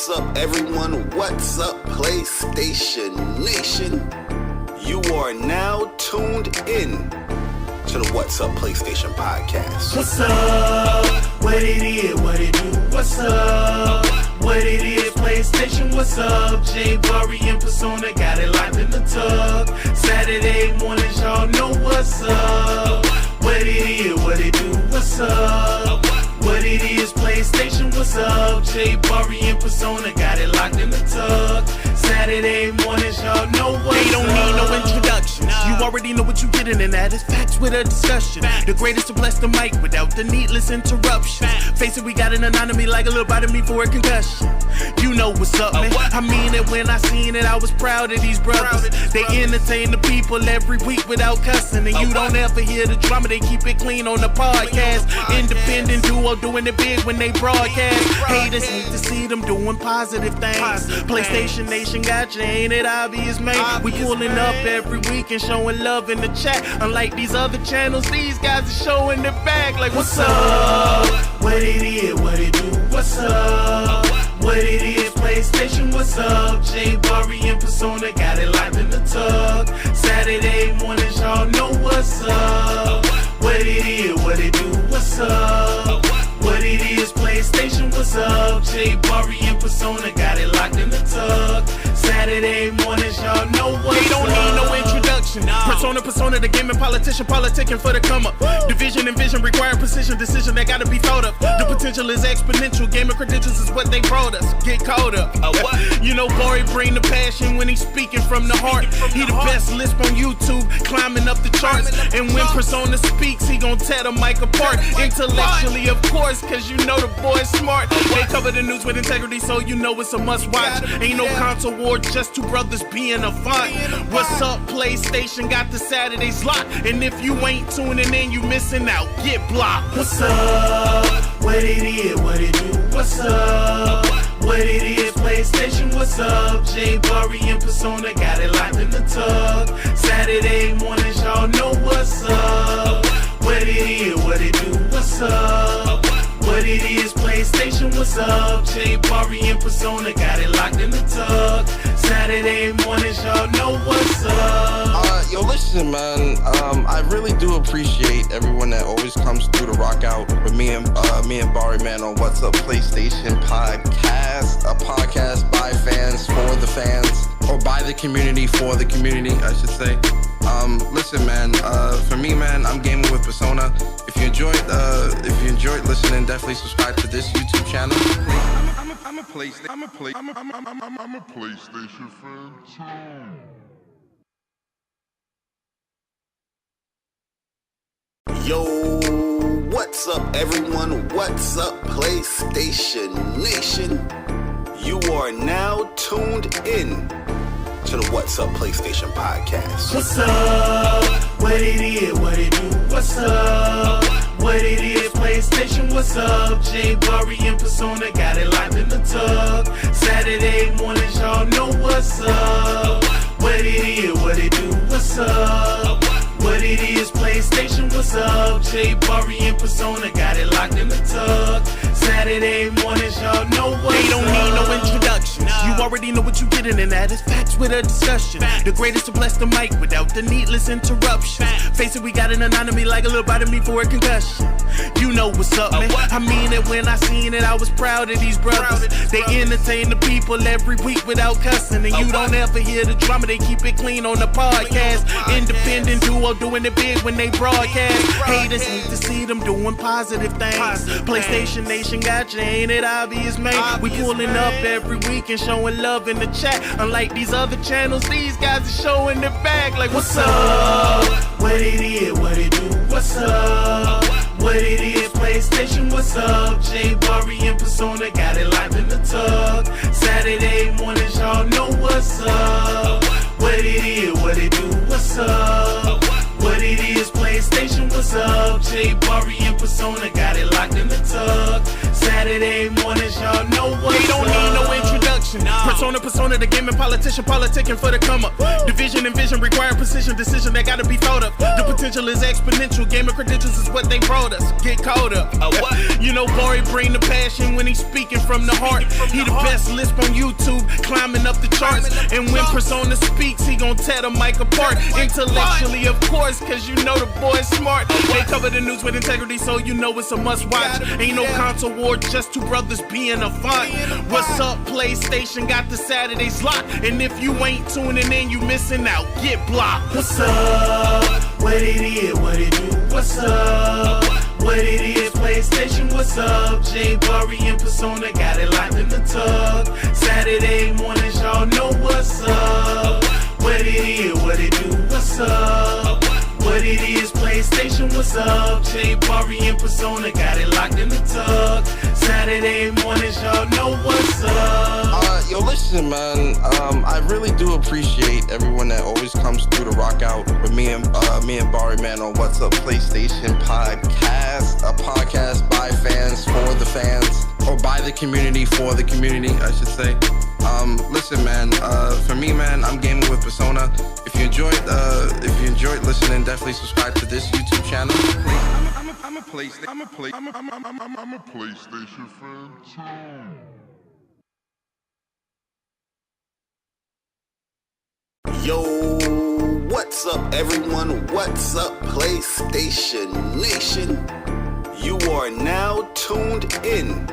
What's up, everyone? What's up, PlayStation Nation? You are now tuned in to the What's Up PlayStation podcast. What's up? What it is? What it do? What's up? What it is? PlayStation, what's up? J Bari and Persona got it locked in the tub. Saturday mornings, y'all know what's up. What it is? What it do? What's up? What it is? PlayStation, what's up? J Bari and Persona got it locked in the tub. Saturday mornings, y'all know what's up. They don't need no introductions. You already know what you're getting, and that is facts with a discussion. The greatest to bless the mic without the needless interruptions. Face it, we got an anatomy like a little bite of me for a concussion. You know what's up, man. I mean it when I seen it. I was proud of these brothers. They entertain the people every week without cussing, and you don't ever hear the drama. They keep it clean on the podcast. Independent duo doing it big when they broadcast. Haters hate to see them doing positive things. PlayStation Nation got you, ain't it obvious, man? We pulling up every week and showing love in the chat. Unlike these other channels, these guys are showing their back like, what's up? What it is? What it do? What's up? What it is? PlayStation, what's up? J Bari and Persona got it locked in the tub. Saturday mornings, y'all know what's up. What it is? What it do? What's up? What it is? PlayStation, what's up? J Bari and Persona got it locked in the tub. Saturday mornings, y'all know what's up. They don't need no introduction. Persona, the gaming politician, politicking for the come up. Division and vision require precision, decision that gotta be thought of. The potential is exponential. Gamer credentials is what they brought us. Get caught up. You know, Bari bring the passion when he's speaking from the heart. He the best lisp on YouTube, climbing up the charts. And when Persona speaks, he gon' tear the mic apart. Intellectually, of course, cause you know the boy's smart. They cover the news with integrity, so you know it's a must watch. Ain't no console war, just two brothers being a font. What's up, PlayStation? Got the Saturdays locked. And if you ain't tuning in, you missing out. Get blocked. What's up? What it is? What it do? What's up? What it is? PlayStation, what's up? J Bari and Persona got it locked in the tub. Saturday mornings, y'all know what's up. What it is? What it do? What's up? What it is? PlayStation, what's up? J Bari and Persona got it locked in the tub. Saturday mornings, y'all know what's up. Yo, listen, man. I really do appreciate everyone that always comes through to rock out with me and Bari, man, on What's Up PlayStation podcast. A podcast by fans for the fans, or by the community for the community, I should say. Listen, man. For me, man, I'm gaming with Persona. If you enjoyed listening, definitely subscribe to this YouTube channel. I'm a PlayStation fan too. Yo, what's up, everyone? What's up, PlayStation Nation? You are now tuned in to the What's Up PlayStation podcast. What's up? What it is? What it do? What's up? What it is? PlayStation, what's up? J Bari and Persona got it locked in the tub. Saturday mornings, y'all know what's up. What it is? What it do? What's up? What it is? PlayStation, what's up? J Bari and Persona got it locked in the tub. Saturday mornings, y'all know what's up. They don't need no introductions. You already know what you're getting, and that is facts with a discussion. The greatest to bless the mic without the needless interruptions. Face it, we got an anatomy like a little bite of me for a concussion. You know what's up, man. I mean it when I seen it. I was proud of these brothers. They entertain the people every week without cussing, and you don't ever hear the drama. They keep it clean on the podcast. Independent duo doing it big when they broadcast. Haters hate to see them doing positive things. PlayStation Nation got you, ain't it obvious, man? We pulling up every week and showing love in the chat. Unlike these other channels, these guys are showing their back like, what's up? What it is? What it do? What's up? What it is? PlayStation, what's up? J Bari and Persona got it locked in the tub. Saturday mornings, y'all know what's up. What it is? What it do? What's up? What it is? PlayStation, what's up? J Bari and Persona got it locked in the tub. Saturday mornings, y'all know what's up. They don't need no introduction. Persona, the gaming politician, politicking for the come up. Division and vision require precision, decision that gotta be thought of. The potential is exponential, gaming credentials is what they brought us. Get caught up. You know, Bari bring the passion when he's speaking from the heart. He the best lisp on YouTube, climbing up the charts. And when Persona speaks, he gon' tear the mic apart. Intellectually, of course, cause you know the boy's smart. They cover the news with integrity, so you know it's a must watch. Ain't no console war, just two brothers being a font. What's up, PlayStation got the Saturdays locked. And if you ain't tuning in, you missing out. Get blocked. What's up? What it is, what it do? What's up? What it is, PlayStation, what's up? J Bari and Persona got it locked in the tug. Saturday mornings, y'all know what's up. What it is, what it do? What's up? What it is, PlayStation, what's up? J Bari and Persona got it locked in the tug. Saturday mornings, y'all know what's up. Yo, listen, man. I really do appreciate everyone that always comes through to rock out with me and Bari, man, on What's Up PlayStation Podcast, a podcast by fans for the fans, or by the community for the community, I should say. Listen, man. For me, man, I'm gaming with Persona. If you enjoyed listening, definitely subscribe to this YouTube channel. I'm a PlayStation fan too. Yo, what's up, everyone? What's up, PlayStation Nation? You are now tuned in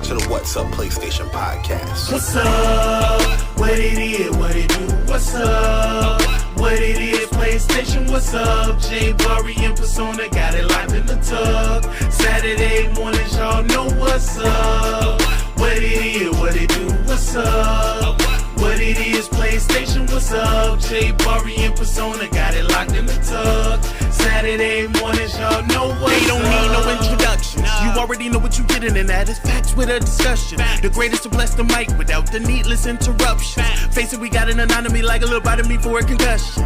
to the What's Up PlayStation Podcast. What's up? What it is, what it do? What's up? What it is, PlayStation, what's up? J Bari and Persona got it locked in the tug. Saturday mornings, y'all know what's up. What it is, what it do? What's up? What it is, PlayStation, what's up? J Bari and Persona got it locked in the tug. Saturday mornings, y'all know what's up. They don't need no introduction. You already know what you getting, and that is facts with a discussion. The greatest to bless the mic without the needless interruption. Face it, we got an anatomy like a little bite of me for a concussion.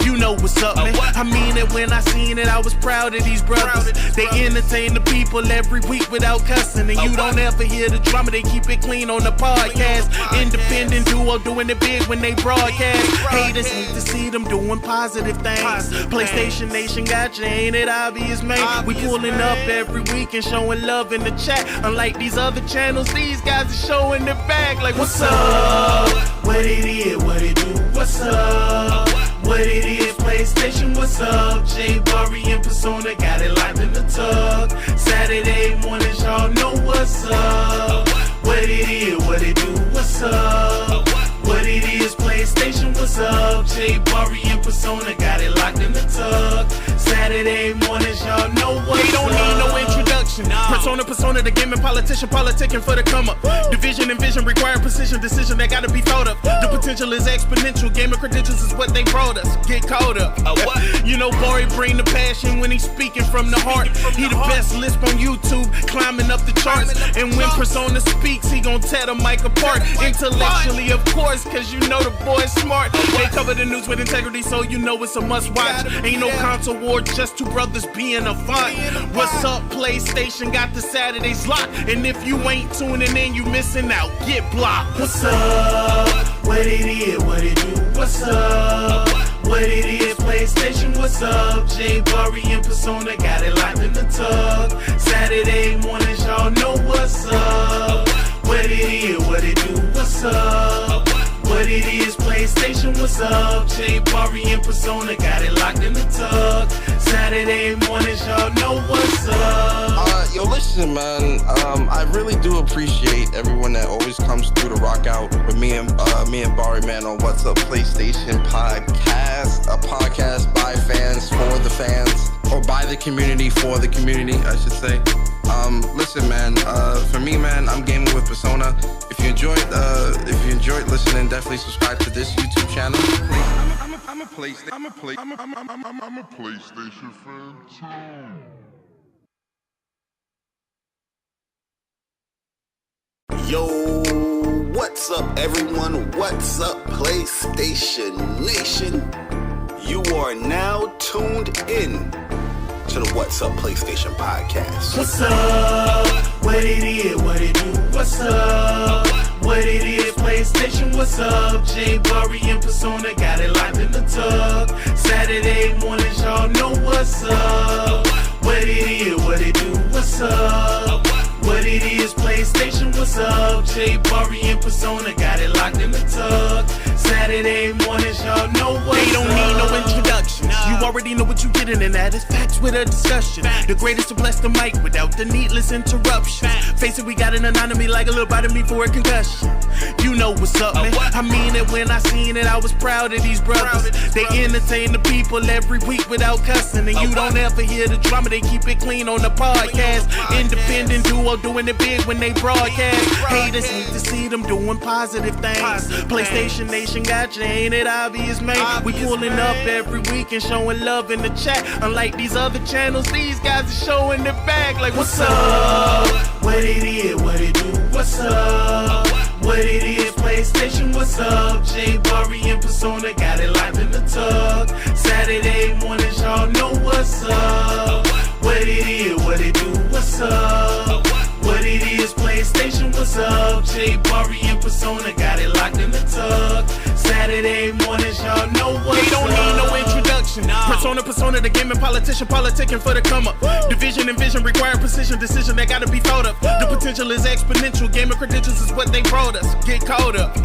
You know what's up, man. I mean it when I seen it, I was proud of these brothers. They entertain the people every week without cussing. And you don't ever hear the drama, they keep it clean on the podcast. Independent duo doing it big when they broadcast. Haters hate to see them doing positive things. PlayStation Nation got you, ain't it obvious, man? We pulling up every week and showing love in the chat. Unlike these other channels, these guys are showing their back like, what's up? What it is, what it do? What's up? What it is, PlayStation, what's up? J Bari and Persona got it locked in the tug. Saturday mornings, y'all know what's up. What it is, what it do? What's up? What it is, PlayStation, what's up? J Bari and Persona got it locked in the tug. Saturday mornings, y'all know what's up. They don't need no introduction. Persona, the gaming politician, politicking for the come up. Division and vision require precision, decision that gotta be thought of. The potential is exponential, gaming credentials is what they brought us. Get caught up. You know, Bari bring the passion when he's speaking from the heart. He the best lisp on YouTube, climbing up the charts. And when Persona speaks, he gon' tear the mic apart. Intellectually, of course, cause you know the boy's smart. They cover the news with integrity, so you know it's a must watch. Ain't no console war, just two brothers being a font. What's up, PlayStation got the Saturdays locked. And if you ain't tuning in, you missing out. Get blocked. What's up? What it is, what it do? What's up? What it is, PlayStation, what's up? J Bari and Persona got it locked in the tug. Saturday mornings, y'all know what's up. What it is, what it do? What's up? What it is, PlayStation, what's up? J Bari and Persona got it locked in the tug. Saturday mornings, y'all know what's up. Yo, listen, man. I really do appreciate everyone that always comes through to rock out with me and Bari, man, on What's Up PlayStation Podcast, a podcast by fans for the fans, or by the community for the community, I should say. Listen, man. For me, man, I'm gaming with Persona. If you enjoyed listening, definitely subscribe to this YouTube channel. I'm a PlayStation fan too. Yo, what's up, everyone? What's up, PlayStation Nation? You are now tuned in to the What's Up PlayStation Podcast. What's up? What it is, what it do? What's up? What it is, PlayStation, what's up? J Bari and Persona got it locked in the tug. Saturday mornings, y'all know what's up. What it is, what it do, what's up? What it is, PlayStation, what's up? J Bari and Persona got it locked in the tug. Saturday mornings, y'all know what's up. They don't need no introduction. You already know what you're getting, and that is facts with a discussion. The greatest to bless the mic without the needless interruption. Face it, we got an anatomy like a little bite of me for a concussion. You know what's up, man. I mean it when I seen it. I was proud of these brothers. They entertain the people every week without cussing, and you don't ever hear the drama. They keep it clean on the podcast. Independent duo doing it big when they broadcast. Haters hate to see them doing positive things. PlayStation Nation got you, ain't it obvious, man? We pulling up every week and showing love in the chat. Unlike these other channels, these guys are showing it back. Like, what's up? What it is, what it do, what's up? What it is, PlayStation, what's up? J Bari and Persona got it locked in the tug. Saturday mornings, y'all know what's up. What it is, what it do, what's up? What it is, PlayStation, what's up? J Bari and Persona got it locked in the tug. Saturday mornings, y'all know what's up. They don't need no introduction. Persona, the gaming politician, politicking for the come up. Division and vision require precision, decision that gotta be thought of. The potential is exponential. Gamer credentials is what they brought us. Get caught up.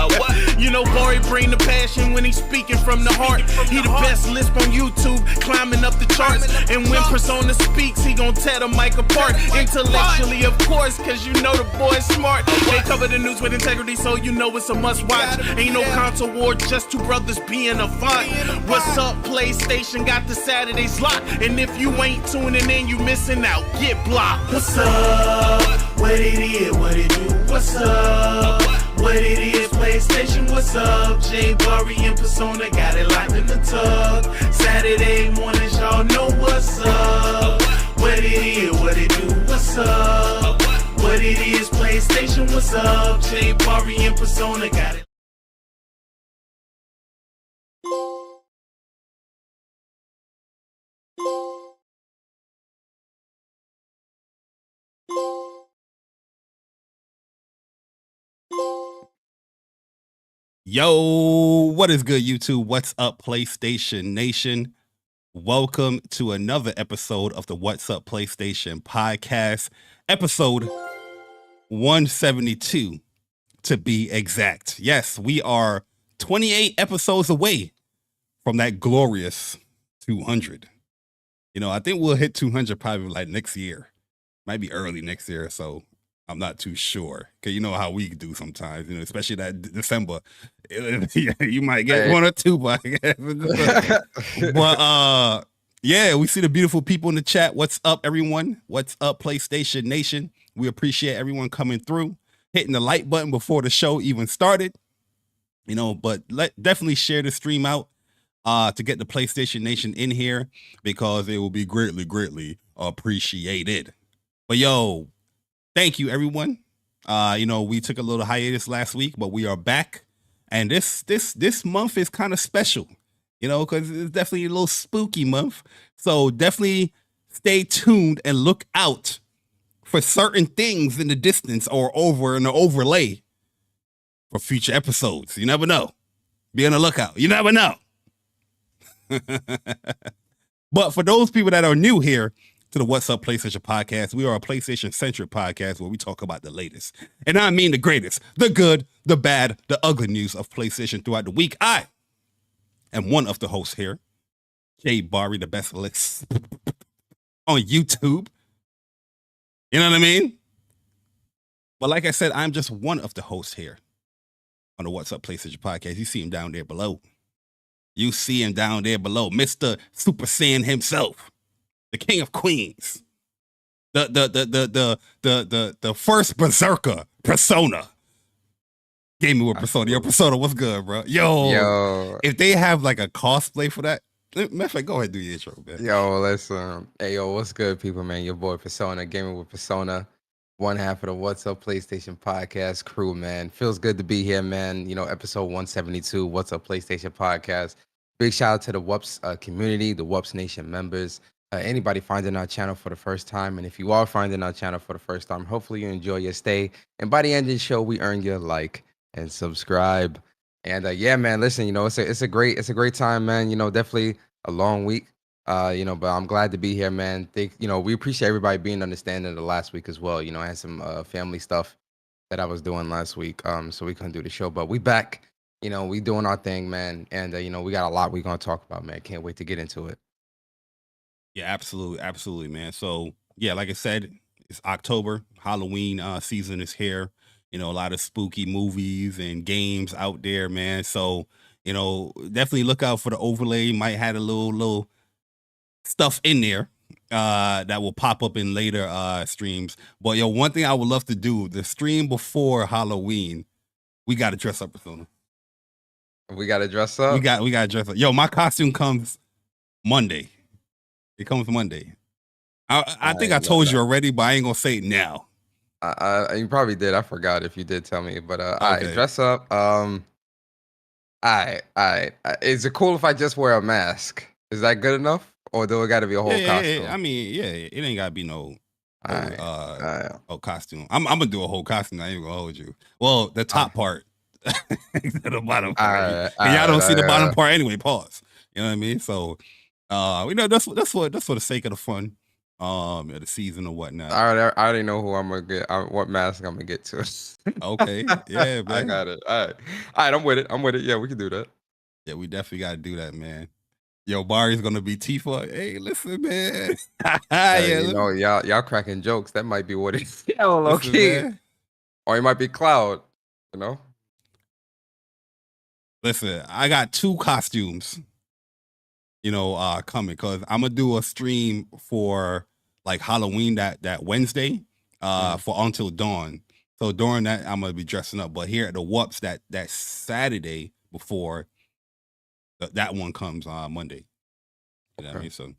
You know, Bari bring the passion when he's speaking from the heart. He the best lisp on YouTube, climbing up the charts. And when Persona speaks, he gon' tear the mic apart. Intellectually, of course, cause you know the boy's smart. They cover the news with integrity, so you know it's a must watch. Ain't no console war, just two brothers being a font. What's up, PlayStation got the Saturdays locked. And if you ain't tuning in, you missing out. Get blocked. What's up? What it is, what it do, what's up? What it is, PlayStation, what's up? J Bari and Persona got it locked in the tug. Saturday mornings, y'all know what's up. What it is, what it do, what's up? What it is, PlayStation, what's up? J Bari and Persona got it. Yo, what is good, YouTube? What's up, PlayStation Nation? Welcome to another episode of the What's Up PlayStation podcast, episode 172 to be exact. Yes, we are 28 episodes away from that glorious 200. You know, I think we'll hit 200 probably like next year. Might be early next year, so I'm not too sure. Because you know how we do sometimes, you know, especially that December. You might get one or two, but yeah, we see the beautiful people in the chat. What's up, everyone? What's up, PlayStation Nation? We appreciate everyone coming through, hitting the like button before the show even started. You know, but definitely share the stream out to get the PlayStation Nation in here, because it will be greatly appreciated. But yo, thank you, everyone. You know, we took a little hiatus last week, but we are back. And this month is kind of special, you know, because it's definitely a little spooky month. So definitely stay tuned and look out for certain things in the distance or over in the overlay for future episodes. You never know. Be on the lookout. You never know. But for those people that are new here to the What's Up PlayStation podcast, we are a PlayStation-centric podcast where we talk about the latest. And I mean the greatest, the good, the bad, the ugly news of PlayStation throughout the week. I am one of the hosts here, J Bari, the best list on YouTube. You know what I mean? But like I said, I'm just one of the hosts here on the What's Up PlayStation podcast. You see him down there below. You see him down there below, Mr. Super Saiyan himself. The King of Queens, the first berserker, Persona. Gaming with Persona. Yo, Persona, what's good, bro? Yo, if they have like a cosplay for that, matter of fact, go ahead and do your intro, man. Yo, listen. Hey, yo, what's good, people, man? Your boy Persona, Gaming with Persona, one half of the What's Up PlayStation podcast crew, man. Feels good to be here, man. You know, episode 172, What's Up PlayStation podcast. Big shout out to the WUPS community, the WUPS Nation members. Anybody finding our channel for the first time, and if you are finding our channel for the first time, hopefully you enjoy your stay, and by the end of the show we earn your like and subscribe. And yeah, man, listen, it's a great time, man. Definitely a long week. But I'm glad to be here, man. We appreciate everybody being understanding the last week as well. I had some family stuff that I was doing last week. So we couldn't do the show, but we back. We doing our thing, man. And we got a lot we're gonna talk about, man. Can't wait to get into it. Yeah, absolutely, man. So yeah, like I said, it's October. Halloween season is here. A lot of spooky movies and games out there, man. So definitely look out for the overlay. Might have a little stuff in there that will pop up in later streams. But one thing I would love to do, the stream before Halloween, we got to dress up, Persona. We got to dress up. We got to dress up. My costume comes Monday. It comes Monday. I think I told you already, but I ain't gonna say it now. You probably did. I forgot if you did tell me, but okay. Dress up. Is it cool if I just wear a mask? Is that good enough, or do it got to be a whole costume? Yeah. I mean, it ain't gotta be no costume. I'm gonna do a whole costume. I ain't gonna hold you. Well, the top part, the bottom part. Y'all don't see the bottom part anyway. Pause. You know what I mean? So, that's for the sake of the fun. The season or whatnot. I already know who I'm gonna get. What mask I'm gonna get to. Okay, yeah, man. I got it. All right, I'm with it. Yeah, we can do that. Yeah, we definitely got to do that, man. Bari's gonna be Tifa. Hey, listen, man. Y'all cracking jokes. That might be what it is. Okay. Or it might be Cloud. Listen, I got 2 costumes. Coming, because I'm gonna do a stream for like Halloween that Wednesday for Until Dawn. So during that I'm gonna be dressing up. But here at the WUPS that Saturday before that one comes on Monday. You know what I mean? So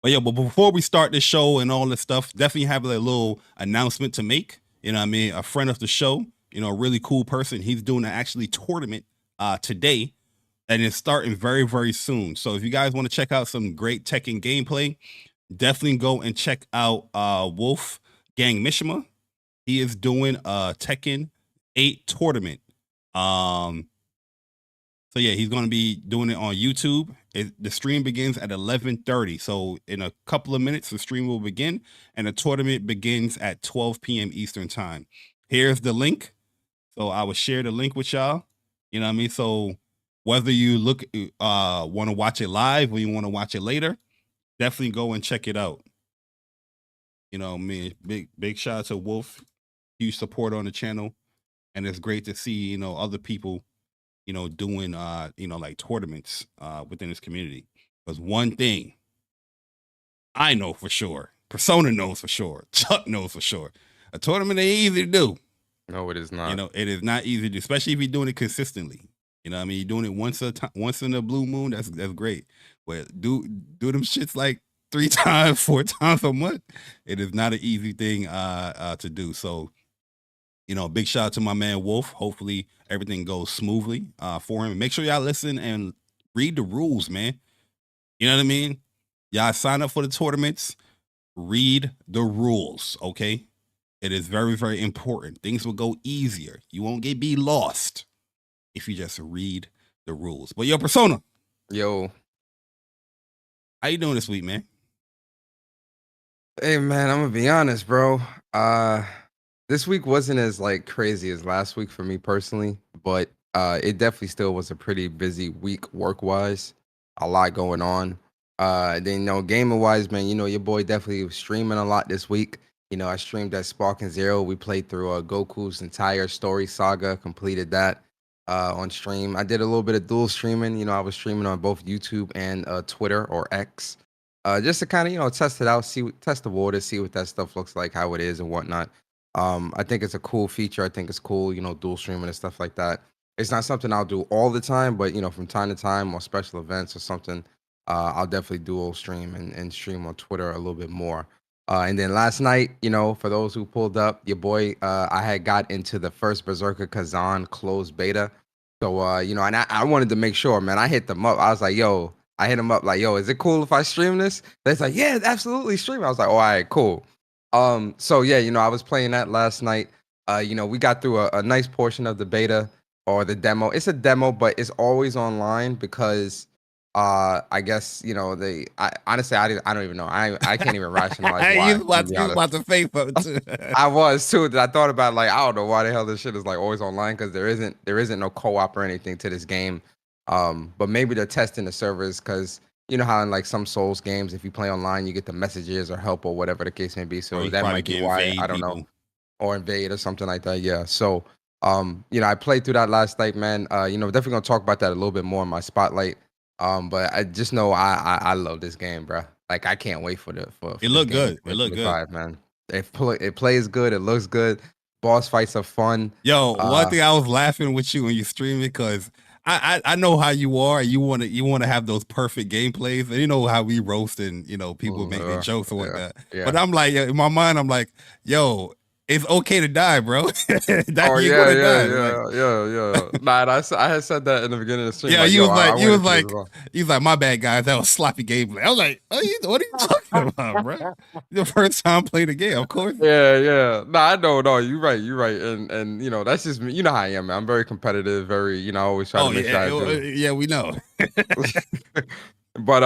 but before we start the show and all this stuff, definitely have a little announcement to make. A friend of the show, a really cool person. He's doing an actually tournament today. And it's starting very, very soon. So if you guys want to check out some great Tekken gameplay, definitely go and check out Wolf Gang Mishima. He is doing a Tekken 8 tournament. So yeah, he's going to be doing it on YouTube. The stream begins at 11:30. So in a couple of minutes, the stream will begin. And the tournament begins at 12 p.m. Eastern time. Here's the link. So I will share the link with y'all. You know what I mean? So whether you want to watch it live or you want to watch it later, definitely go and check it out. Big shout out to Wolf, huge support on the channel, and it's great to see other people, doing like tournaments within this community. Because one thing I know for sure, Persona knows for sure, Chuck knows for sure, a tournament ain't easy to do. No, it is not. It is not easy to do, especially if you're doing it consistently. You're doing it once in a blue moon. That's great. But do them shits like 3 times, 4 times a month. It is not an easy thing to do. So, big shout out to my man Wolf. Hopefully everything goes smoothly for him. Make sure y'all listen and read the rules, man. You know what I mean? Y'all sign up for the tournaments. Read the rules, okay? It is very, very important. Things will go easier. You won't be lost if you just read the rules. But Persona. Yo. How you doing this week, man? Hey, man, I'm gonna be honest, bro. This week wasn't as crazy as last week for me personally, but it definitely still was a pretty busy week work-wise. A lot going on. Then, gaming-wise, man, your boy definitely was streaming a lot this week. I streamed at Sparking Zero. We played through Goku's entire story saga, completed that. On stream. I did a little bit of dual streaming. I was streaming on both YouTube and Twitter or X, just to kind of test it out, test the water, see what that stuff looks like, how it is and whatnot. I think it's a cool feature. I think it's cool, dual streaming and stuff like that. It's not something I'll do all the time, but from time to time or special events or something, I'll definitely dual stream and stream on Twitter a little bit more. And then last night, for those who pulled up, your boy, I had got into the first Berserker Kazan closed beta. So, and I wanted to make sure, man, I hit them up. I was like, I hit them up like, is it cool if I stream this? They're like, yeah, absolutely stream. I was like, all right, cool. So yeah, I was playing that last night. We got through a nice portion of the beta. or the demo. It's a demo, but it's always online because I guess honestly I don't even know. I can't even rationalize why. You was about to face something too. I was too. I thought about like I don't know why the hell this shit is like always online because there isn't no co-op or anything to this game. But maybe they're testing the servers because you know how in like some Souls games, if you play online, you get the messages or help or whatever the case may be. So that might be why I don't know, or invade or something like that. Yeah. So I played through that last night, man. Definitely gonna talk about that a little bit more in my spotlight. But I just know I love this game, bro. Like I can't wait for it looked good. It looked good, man. It plays good. It looks good. Boss fights are fun. Yo, one thing I was laughing with you when you stream it because I know how you are. You want to have those perfect gameplays, and you know how we roast and people make the jokes and whatnot. Yeah. But I'm like in my mind, I'm like, yo. It's okay to die, bro. Yeah. Nah, I had said that in the beginning of the stream. Yeah, he was like, my bad, guys. That was sloppy gameplay. I was like, what are you talking about, bro? The first time playing the game, of course. Yeah. Nah, I know. No, you're right. And that's just me. You know how I am, man. I'm very competitive. Very, I always try to make sure. Yeah, we know. But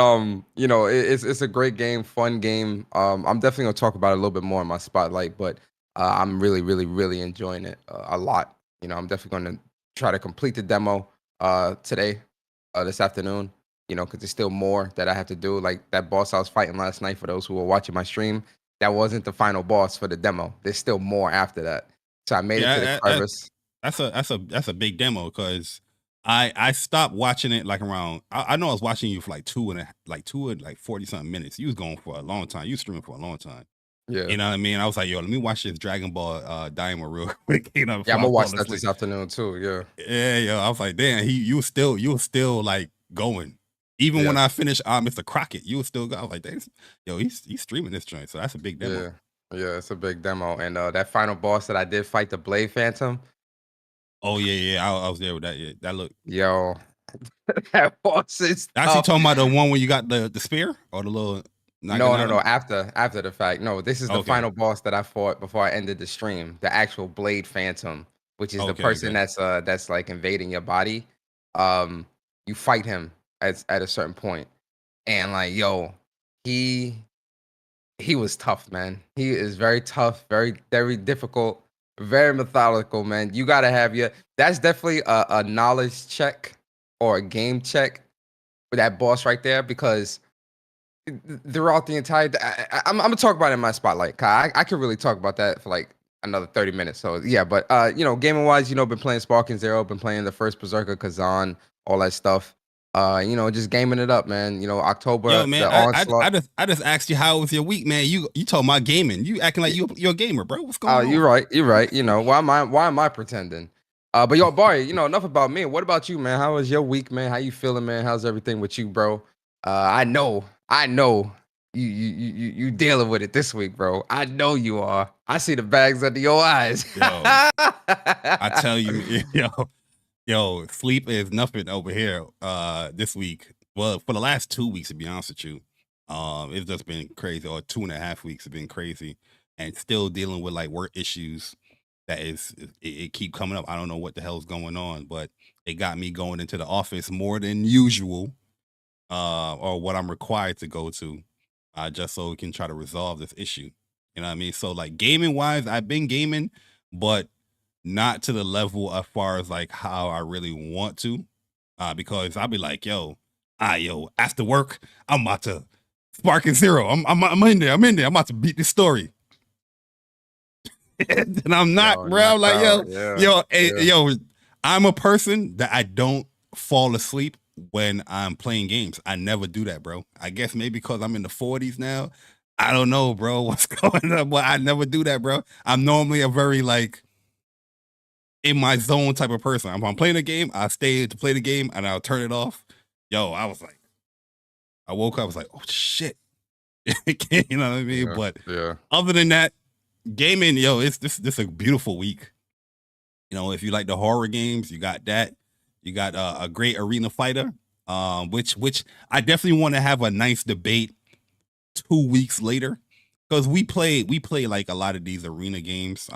it's a great game, fun game. I'm definitely gonna talk about it a little bit more in my spotlight, but. I'm really, really, really enjoying it a lot. I'm definitely going to try to complete the demo today, this afternoon, because there's still more that I have to do. Like that boss I was fighting last night, for those who were watching my stream, that wasn't the final boss for the demo. There's still more after that. So I made it to the crevice. That's a big demo because I stopped watching it like around. I know I was watching you for like 2 and 40 something minutes. You was going for a long time. You streaming for a long time. Yeah. You know what I mean? I was like, yo, let me watch this Dragon Ball Diamond real quick. Yeah, I'm gonna watch that this afternoon too. Yeah. Yeah, yo. I was like, damn, you was still like going. Even when I finished Mr. Crockett, you was still going. I was like, damn, yo, he's streaming this joint. So that's a big demo. Yeah, it's a big demo. And that final boss that I did fight, the Blade Phantom. Oh yeah. I was there with that. Yeah, that looked. Yo, that boss is actually talking about the one where you got the spear or the little. No. After the fact. No, this is the final boss that I fought before I ended the stream. The actual Blade Phantom, which is the person that's like invading your body. You fight him at a certain point, and like, yo, he was tough, man. He is very tough, very, very difficult, very methodical, man. You gotta have that's definitely a knowledge check or a game check for that boss right there, because throughout the entire I'm gonna talk about it in my spotlight. I could really talk about that for like another 30 minutes. So yeah, but gaming wise, been playing Sparking Zero, been playing the first Berserker, Kazan, all that stuff. Just gaming it up, man. October. Yo, man, I just asked you how was your week, man. You talking about gaming? You acting like you're a gamer, bro. What's going on? You're right. Why am I pretending? But yo, Bari, enough about me. What about you, man? How was your week, man? How you feeling, man? How's everything with you, bro? I know you dealing with it this week, bro. I know you are. I see the bags under your eyes. Yo, I tell you, yo, sleep is nothing over here this week. Well, for the last 2 weeks, to be honest with you, it's just been crazy. Or 2.5 weeks have been crazy, and still dealing with like work issues. It keep coming up. I don't know what the hell's going on, but it got me going into the office more than usual. Or what I'm required to go to, just so we can try to resolve this issue. You know what I mean? So like gaming wise, I've been gaming, but not to the level as far as like how I really want to, because I'll be like, yo, after work, I'm about to Sparking Zero. I'm in there. I'm about to beat this story. And I'm not, bro. I'm like, yo, I'm a person that I don't fall asleep when I'm playing games. I never do that, bro. I guess maybe because I'm in the 40s now. I don't know, bro, what's going on, but I never do that, bro. I'm normally a very like in my zone type of person. If I'm playing a game, I stay to play the game and I'll turn it off. Yo, I woke up, I was like, oh shit. You know what I mean? But other than that, gaming, yo, this a beautiful week. If you like the horror games, you got that. You got a great arena fighter, which I definitely want to have a nice debate 2 weeks later, because we play like a lot of these arena games.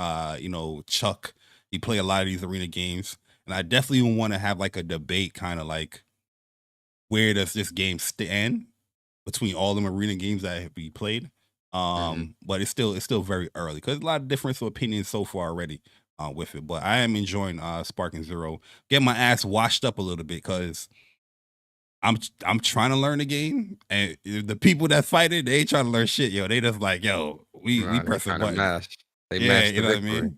Chuck, he play a lot of these arena games, and I definitely want to have like a debate, kind of like where does this game stand between all the arena games that have been played. But it's still very early because a lot of difference of opinions so far already with it. But I am enjoying Sparking Zero. Get my ass washed up a little bit because I'm trying to learn the game, and the people that fight it, they ain't trying to learn shit, yo. They just like, yo, we press a button. They yeah, mash you know the what I victory. mean.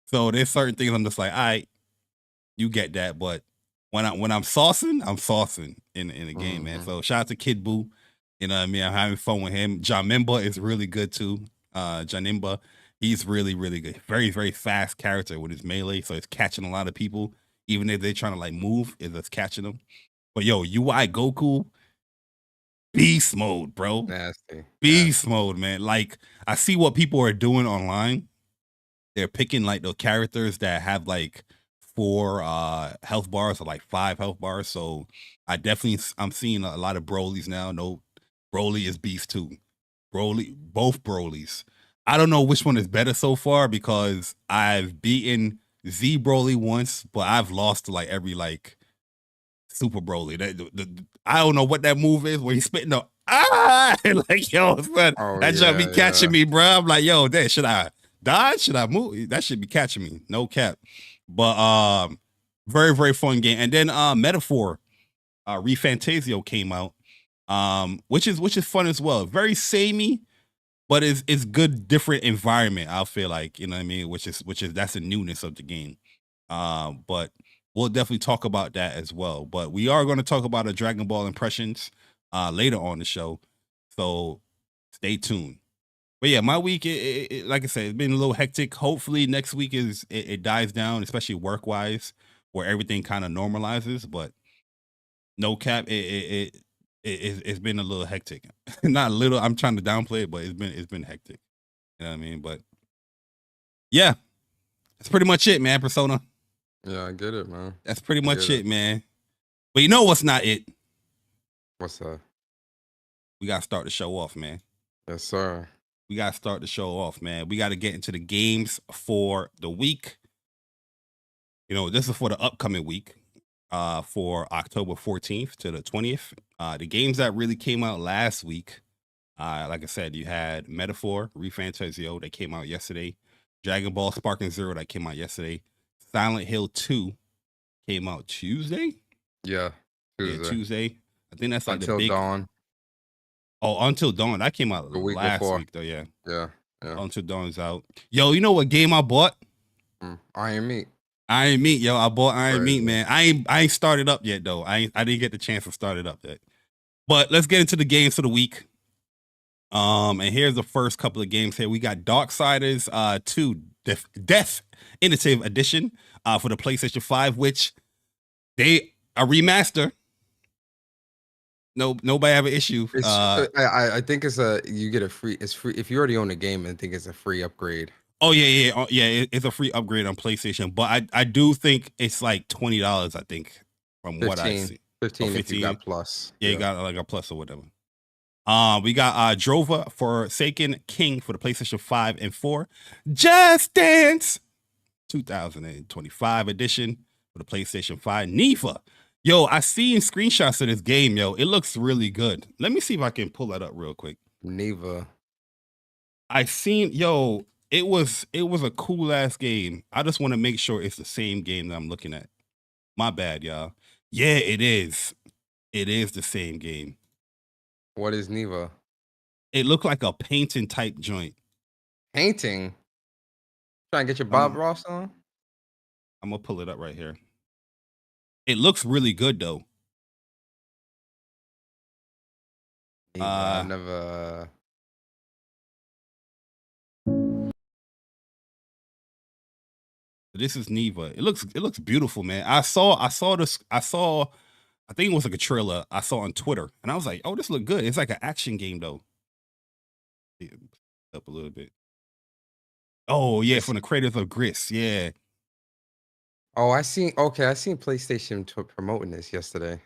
So there's certain things I'm just like, all right, you get that, but when I'm saucing in the game, man. So shout out to Kid Boo. You know what I mean? I'm having fun with him. Janimba is really good too. Janimba, he's really, really good. Very, very fast character with his melee. So it's catching a lot of people. Even if they're trying to like move, it's just catching them. But yo, UI Goku, beast mode, bro. Nasty. Beast mode, man. Like, I see what people are doing online. They're picking like the characters that have like 4 health bars or like 5 health bars. So I'm seeing a lot of Brolys now. No, Broly is beast too. Both Brolys. I don't know which one is better so far because I've beaten Z Broly once, but I've lost to like every like Super Broly. I don't know what that move is where he's spitting the like, yo, son, that jump be catching me, bro. I'm like, yo, should I dodge? Should I move? That should be catching me. No cap. But very, very fun game. And then Metaphor, ReFantazio came out, which is fun as well. Very samey, but it's good, different environment. I feel like, you know what I mean, which is that's the newness of the game. But we'll definitely talk about that as well. But we are going to talk about a Dragon Ball impressions later on the show, so stay tuned. But yeah, my week, it, like I said, it's been a little hectic. Hopefully next week it dies down, especially work wise, where everything kind of normalizes. But no cap, it's been a little hectic. Not a little. I'm trying to downplay it, but it's been hectic. You know what I mean? But yeah, that's pretty much it, man. Persona. Yeah, I get it, man. That's pretty much it, man. But you know what's not it? What's up? We gotta start the show off, man. Yes, sir. We gotta start the show off, man. We gotta get into the games for the week. You know, this is for the upcoming week, for October 14th to the 20th. The games that really came out last week, like I said, you had Metaphor, ReFantazio, that came out yesterday. Dragon Ball Sparking Zero, that came out yesterday. Silent Hill 2 came out Tuesday. Yeah, Tuesday. Yeah, Tuesday. I think that's like Until the big Dawn. Oh, Until Dawn. That came out the week last before. week, though. Yeah. Until Dawn's out. Yo, you know what game I bought? Iron Meat. Iron Meat, yo. I bought Iron Meat, man. I ain't started up yet, though. I didn't get the chance to start it up yet. But let's get into the games for the week. And here's the first couple of games here. We got Darksiders 2 Death Initiative Edition for the PlayStation 5, which they a remaster. No, nobody have an issue. I think you get a free. It's free if you already own the game. I think it's a free upgrade. Oh yeah. It's a free upgrade on PlayStation, but I do think it's like $20. I think from 15, what I see. 15 if you got plus. Yeah, you got like a plus or whatever. We got Drova Forsaken King for the PlayStation 5 and 4. Just Dance 2025 edition for the PlayStation 5. Nifa. Yo, I seen screenshots of this game, yo. It looks really good. Let me see if I can pull that up real quick. Neva. I seen, yo, it was a cool ass game. I just want to make sure it's the same game that I'm looking at. My bad, y'all. Yeah, it is. It is the same game. What is Neva? It looked like a painting type joint. Painting? Trying to get your Bob Ross on? I'm gonna pull it up right here. It looks really good though. Neva, I never. This is Neva. It looks beautiful, man. I saw this. I think it was like a trailer I saw on Twitter, and I was like, "Oh, this look good." It's like an action game though. Up a little bit. Oh yeah, from the creators of Gris. Yeah. Oh, I seen PlayStation promoting this yesterday.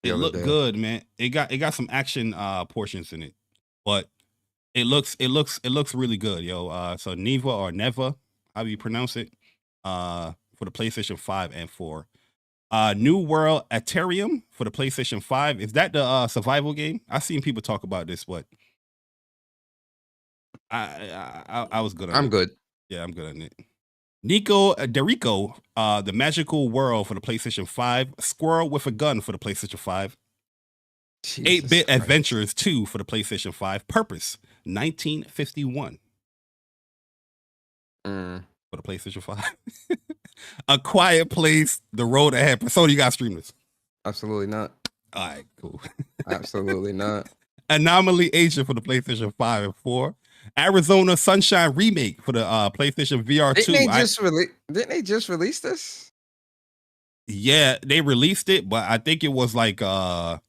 It looked good, man. It got some action portions in it, but it looks really good, yo. So Neva or Neva, how do you pronounce it? for the PlayStation 5 and 4. New World Aterium for the PlayStation 5. Is that the survival game? I've seen people talk about this, but I was good on it. I'm good. Yeah, I'm good on it. Nico Derico, The Magical World for the PlayStation 5. Squirrel with a Gun for the PlayStation 5. 8-Bit Adventures 2 for the PlayStation 5. Purpose 1951 for the PlayStation 5. A Quiet Place, The Road Ahead. Persona, you got stream this? Absolutely not. All right, cool. Absolutely not. Anomaly Agent for the PlayStation 5 and 4. Arizona Sunshine Remake for the PlayStation VR 2. Didn't they just release this? Yeah, they released it, but I think it was like the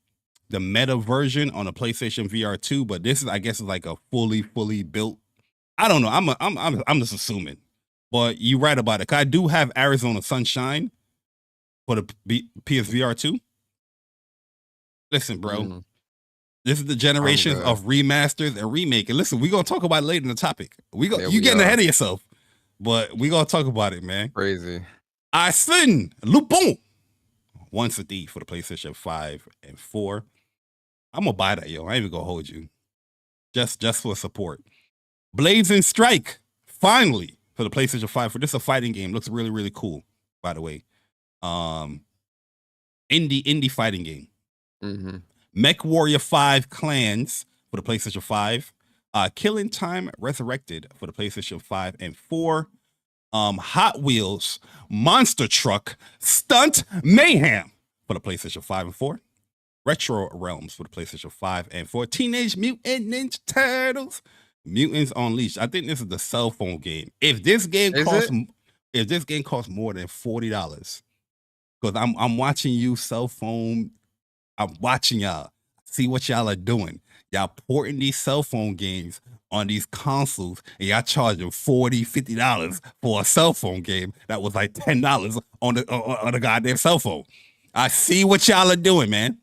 meta version on a PlayStation VR 2. But this is, I guess, is like a fully built. I don't know. I'm just assuming. But you're right about it. 'Cause I do have Arizona Sunshine for the PSVR 2. Listen, bro. This is the generation of remasters and remake. And listen, we're gonna talk about it later in the topic. You getting ahead of yourself, but we're gonna talk about it, man. Crazy. Arsène Lupin, Once a Thief for the PlayStation 5 and 4. I'm gonna buy that, yo. I ain't even gonna hold you. Just for support. Blazing Strike, finally, for the PlayStation 5. For this, a fighting game. Looks really, really cool, by the way. Indie fighting game. Mm-hmm. Mech Warrior 5 Clans for the PlayStation 5. Killing Time Resurrected for the PlayStation 5 and 4. Hot Wheels Monster Truck Stunt Mayhem for the PlayStation 5 and 4. Retro Realms for the PlayStation 5 and 4. Teenage Mutant Ninja Turtles Mutants Unleashed. I think this is the cell phone game. If this game costs more than $40, because I'm watching you cell phone. I'm watching y'all. See what y'all are doing. Y'all porting these cell phone games on these consoles, and y'all charging $40, $50 for a cell phone game that was like $10 on the goddamn cell phone. I see what y'all are doing, man.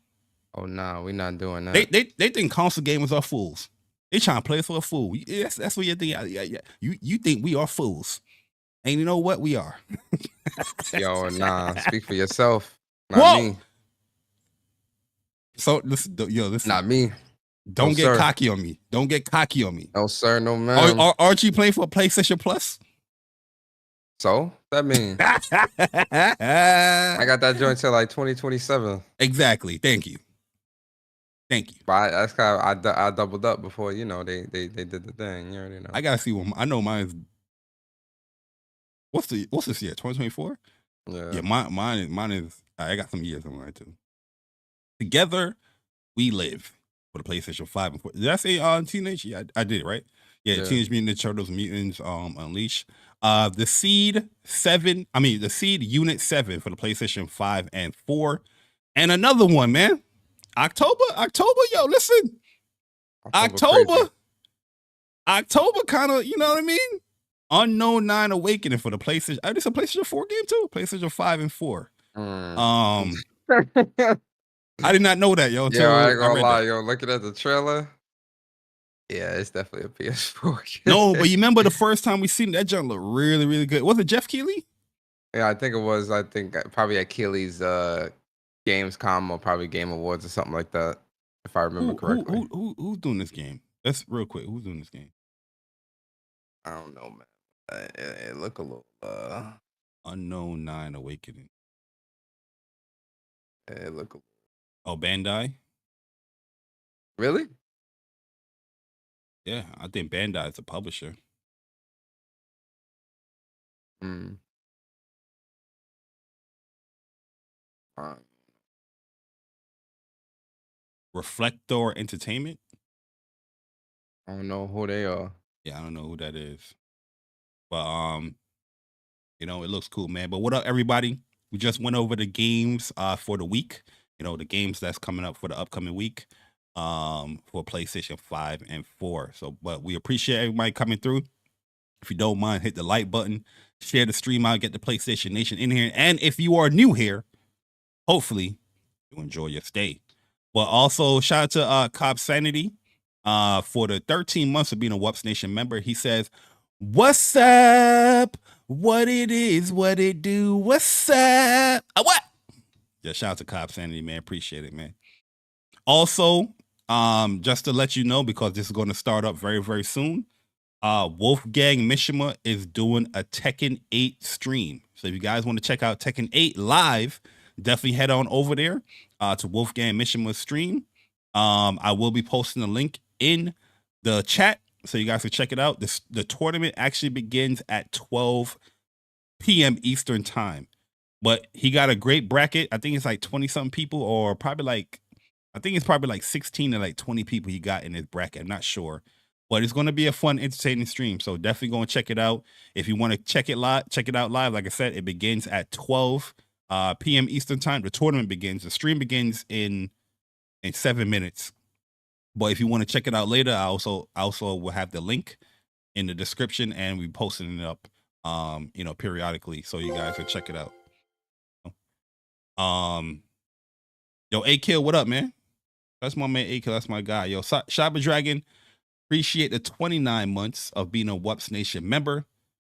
Oh no, we're not doing that. They think console gamers are fools. They trying to play us for a fool. That's what you think. Yeah. You think we are fools, and you know what? We are. Yo, nah. Speak for yourself. Not me. So this not me. Don't get cocky on me. Don't get cocky on me. No sir, no man. Aren't you playing for a PlayStation Plus? So that means I got that joint till like 2027. Exactly. Thank you. But that's kind of I doubled up before they did the thing. You already know. I gotta see what I know. Mine is what's this year? 2024. Yeah. Mine is. I got some years on mine too. Together We Live for the PlayStation 5 and 4. Did I say Teenage? Yeah, I did, right? Yeah, Teenage Mutant Ninja Turtles Mutants Unleashed. The Seed Unit 7 for the PlayStation 5 and 4. And another one, man. October, yo, listen. October kind of, you know what I mean? Unknown 9 Awakening for the PlayStation. It's a PlayStation 4 game too. PlayStation 5 and 4. I did not know that, yo. Yeah, I ain't gonna lie, yo. Looking at the trailer, yeah, it's definitely a PS4. No, but you remember the first time we seen that junk look really, really good. Was it Jeff Keighley? Yeah, I think it was. I think probably at Keighley's Gamescom or probably Game Awards or something like that, if I remember correctly. Who's doing this game? That's real quick. Who's doing this game? I don't know, man. It look a little Unknown 9 Awakening. It look a little. Oh, Bandai? Really? Yeah, I think Bandai is a publisher. Reflector Entertainment? I don't know who they are. Yeah, I don't know who that is. But it looks cool, man. But what up, everybody? We just went over the games for the week. The games that's coming up for the upcoming week for PlayStation 5 and 4. So, but we appreciate everybody coming through. If you don't mind, hit the like button, share the stream out, get the PlayStation Nation in here. And if you are new here, hopefully you enjoy your stay. But also shout out to Cop Sanity for the 13 months of being a WUPS Nation member. He says, "What's up? What it is, what it do, what's up? What? Yeah, shout out to Cobb Sanity, man. Appreciate it, man. Also, just to let you know, because this is going to start up very, very soon, Wolfgang Mishima is doing a Tekken 8 stream. So if you guys want to check out Tekken 8 live, definitely head on over there to Wolfgang Mishima's stream. I will be posting a link in the chat so you guys can check it out. The tournament actually begins at 12 p.m. Eastern time, but he got a great bracket. I think it's like 20 something people, or probably like, I think it's probably like 16 to like 20 people he got in his bracket. I'm not sure, but it's going to be a fun, entertaining stream. So definitely go and check it out. If you want to check it out live. Like I said, it begins at 12 p.m. Eastern time. The tournament begins. The stream begins in 7 minutes. But if you want to check it out later, I also will have the link in the description, and we posting it up, periodically, so you guys can check it out. Yo, A-Kill, what up, man? That's my man, A-Kill. That's my guy. Yo, Shaba Dragon, appreciate the 29 months of being a WUPS Nation member.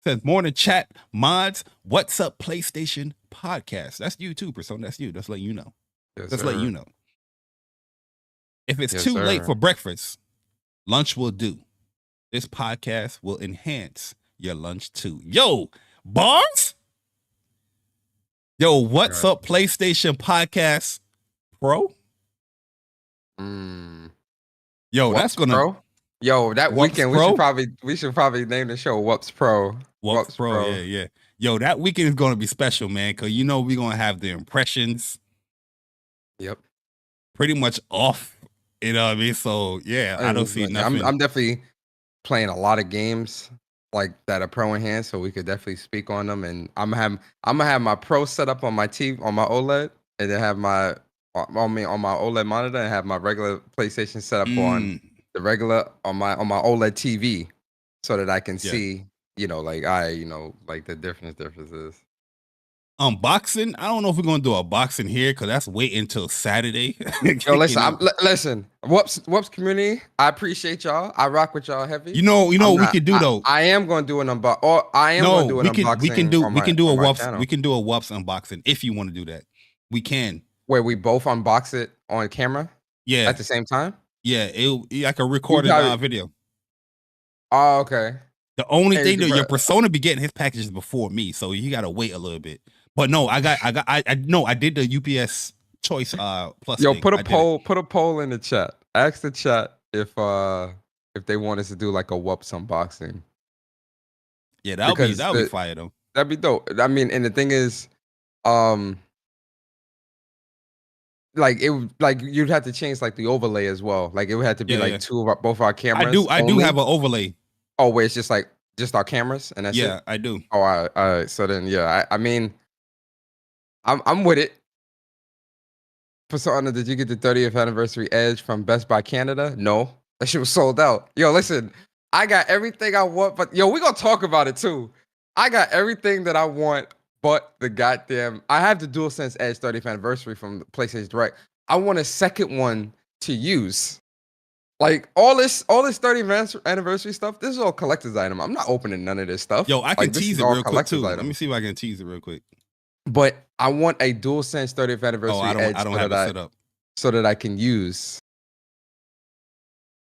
Says morning chat mods. What's up, PlayStation podcast? That's you too, Persona. That's you. Just letting you know. Yes, Just sir. letting you know. If it's Yes, too sir. late for breakfast, lunch will do. This podcast will enhance your lunch too. Yo, bars? Yo, what's Right. up, PlayStation Podcast Pro? Yo, WUPS that's gonna Pro? Yo, that WUPS weekend Pro? we should probably name the show WUPS Pro. WUPS Pro. Yeah. Yo, that weekend is gonna be special, man, because we're gonna have the impressions Yep. pretty much off. You know what I mean? So yeah, I don't see nothing. I'm definitely playing a lot of games like that are pro enhanced, so we could definitely speak on them. And I'm gonna have my pro set up on my TV, on my OLED, and then have my on my OLED monitor, and have my regular PlayStation set up on the regular on my OLED TV, so that I can see, like the differences. Unboxing. I don't know if we're gonna do a boxing here because that's wait until Saturday. Yo, listen, listen, WUPS community, I appreciate y'all. I rock with y'all heavy. You know what we could do though. I am going to do an unboxing. Unboxing. We can do a WUPS. channel. We can do a WUPS unboxing if you want to do that. We can. Where we both unbox it on camera. Yeah. At the same time. Yeah, like a recorded video. Oh, okay. The only thing that your Persona be getting his packages before me, so you gotta wait a little bit. But no, I did the UPS choice plus. Yo, thing. put a poll in the chat. Ask the chat if they want us to do like a WUPS unboxing. Yeah, that'll be fire though. That'd be dope. I mean, and the thing is, you'd have to change like the overlay as well. Like it would have to be both our cameras. I do have an overlay. Oh, where it's just our cameras and that's it? Yeah, I do. Oh, all right. So then, yeah, I mean, I'm with it. Persona, did you get the 30th anniversary Edge from Best Buy Canada? No, that shit was sold out. Yo, listen, I got everything I want, but yo, we gonna talk about it too. I got everything that I want, but the goddamn, I have the DualSense Edge 30th anniversary from the PlayStation Direct. I want a second one to use. Like all this 30th anniversary stuff, this is all collector's item. I'm not opening none of this stuff. Yo, I can tease it real quick too. Let me see if I can tease it real quick. But I want a DualSense 30th anniversary Edge I don't have it set up. So that I can use.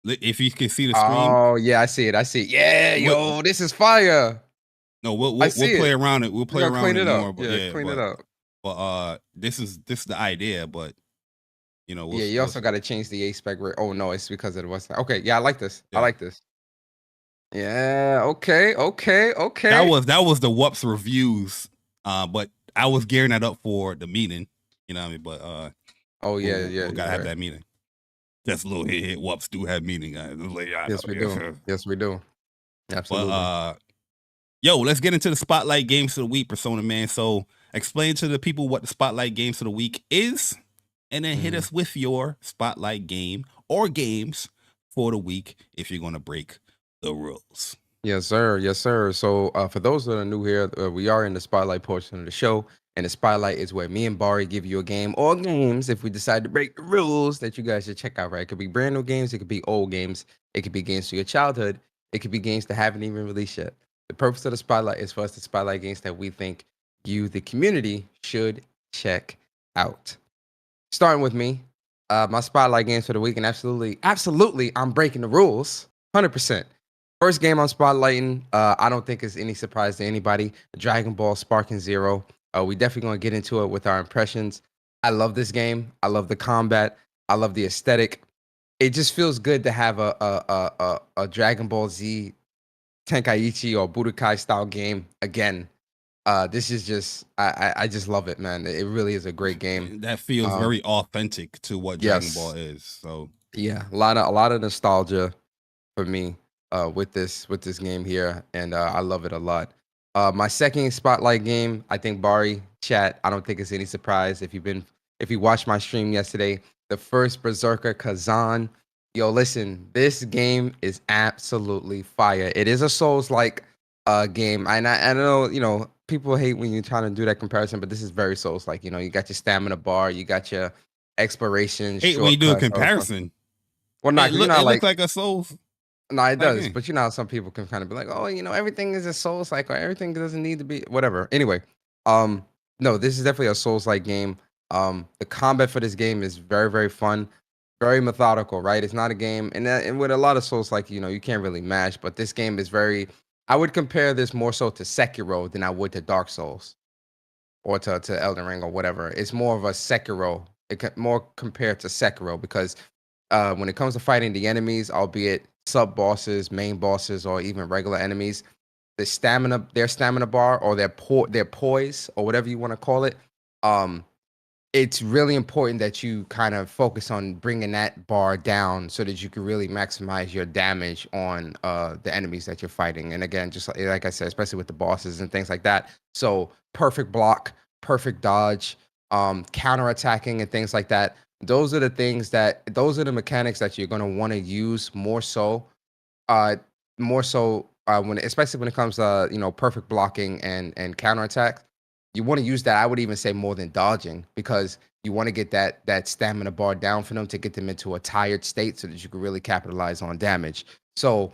If you can see the screen. Oh yeah, I see it. Yeah, yo, this is fire. No, we'll play around it. We'll play around it more. But yeah, clean it up. But this is the idea. But you also got to change the A-spec rate. Oh no, it's because of the West. Okay, yeah, I like this. Yeah. I like this. Yeah. Okay. That was the WUPS reviews. But I was gearing that up for the meeting. You know what I mean? But we gotta have that meeting. Just a little hit. WUPS do have meeting, guys. Yes, we do. Yes, we do. Absolutely. But yo, let's get into the spotlight games of the week, Persona, man. So explain to the people what the spotlight games of the week is, and then hit us with your spotlight game or games for the week if you're gonna break the rules. Yes, sir. Yes, sir. So for those that are new here, we are in the spotlight portion of the show. And the spotlight is where me and Bari give you a game or games if we decide to break the rules that you guys should check out, right? It could be brand new games. It could be old games. It could be games from your childhood. It could be games that haven't even released yet. The purpose of the spotlight is for us to spotlight games that we think you, the community, should check out. Starting with me, my spotlight games for the week, and absolutely, I'm breaking the rules, 100%. First game I'm spotlighting, I don't think it's any surprise to anybody. Dragon Ball Sparking Zero. We definitely gonna get into it with our impressions. I love this game. I love the combat. I love the aesthetic. It just feels good to have a Dragon Ball Z Tenkaichi or Budokai style game again. This is just I just love it, man. It really is a great game. That feels very authentic to what Dragon Ball is. So yeah, a lot of nostalgia for me with this game here, and I love it a lot. My second spotlight game, I think Bari chat. I don't think it's any surprise if you watched my stream yesterday. The first Berserker Kazan. Yo, listen, this game is absolutely fire. It is a Souls-like game, and I know people hate when you're trying to do that comparison, but this is very Souls-like. You got your stamina bar, you got your exploration. Hey, when you do a comparison, well, not it looks like a Souls. No, it does, but how some people can kind of be like, oh, everything is a Souls-like, or everything doesn't need to be whatever. Anyway, no, this is definitely a Souls-like game. The combat for this game is very, very fun. Very methodical, right? It's not a game, and with a lot of Souls, like you can't really mash. But this game is very. I would compare this more so to Sekiro than I would to Dark Souls, or to Elden Ring or whatever. It's more of a Sekiro. More compared to Sekiro because when it comes to fighting the enemies, albeit sub bosses, main bosses, or even regular enemies, their stamina bar or their poise or whatever you want to call it, it's really important that you kind of focus on bringing that bar down so that you can really maximize your damage on the enemies that you're fighting. And again, just like I said, especially with the bosses and things like that. So perfect block, perfect dodge, counter-attacking and things like that. Those are the mechanics that you're going to want to use more so especially when it comes to, perfect blocking and counterattack. You want to use that, I would even say more than dodging, because you want to get that stamina bar down for them to get them into a tired state so that you can really capitalize on damage. So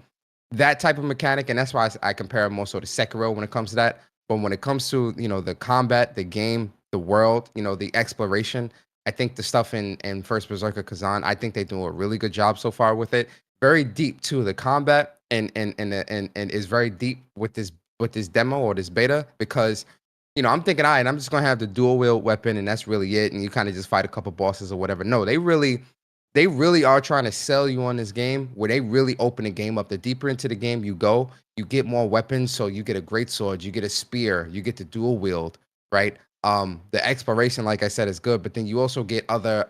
that type of mechanic, and that's why I compare it more so to Sekiro when it comes to that. But when it comes to, the combat, the game, the world, the exploration, I think the stuff in First Berserker Kazan, I think they do a really good job so far with it. Very deep too, the combat and is very deep with this demo or this beta, because I'm thinking, all right, I'm just gonna have the dual wield weapon, and that's really it. And you kind of just fight a couple bosses or whatever. No, they really are trying to sell you on this game, where they really open the game up. The deeper into the game you go, you get more weapons. So you get a great sword, you get a spear, you get the dual wield, right? The exploration, like I said, is good, but then you also get other.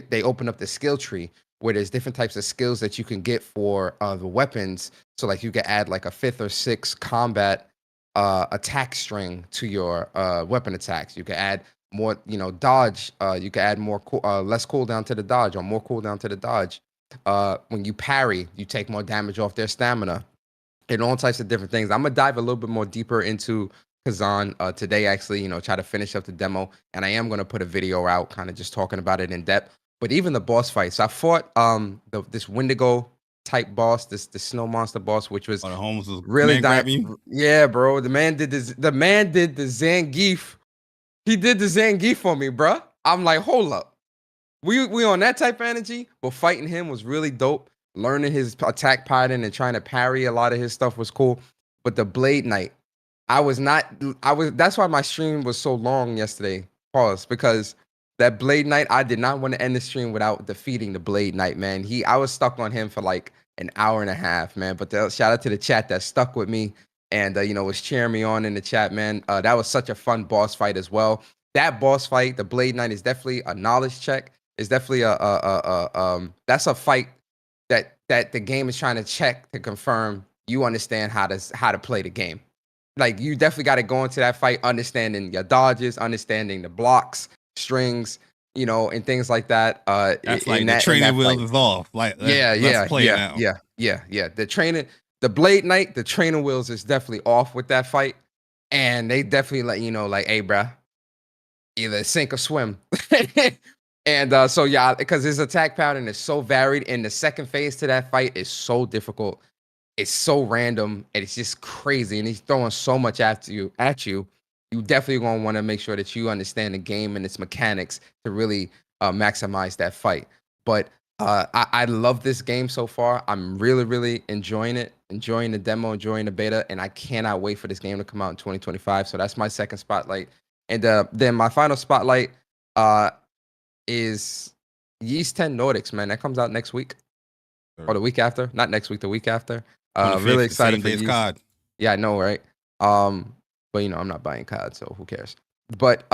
They open up the skill tree where there's different types of skills that you can get for the weapons. So like you can add like a 5th or 6th combat attack string to your weapon attacks. You can add more, dodge. You can add more less cooldown to the dodge, or more cooldown to the dodge. When you parry, you take more damage off their stamina, and all types of different things. I'm gonna dive a little bit more deeper into Kazan today. Actually, try to finish up the demo, and I am gonna put a video out, kind of just talking about it in depth. But even the boss fights, I fought this Wendigo type boss, the snow monster boss, which was really yeah, bro. The man did the Zangief. He did the Zangief for me, bro. I'm like, hold up. We on that type of energy, but fighting him was really dope. Learning his attack pattern and trying to parry a lot of his stuff was cool. But the Blade Knight, that's why my stream was so long yesterday. Pause, because that Blade Knight, I did not want to end the stream without defeating the Blade Knight, man. I was stuck on him for like an hour and a half, man. But shout out to the chat that stuck with me and was cheering me on in the chat, man. That was such a fun boss fight as well. That boss fight, the Blade Knight, is definitely a knowledge check. It's definitely that's a fight that the game is trying to check to confirm you understand how to play the game. Like, you definitely got to go into that fight understanding your dodges, understanding the blocks, strings, and things like that. That's like the training wheels is off. Like, let's play now. Yeah. The Blade Knight, the training wheels is definitely off with that fight, and they definitely let you know, like, hey, bruh, either sink or swim. And so yeah, because his attack pattern is so varied, and the second phase to that fight is so difficult. it's so random and it's just crazy, and he's throwing so much after you you definitely gonna want to make sure that you understand the game and its mechanics to really maximize that fight. But I love this game so far. I'm really, really enjoying it, enjoying the demo, enjoying the beta, and I cannot wait for this game to come out in 2025. So that's my second spotlight. And then my final spotlight is Yeast 10 Nordics, man. That comes out next week or the week after. Not next week, the week after. Really excited for Yeast. COD. Yeah, I know, right? But I'm not buying COD, so who cares? But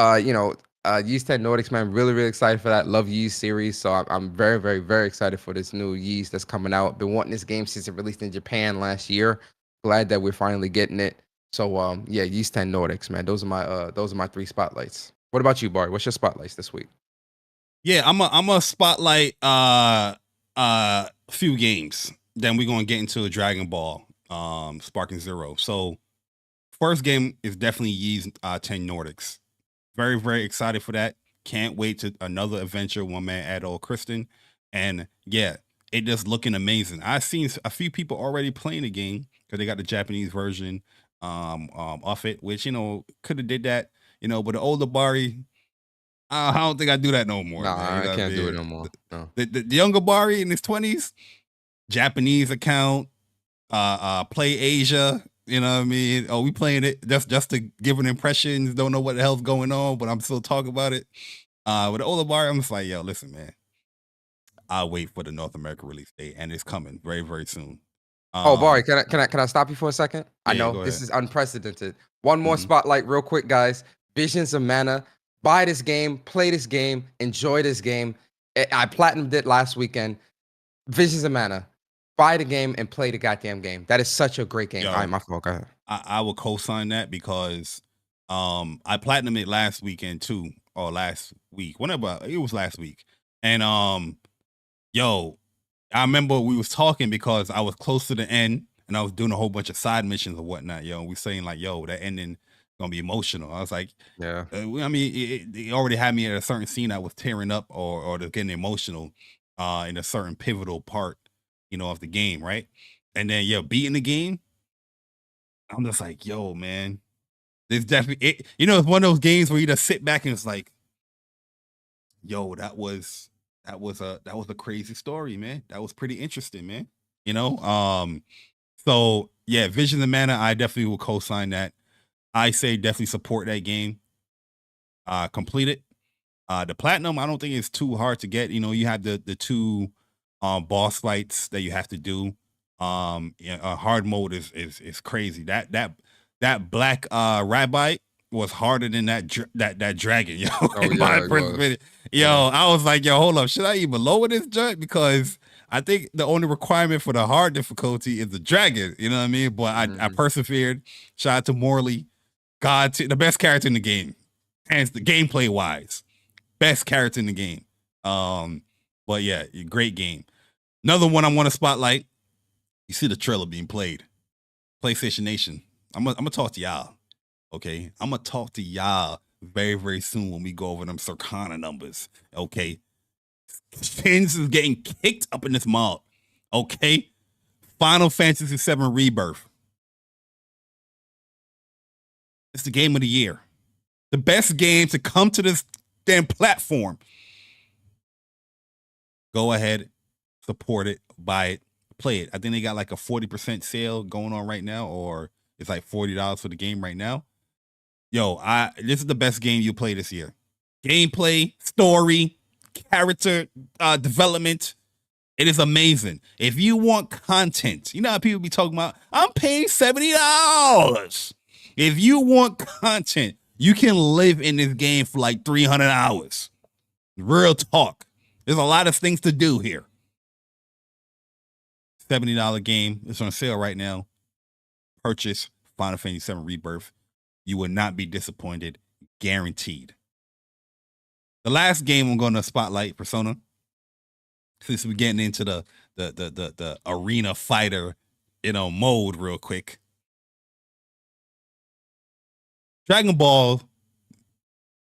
Yeast 10 Nordics, man, really, really excited for that. Love Yeast series, so I'm very, very, very excited for this new Yeast that's coming out. Been wanting this game since it released in Japan last year. Glad that we're finally getting it. So Yeast 10 Nordics, man. Those are my three spotlights. What about you, Bari? What's your spotlights this week? Yeah, I'm a spotlight few games. Then we're gonna get into a Dragon Ball, Sparking Zero. So first game is definitely Yeast 10 Nordics. Very, very excited for that. Can't wait to another adventure, one man Adol Kristen. And yeah, it just looking amazing. I've seen a few people already playing the game because they got the Japanese version of it, which could have did that, but the older Bari, I don't think I do that no more. Nah, man. I can't do it no more. No. The younger Bari in his 20s, Japanese account, play Asia. You know what I mean? Oh, we playing it just to give an impression. Don't know what the hell's going on, but I'm still talking about it. With the older Bari, I'm just like, yo, listen, man. I'll wait for the North America release date, and it's coming very, very soon. Bari, can I stop you for a second? Yeah, I know go this ahead. is unprecedented. One more spotlight, real quick, guys. Visions of Mana. Buy this game, play this game, enjoy this game. I platinumed it last weekend. Visions of Mana. Buy the game and play the goddamn game. That is such a great game. Yo, All right, my fault. Go ahead. I will co-sign that because I platinumed it last weekend too, or last week, whenever it was last week. And yo, I remember we was talking because I was close to the end and I was doing a whole bunch of side missions and whatnot. Yo, we saying like, yo, that ending gonna be emotional. I was like, yeah. I mean, it already had me at a certain scene I was tearing up or getting emotional in a certain pivotal part, of the game, right? And then beating the game, I'm just like, yo, man, there's definitely it. It's one of those games where you just sit back and it's like, yo, that was a crazy story, man. That was pretty interesting, man. So yeah, Vision of Mana, I definitely will co-sign that. I say definitely support that game. Complete it. The platinum, I don't think it's too hard to get. You have the two boss fights that you have to do. Hard mode is crazy. That black rabbi was harder than that dragon, yo. I was like, yo, hold up, should I even lower this junk? Because I think the only requirement for the hard difficulty is the dragon. You know what I mean? But I persevered. Shout out to Morley, the best character in the game, and the gameplay wise, best character in the game. But yeah, great game. Another one I want to spotlight. You see the trailer being played. PlayStation Nation. I'm gonna talk to y'all. Okay, I'm gonna talk to y'all very, very soon when we go over them Circana numbers. Okay, Fins is getting kicked up in this mall. Okay, Final Fantasy VII Rebirth. It's the game of the year. The best game to come to this damn platform. Go ahead, support it, buy it, play it. I think they got like a 40% sale going on right now, or it's like $40 for the game right now. Yo, this is the best game you play this year. Gameplay, story, character development. It is amazing. If you want content, you know how people be talking about, I'm paying $70. If you want content, you can live in this game for like 300 hours. Real talk. There's a lot of things to do here. $70 game. It's on sale right now. Purchase Final Fantasy VII Rebirth. You will not be disappointed. Guaranteed. The last game I'm going to spotlight, Persona. Since we're getting into the arena fighter, mode real quick. Dragon Ball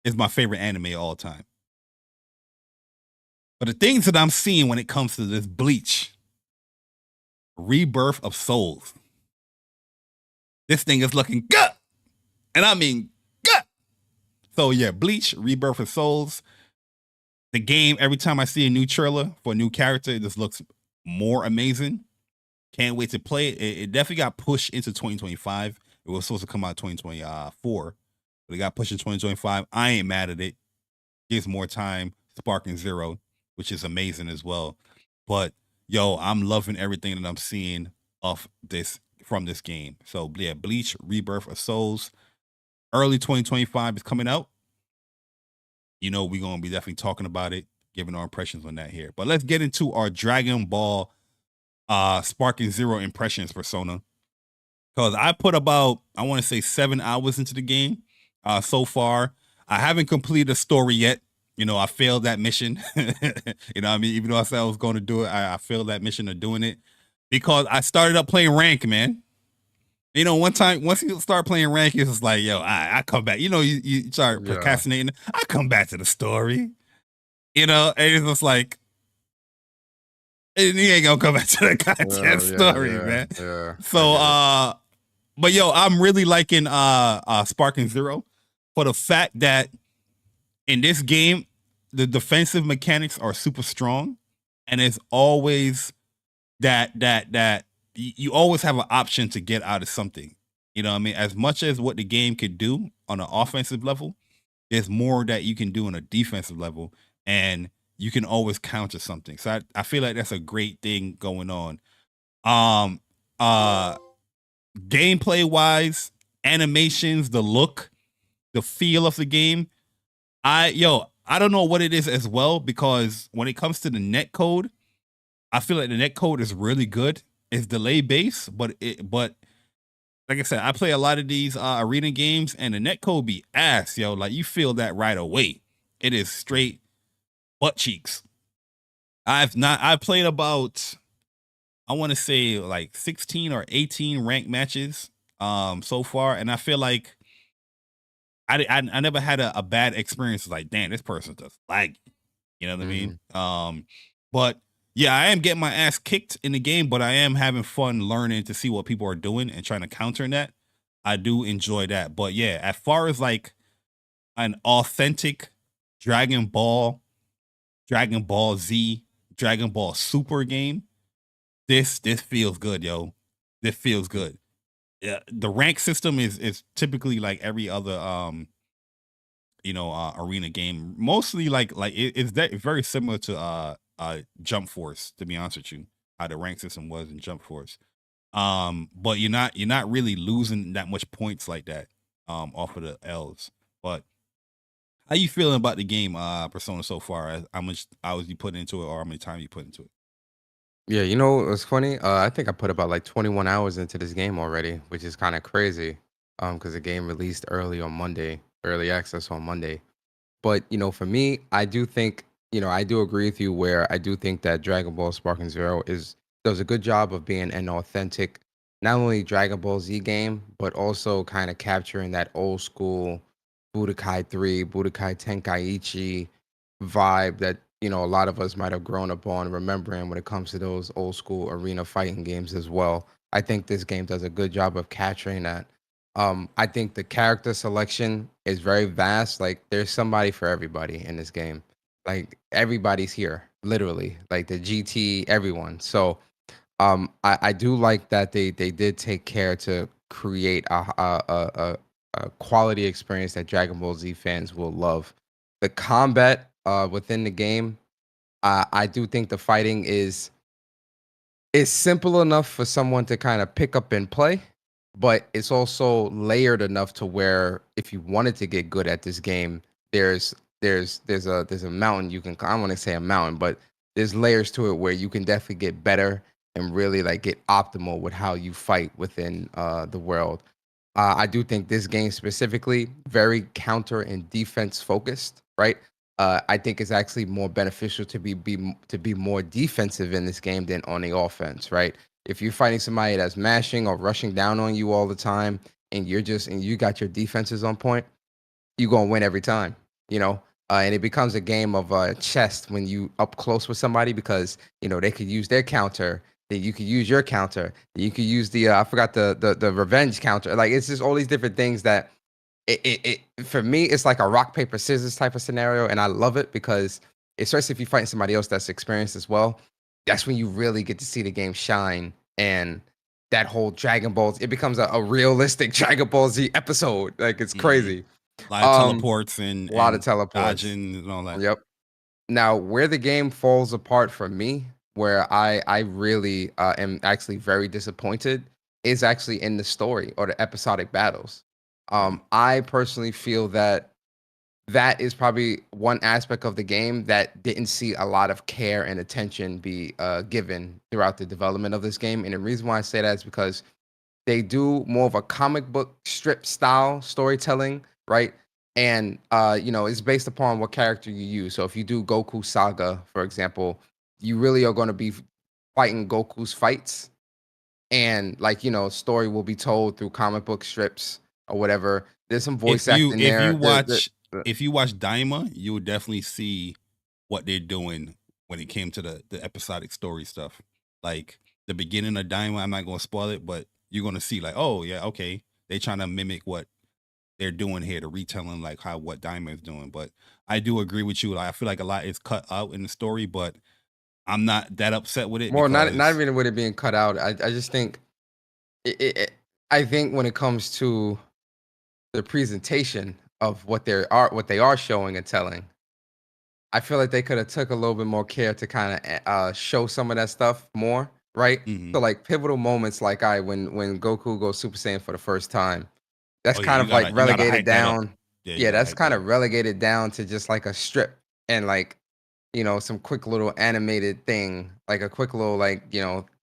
is my favorite anime of all time. But the things that I'm seeing when it comes to this Bleach, Rebirth of Souls. This thing is looking good. And I mean good. So yeah, Bleach, Rebirth of Souls. The game, every time I see a new trailer for a new character, it just looks more amazing. Can't wait to play it. It definitely got pushed into 2025. It was supposed to come out 2024, but it got pushed in 2025. I ain't mad at it. Gives more time. Sparking Zero, which is amazing as well. But yo, I'm loving everything that I'm seeing from this game. So yeah, Bleach, Rebirth of Souls, early 2025 is coming out. You know, we're gonna be definitely talking about it, giving our impressions on that here. But let's get into our Dragon Ball Sparking Zero impressions persona. Because I put about, I want to say 7 hours into the game so far. I haven't completed the story yet. You know, I failed that mission. You know what I mean? Even though I said I was going to do it, I failed that mission of doing it. Because I started up playing rank, man. You know, once you start playing rank, it's just like, yo, I come back. You know, you start procrastinating. I come back to the story. You know, and it's just like, and he ain't gonna come back to the goddamn story, man. Yeah. So, but yo, I'm really liking Sparking Zero for the fact that in this game, the defensive mechanics are super strong, and it's always that you always have an option to get out of something. You know what I mean? As much as what the game could do on an offensive level, there's more that you can do on a defensive level, and you can always counter something. So I feel like that's a great thing going on. Gameplay wise, animations, the look, the feel of the game. I don't know what it is as well, because when it comes to the net code, I feel like the net code is really good. It's delay based, but like I said, I play a lot of these arena games, and the net code be ass, yo. Like, you feel that right away. It is straight butt cheeks. I've played about, I want to say like 16 or 18 ranked matches so far, and I feel like I never had a bad experience. Like, damn, this person just like, you know what I mean? But yeah, I am getting my ass kicked in the game, but I am having fun learning to see what people are doing and trying to counter that. I do enjoy that. But yeah, as far as like an authentic Dragon Ball Z, Dragon Ball Super game, this feels good, yo. This feels good. Yeah, the rank system is typically like every other arena game. Mostly like it's very similar to Jump Force, to be honest with you, how the rank system was in Jump Force. But you're not really losing that much points like that off of the L's. But how you feeling about the game, Persona, so far? How much hours you put into it, or how many time you put into it? Yeah, you know, it was funny. I think I put about like 21 hours into this game already, which is kind of crazy. Because the game released early access on Monday. But you know, for me, I do think, you know, I do agree with you where I do think that Dragon Ball Sparking Zero does a good job of being an authentic, not only Dragon Ball Z game, but also kind of capturing that old school Budokai 3, Budokai Tenkaichi vibe that, you know, a lot of us might have grown up on, remembering when it comes to those old school arena fighting games as well. I think this game does a good job of capturing that. I think the character selection is very vast. Like, there's somebody for everybody in this game. Like, everybody's here, literally. Like the GT, everyone. So I do like that they did take care to create a quality experience that Dragon Ball Z fans will love. The combat within the game, I do think the fighting is simple enough for someone to kind of pick up and play, but it's also layered enough to where if you wanted to get good at this game, there's a mountain you can, I don't want to say a mountain, but there's layers to it where you can definitely get better and really like get optimal with how you fight within the world. I do think this game specifically very counter and defense focused, right? I think it's actually more beneficial to be more defensive in this game than on the offense, right? If you're fighting somebody that's mashing or rushing down on you all the time, and you got your defenses on point, you're gonna win every time, you know. And it becomes a game of chess when you up close with somebody, because you know they could use their counter, then you could use your counter, then you could use the I forgot the revenge counter. Like it's just all these different things that it for me it's like a rock paper scissors type of scenario, and I love it because especially if you're fighting somebody else that's experienced as well, that's when you really get to see the game shine. And that whole Dragon Balls, it becomes a realistic Dragon Ball Z episode. Like it's crazy. A lot of teleports and a lot of teleports, dodging and all that. Yep. Now, where the game falls apart for me, where I really am actually very disappointed, is actually in the story or the episodic battles. I personally feel that that is probably one aspect of the game that didn't see a lot of care and attention be given throughout the development of this game. And the reason why I say that is because they do more of a comic book strip style storytelling, right? And it's based upon what character you use. So if you do Goku Saga, for example, you really are going to be fighting Goku's fights, and story will be told through comic book strips or whatever. There's some voice acting there. If you watch Daima, you will definitely see what they're doing when it came to the episodic story stuff. Like the beginning of Daima, I'm not going to spoil it, but you're going to see like, oh yeah, okay, they're trying to mimic what they're doing here, the retelling like what Daima is doing. But I do agree with you. Like, I feel like a lot is cut out in the story, but I'm not that upset with it. Well, not even with it being cut out. I just think I think when it comes to the presentation of what they are showing and telling, I feel like they could have took a little bit more care to kind of show some of that stuff more, right? So like pivotal moments, like when Goku goes Super Saiyan for the first time, that's kind of like relegated down. Yeah, that's kind of relegated down to just like a strip and like some quick little animated thing, like a quick little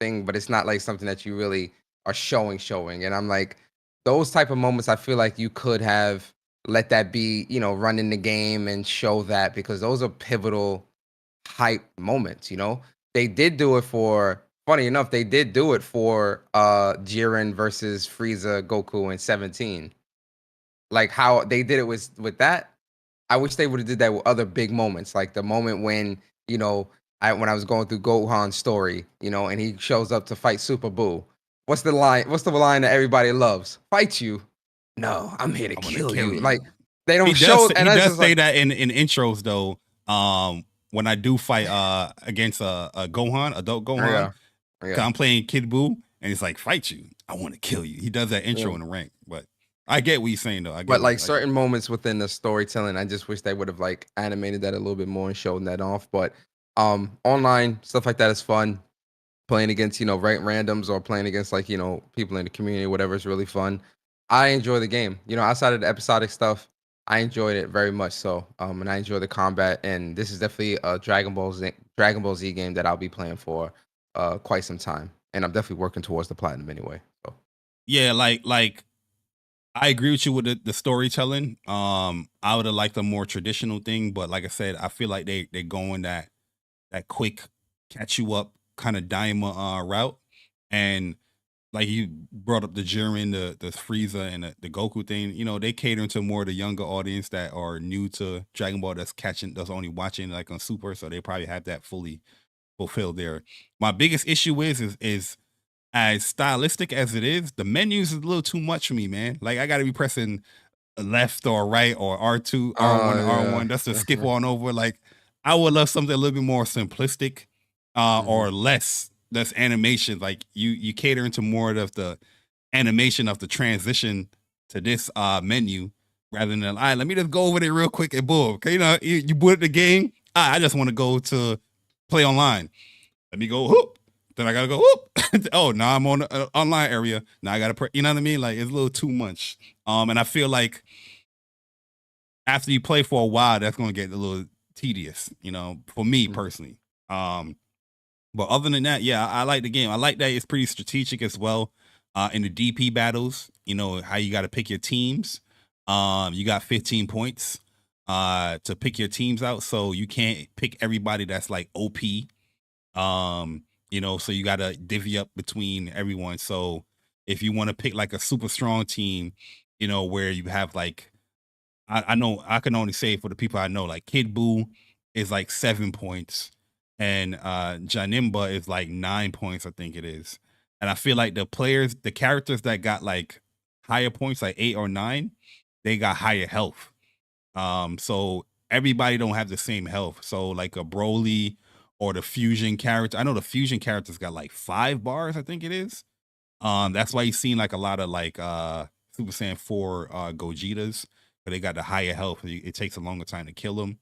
thing, but it's not like something that you really are showing. And I'm like, those type of moments, I feel like you could have let that be, running the game and show that, because those are pivotal hype moments. They did do it for, funny enough, they did do it for Jiren versus Frieza Goku in 17. Like how they did it with that. I wish they would have did that with other big moments, like the moment when when I was going through Gohan's story, and he shows up to fight Super Buu. What's the line? What's the line that everybody loves? Fight you? No, I'm here to kill you. Like they don't show. And he does say that in intros though. When I do fight against a Gohan, adult Gohan, I'm playing Kid Buu, and he's like, "Fight you? I want to kill you." He does that intro in the rank, but. I get what you're saying though. But like certain moments within the storytelling, I just wish they would have like animated that a little bit more and shown that off. But online stuff like that is fun. Playing against randoms or playing against like people in the community, whatever, is really fun. I enjoy the game. Outside of the episodic stuff, I enjoyed it very much so. And I enjoy the combat. And this is definitely a Dragon Ball Z game that I'll be playing for quite some time. And I'm definitely working towards the platinum anyway. So yeah, like. I agree with you with the storytelling. I would have liked a more traditional thing, but like I said, I feel like they're going that quick catch you up kind of Daima route. And like you brought up the Jiren, the Frieza, and the Goku thing. They cater to more the younger audience that are new to Dragon Ball, that's only watching like on Super, so they probably have that fully fulfilled there. My biggest issue is as stylistic as it is, the menus is a little too much for me, man. Like I got to be pressing left or right or R2, R1, R1. That's to skip on over. Like I would love something a little bit more simplistic, or less animation. Like you cater into more of the animation of the transition to this menu rather than, all right, let me just go over there real quick and boom. Okay, you boot the game. I just want to go to play online. Let me go whoop. Then I gotta go whoop. Oh, now I'm on the online area. Now I gotta you know what I mean? Like it's a little too much. And I feel like after you play for a while, that's gonna get a little tedious, for me personally. But other than that, yeah, I like the game. I like that it's pretty strategic as well. In the DP battles, how you gotta pick your teams. You got 15 points to pick your teams out, so you can't pick everybody that's like OP. So you got to divvy up between everyone. So if you want to pick like a super strong team, where you have like, I know I can only say for the people I know, like Kid Buu is like 7 points, and Janimba is like 9 points, I think it is. And I feel like the characters that got like higher points, like 8 or 9, they got higher health. So everybody don't have the same health. So like a Broly or the fusion character, I know the fusion character's got like 5 bars, I think it is. That's why you've seen like a lot of like Super Saiyan 4 Gogetas, but they got the higher health. It takes a longer time to kill them.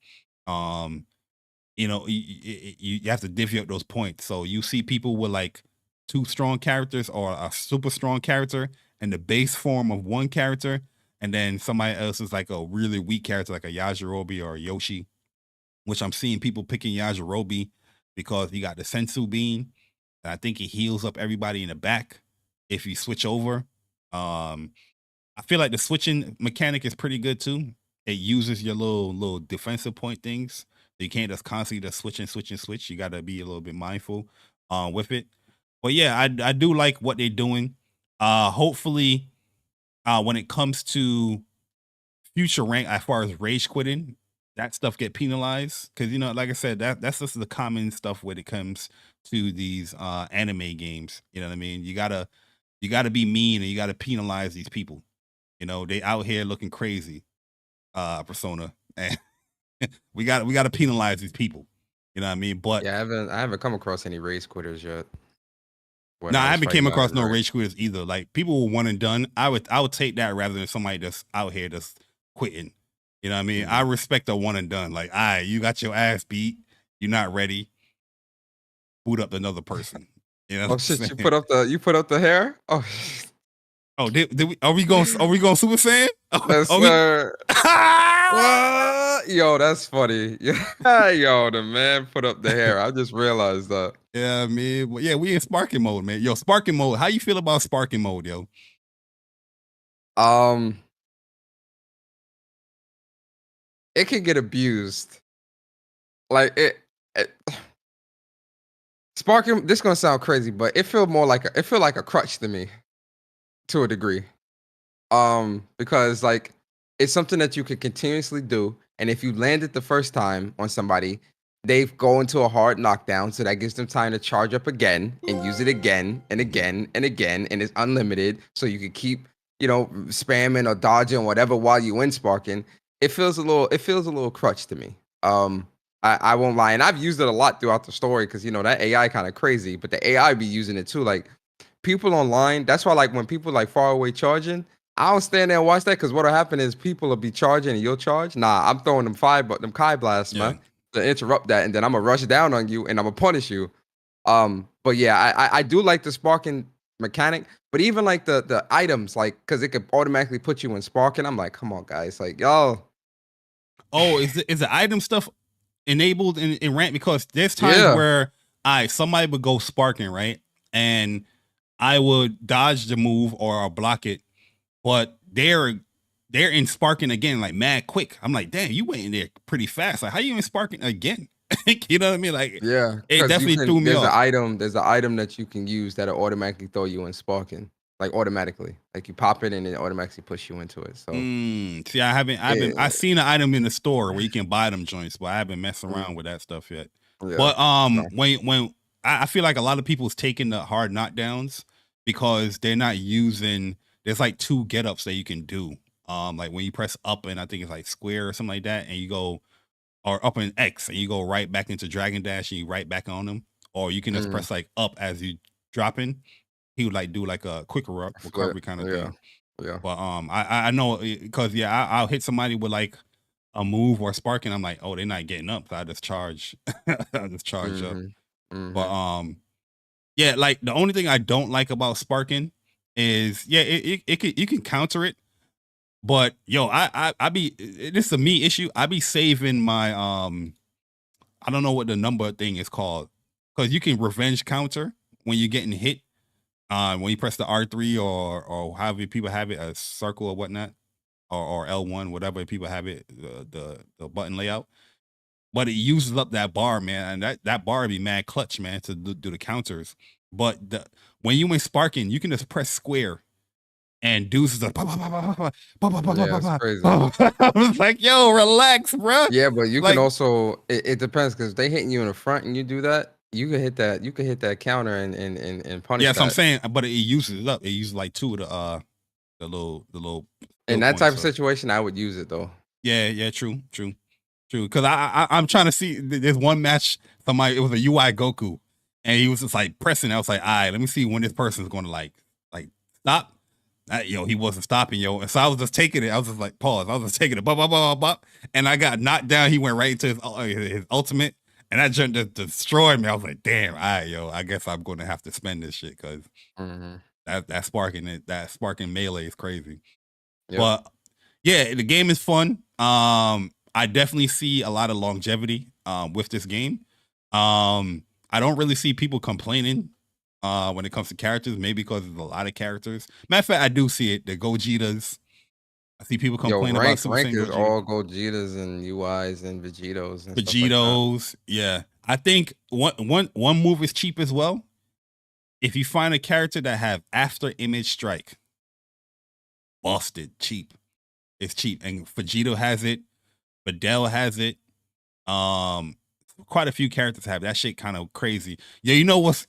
You have to divvy up those points. So you see people with like 2 strong characters or a super strong character and the base form of one character, and then somebody else is like a really weak character, like a Yajirobe or a Yoshi, which I'm seeing people picking Yajirobe because he got the Sensu Bean. And I think it heals up everybody in the back if you switch over. I feel like the switching mechanic is pretty good too. It uses your little defensive point things. You can't just constantly just switch. You got to be a little bit mindful with it. But yeah, I do like what they're doing. Hopefully, when it comes to future rank, as far as rage quitting, that stuff get penalized. Because, like I said, that's just the common stuff when it comes to these anime games. You know what I mean? You gotta be mean and you gotta penalize these people. They out here looking crazy, Persona, and we gotta penalize these people. You know what I mean? But Yeah, I haven't come across any race quitters yet. I haven't came across no rage quitters either. Like people were one and done. I would take that rather than somebody that's out here just quitting. You know what I mean? I respect a one and done. Like, you got your ass beat. You're not ready. Boot up another person. Oh shit! You put up the hair. Oh. Oh, are we going Super Saiyan? Yes, sir. What? Yo, that's funny. Yeah, yo, the man put up the hair. I just realized that. Yeah, man. Yeah, we in sparking mode, man. Yo, sparking mode. How you feel about sparking mode, yo? It can get abused. Like sparking. This is gonna sound crazy, but it feel like a crutch to me, to a degree. Because like it's something that you can continuously do, and if you land it the first time on somebody, they go into a hard knockdown, so that gives them time to charge up again and use it again and again and again, and it's unlimited, so you can keep spamming or dodging whatever while you in sparking. It feels a little crutch to me. I won't lie, and I've used it a lot throughout the story because that AI kind of crazy, but the AI be using it too. Like people online, that's why like when people like far away charging, I don't stand there and watch that because what'll happen is people will be charging and you'll charge. Nah, I'm throwing them Kai blasts, man, to interrupt that, and then I'm gonna rush down on you and I'm gonna punish you. But yeah, I do like the sparking mechanic, but even like the items, like because it could automatically put you in sparking. I'm like, come on, guys, like y'all. Oh, is the item stuff enabled in rank? Because there's times where somebody would go sparking, right? And I would dodge the move or I'll block it, but they're in sparking again, like mad quick. I'm like, damn, you went in there pretty fast. Like, how you in sparking again? You know what I mean? Like, yeah, it definitely threw me off. There's an item that you can use that'll automatically throw you in sparking. Like automatically, like you pop it and it automatically push you into it. So see, I've seen an item in the store where you can buy them joints, but I haven't messed around with that stuff yet. Yeah. But when I feel like a lot of people's taking the hard knockdowns because they're not using. There's like 2 get-ups that you can do. Like when you press up and I think it's like square or something like that, and you go or up and X and you go right back into Dragon Dash and you right back on them, or you can just press like up as you dropping. He would like do like a quicker recovery kind of thing. Yeah. But I know because I'll hit somebody with like a move or sparking. I'm like, oh, they're not getting up. So I just charge. I just charge up. But yeah, like the only thing I don't like about sparking is you can counter it. But yo, I be this is a me issue. I be saving my I don't know what the number thing is called, because you can revenge counter when you're getting hit. When you press the R3 or however people have it, a circle or whatnot, or L1, whatever people have it, the button layout. But it uses up that bar, man, and that bar be mad clutch, man, to do the counters. But when you in sparking, you can just press square and dudes is like, bah, bah, bah, bah, bah, bah, bah, bah, bah, Yeah, it's bah, crazy. bah. I was like, yo, relax, bro. Yeah, but you Like- can also it depends because they hitting you in the front and you do that, you can hit that counter and punish Yeah, so I'm that. saying, but it uses it up. It uses like 2 of the little In that points, type of so- situation, I would use it though. Yeah, true. Because I'm trying to see. There's one match. It was a UI Goku, and he was just like pressing. I was like, all right, let me see when this person's going to like stop. He wasn't stopping, yo. And so I was just taking it. I was just like, pause. I was just taking it, bop, bop, bop, bop, and I got knocked down. He went right into his ultimate, and that just destroyed me. I was like, damn, all right, yo. I guess I'm going to have to spend this shit because that sparking melee is crazy. Yep. But yeah, the game is fun. I definitely see a lot of longevity with this game. I don't really see people complaining when it comes to characters, maybe because there's a lot of characters. Matter of fact, I do see it. The Gogetas. I see people complain about some rank is Gogeta. all Gogetas and UIs and Vegetos and Vegetos, stuff like yeah. I think one move is cheap as well. If you find a character that have after image strike, busted cheap. It's cheap, and Vegito has it. Videl has it. Quite a few characters have that shit. Kind of crazy. Yeah, you know what's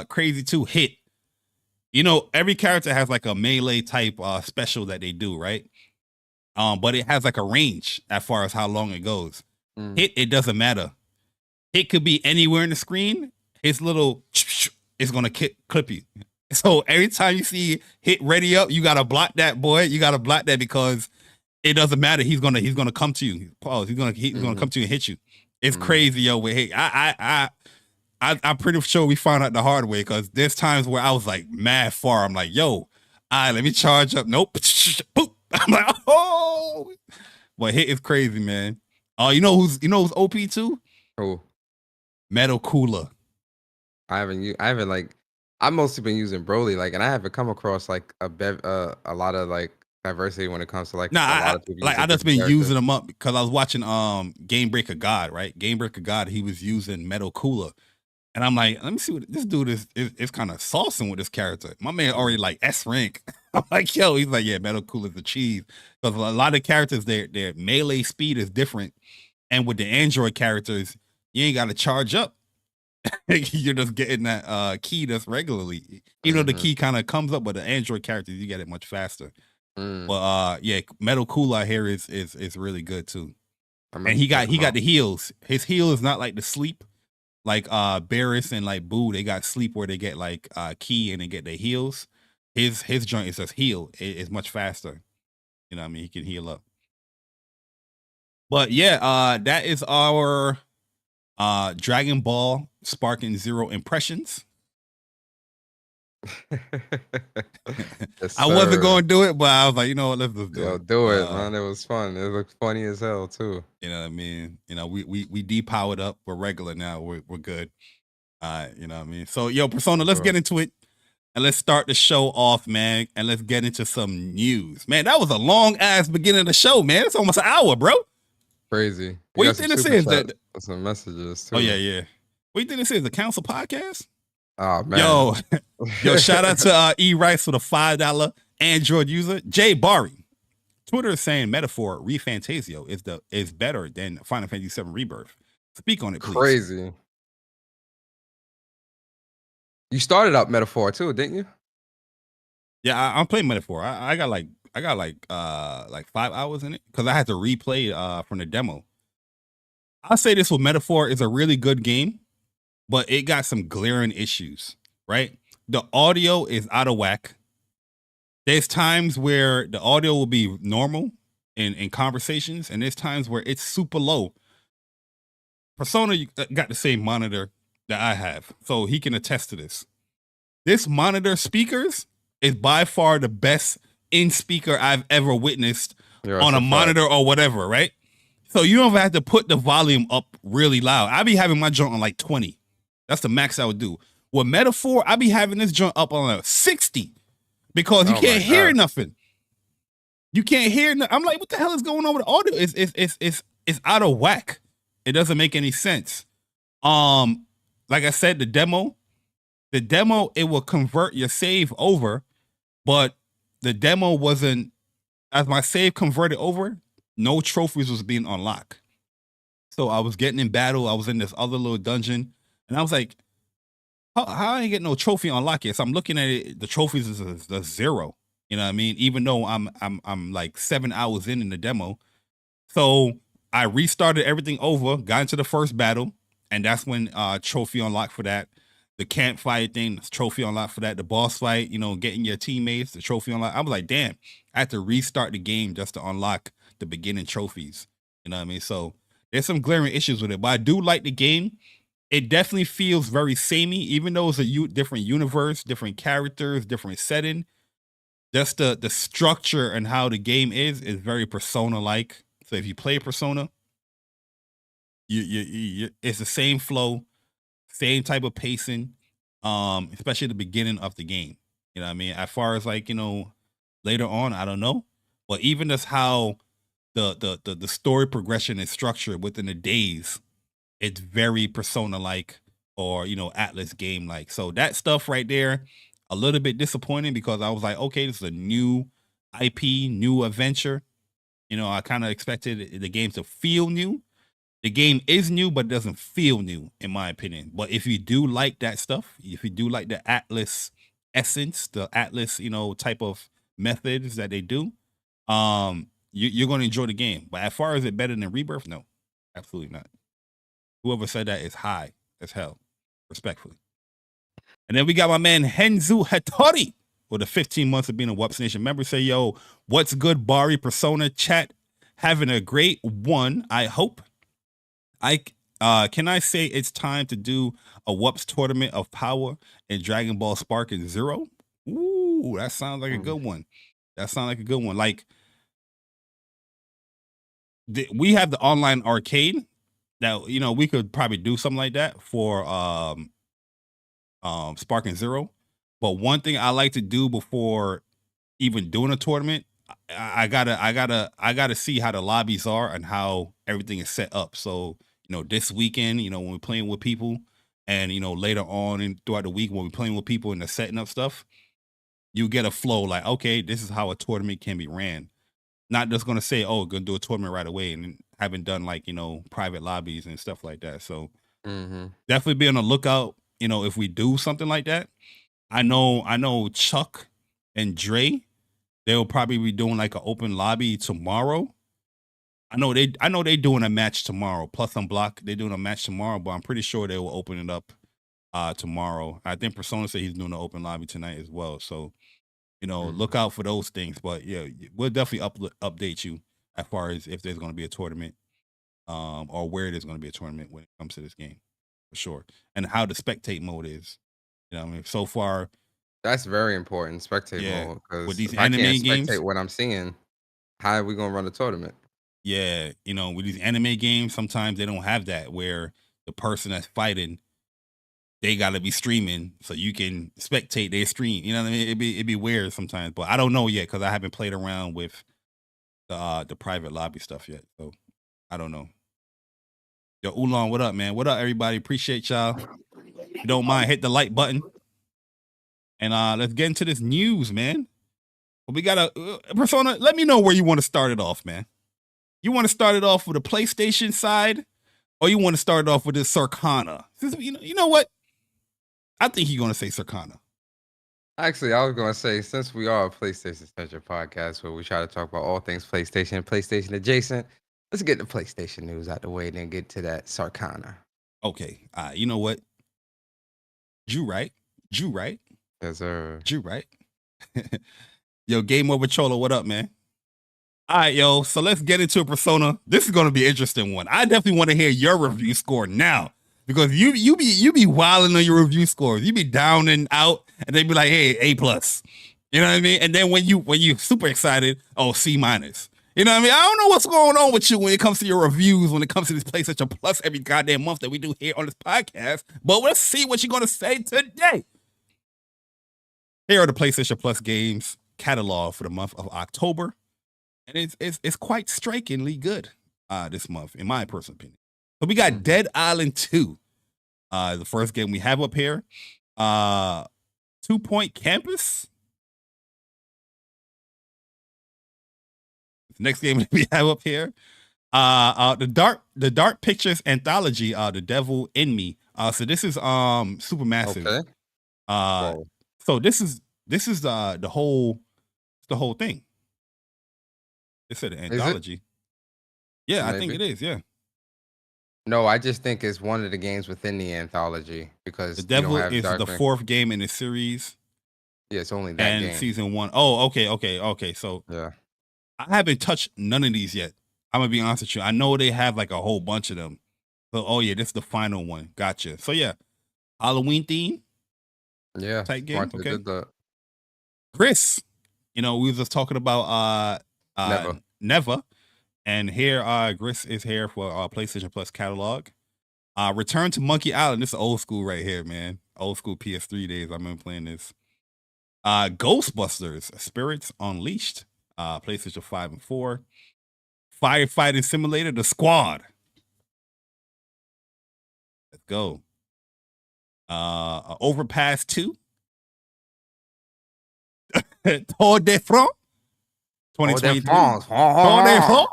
crazy too? Hit. Every character has like a melee type special that they do, right? But it has like a range as far as how long it goes. Hit, it doesn't matter. Hit could be anywhere in the screen. His little is gonna clip you. So every time you see Hit ready up, you gotta block that, boy. You gotta block that because it doesn't matter. He's gonna come to you. Pause. He's gonna come to you and hit you. It's crazy, yo. With Hit, I'm pretty sure we found out the hard way because there's times where I was like mad far. I'm like, yo, all right, let me charge up. Nope. Boop. I'm like, oh. But Hit is crazy, man. You know who's OP too? Who? Metal Cooler. I've mostly been using Broly, and I haven't come across a lot of diversity when it comes to a lot of people. I just been using them up because I was watching Game Breaker God, right? Game Breaker God, he was using Metal Cooler. And I'm like, let me see what this dude is kind of saucing with this character. My man already S rank. I'm like, yo, he's like, yeah, Metal Cooler's the cheese. Because a lot of characters, their melee speed is different. And with the Android characters, you ain't got to charge up. You're just getting that key that's regularly. Even though the key kind of comes up, but the Android characters, you get it much faster. But yeah, Metal Cooler here is really good too. And he got the heals. His heal is not like the sleep. Like Barris and Boo, they got sleep where they get key and they get their heals. His joint is just heal. It's much faster. You know what I mean? He can heal up. But yeah, that is our Dragon Ball Sparking Zero impressions. Yes, I wasn't going to do it, but I was like, you know what, let's just do it. Do it, man. It was fun. It looked funny as hell too. You know what I mean? We depowered up. We're regular now. We're good. You know what I mean? So yo, Persona, let's get into it. And let's start the show off, man. And let's get into some news. Man, that was a long ass beginning of the show, man. It's almost an hour, bro. Crazy. What do you think this is? Some messages too. Oh yeah. What do you think this is? A council podcast? Oh man. Yo, shout out to E Rice for the $5 Android user. Jay Bari. Twitter is saying Metaphor ReFantazio is better than Final Fantasy VII Rebirth. Speak on it, please. Crazy. You started up Metaphor too, didn't you? Yeah, I'm playing Metaphor. I got like 5 hours in it because I had to replay from the demo. I'll say this with Metaphor is a really good game, but it got some glaring issues, right? The audio is out of whack. There's times where the audio will be normal in conversations, and there's times where it's super low. Persona got the same monitor that I have, so he can attest to this. This monitor speakers is by far the best in-speaker I've ever witnessed on a monitor or whatever, right? So you don't have to put the volume up really loud. I be having my joint on 20. That's the max I would do. With Metaphor, I be having this joint up on 60 because you can't hear nothing. You can't hear. I'm like, what the hell is going on with the audio? It's out of whack. It doesn't make any sense. Like I said, the demo, it will convert your save over, but the demo wasn't, as my save converted over, no trophies was being unlocked. So I was getting in battle. I was in this other little dungeon, and I was like, how I ain't get no trophy unlocked yet? So I'm looking at it. The trophies is a 0. You know what I mean? Even though I'm like 7 hours in the demo. So I restarted everything over, got into the first battle, and that's when trophy unlocked for that. The campfire thing, trophy unlocked for that. The boss fight, getting your teammates, the trophy unlocked. I was like, damn, I had to restart the game just to unlock the beginning trophies. You know what I mean? So there's some glaring issues with it, but I do like the game. It definitely feels very samey, even though it's a different universe, different characters, different setting. Just the structure and how the game is very Persona-like. So if you play Persona, you it's the same flow, same type of pacing, especially at the beginning of the game. You know what I mean? As far as later on, I don't know. But even just how the story progression is structured within the days, it's very Persona-like or, Atlas game-like. So that stuff right there, a little bit disappointing because I was like, okay, this is a new IP, new adventure. I kind of expected the game to feel new. The game is new, but it doesn't feel new, in my opinion. But if you do like that stuff, if you do like the Atlas essence, the Atlas, type of methods that they do, you're going to enjoy the game. But as far as it better than Rebirth, no, absolutely not. Whoever said that is high as hell, respectfully. And then we got my man Henzu Hattori with the 15 months of being a WUPS Nation member. Say, yo, what's good, Bari Persona chat? Having a great one, I hope. Can I say it's time to do a WUPS tournament of power in Dragon Ball Spark and Zero? Ooh, that sounds like a good one. That sounds like a good one. Like, we have the online arcade that, we could probably do something like that for Spark and Zero. But one thing I like to do before even doing a tournament, I gotta see how the lobbies are and how everything is set up. So, this weekend, when we're playing with people, and later on and throughout the week when we're playing with people and they're setting up stuff, you get a flow like, okay, this is how a tournament can be ran. Not just gonna say, oh, gonna do a tournament right away, and haven't done private lobbies and stuff like that. So definitely be on the lookout. If we do something like that, I know Chuck and Dre, they'll probably be doing like an open lobby tomorrow. I know they doing a match tomorrow. Plus Unblock, they're doing a match tomorrow, but I'm pretty sure they will open it up tomorrow. I think Persona said he's doing an open lobby tonight as well. So, look out for those things. But yeah, we'll definitely update you as far as if there's going to be a tournament, or where there's going to be a tournament when it comes to this game, for sure. And how the spectate mode is. So far, That's very important, spectate yeah, mode. with Because these if I can't anime games, spectate what I'm seeing, how are we gonna run a tournament? yeah, with these anime games, sometimes they don't have that where the person that's fighting, they gotta be streaming so you can spectate their stream. You know what I mean? It'd be weird sometimes, but I don't know yet because I haven't played around with the private lobby stuff yet. So I don't know. Yo, Oolong, what up, man? What up, everybody? Appreciate y'all. If you don't mind, hit the like button. And let's get into this news, man. But we got a Persona. Let me know where you want to start it off, man. You want to start it off with the PlayStation side, or you want to start it off with this Circana? You know what? I think you're gonna say Circana. Actually, I was gonna say, since we are a PlayStation centric podcast where we try to talk about all things PlayStation and PlayStation adjacent, let's get the PlayStation news out the way and then get to that Circana. Okay. You know what? Drew, right? Yes, sir. Drew, right? Yo, Game Over Cholo, what up, man? All right, yo. So let's get into a Persona. This is gonna be an interesting one. I definitely want to hear your review score now, because you be wilding on your review scores. You be down and out, and they be like, hey, A+. You know what I mean? And then when you super excited, oh, C-. You know what I mean? I don't know what's going on with you when it comes to your reviews, when it comes to this PlayStation Plus every goddamn month that we do here on this podcast. But let's see what you're gonna say today. Here are the PlayStation Plus games catalog for the month of October. And it's quite strikingly good this month, in my personal opinion. So we got Dead Island 2. The first game we have up here. 2 Point Campus. Next game we have up here, the Dark Pictures anthology, The Devil in Me. So this is Supermassive. Okay. Whoa. So this is the whole thing. It's an anthology. Yeah, Maybe. I think it is. Yeah. No, I just think it's one of the games within the anthology because The Devil you don't have is the Darkwing. 4th game in the series. Yeah, it's only that And game. season 1. Oh, okay. So Yeah. I haven't touched none of these yet. I'm gonna be honest with you. I know they have like a whole bunch of them. So, oh yeah, this is the final one. Gotcha. So yeah, Halloween theme. Yeah. Type game. Smart to Okay. do that. Chris, we was just talking about Never. And here Chris is here for PlayStation Plus catalog. Return to Monkey Island. This is old school right here, man. Old school PS3 days. I remember playing this. Ghostbusters, Spirits Unleashed. PlayStation 5 and 4. Firefighting Simulator, The Squad. Let's go. Overpass 2. Tour de France. 2023. Tour de France.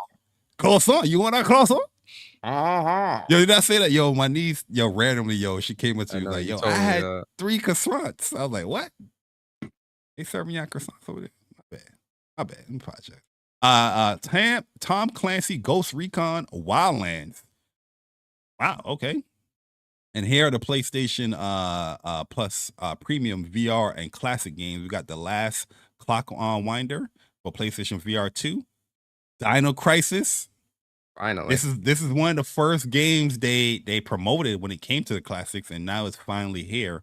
Croissant. You want that croissant? Yo, did I say that? Yo, my niece, randomly, she came up to me like, I had 3 croissants. I was like, what? They serve me out croissants over there. My bad. Let me apologize. Tom Clancy Ghost Recon Wildlands. Wow, okay. And here are the PlayStation Plus Premium VR and Classic games. We got The Last Clock Winder for PlayStation VR 2. Dino Crisis. Finally. This is one of the first games they promoted when it came to the classics, and now it's finally here.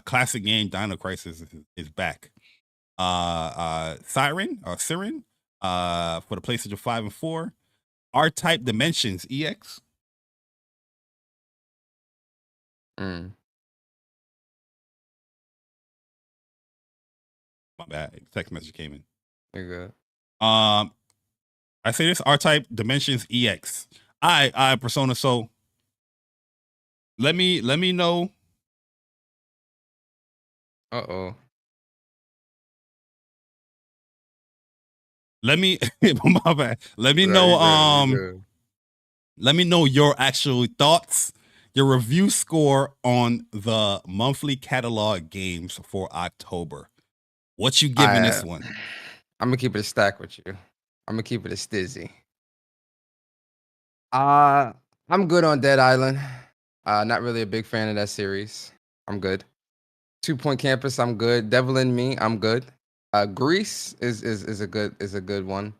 Classic game Dino Crisis is back. Siren for the PlayStation 5 and 4. R-Type Dimensions EX. Mm. My bad. Text message came in. You're good. I say this R-Type Dimensions EX. I Persona. So let me know. Uh-oh. Let me my bad. Let me know let me know your actual thoughts, your review score on the monthly catalog games for October. What you giving this one? I'm gonna keep it a stack with you. I'm gonna keep it a stizzy. I'm good on Dead Island. Not really a big fan of that series. I'm good. 2 Point Campus, I'm good. Devil in Me, I'm good. Grease is a good one.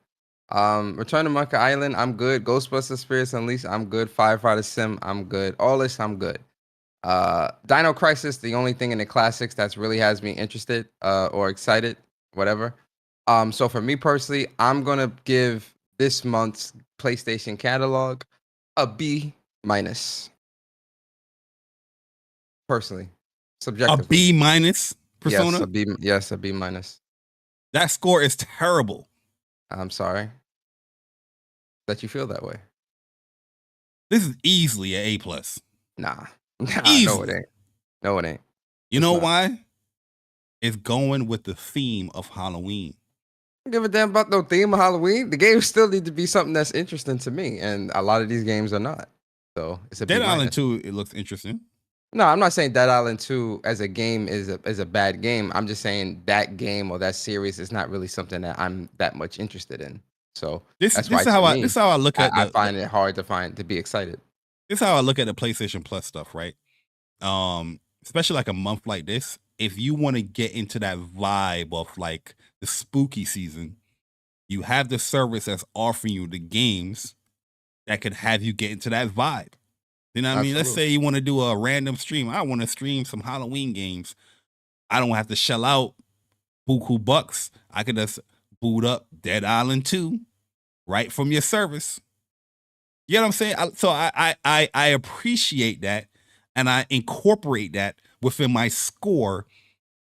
Return to Monkey Island, I'm good. Ghostbusters Spirits Unleashed, I'm good. Firefighter Sim, I'm good. All this, I'm good. Dino Crisis, the only thing in the classics that's really has me interested or excited, whatever. So for me personally, I'm gonna give this month's PlayStation catalog a B-. Personally, subjectively. A B- Persona? Yes, a B-. That score is terrible. I'm sorry that you feel that way. This is easily an A+. Nah, no, Easily. it ain't. No, it ain't. You know why? It's going with the theme of Halloween. I don't give a damn about no theme of Halloween. The games still need to be something that's interesting to me, and a lot of these games are not. So it's a Dead B-. Island 2, it looks interesting. No, I'm not saying Dead Island 2 as a game is a bad game. I'm just saying that game or that series is not really something that I'm that much interested in. So This that's is why how to me, I look at I find it hard to be excited. This is how I look at the PlayStation Plus stuff, right? Especially like a month like this, if you want to get into that vibe of like the spooky season, you have the service that's offering you the games that could have you get into that vibe. You know what I mean? Let's say you want to do a random stream. I want to stream some Halloween games. I don't have to shell out buku bucks. I could just boot up Dead Island 2 right from your service. You know what I'm saying? So I appreciate that, and I incorporate that within my score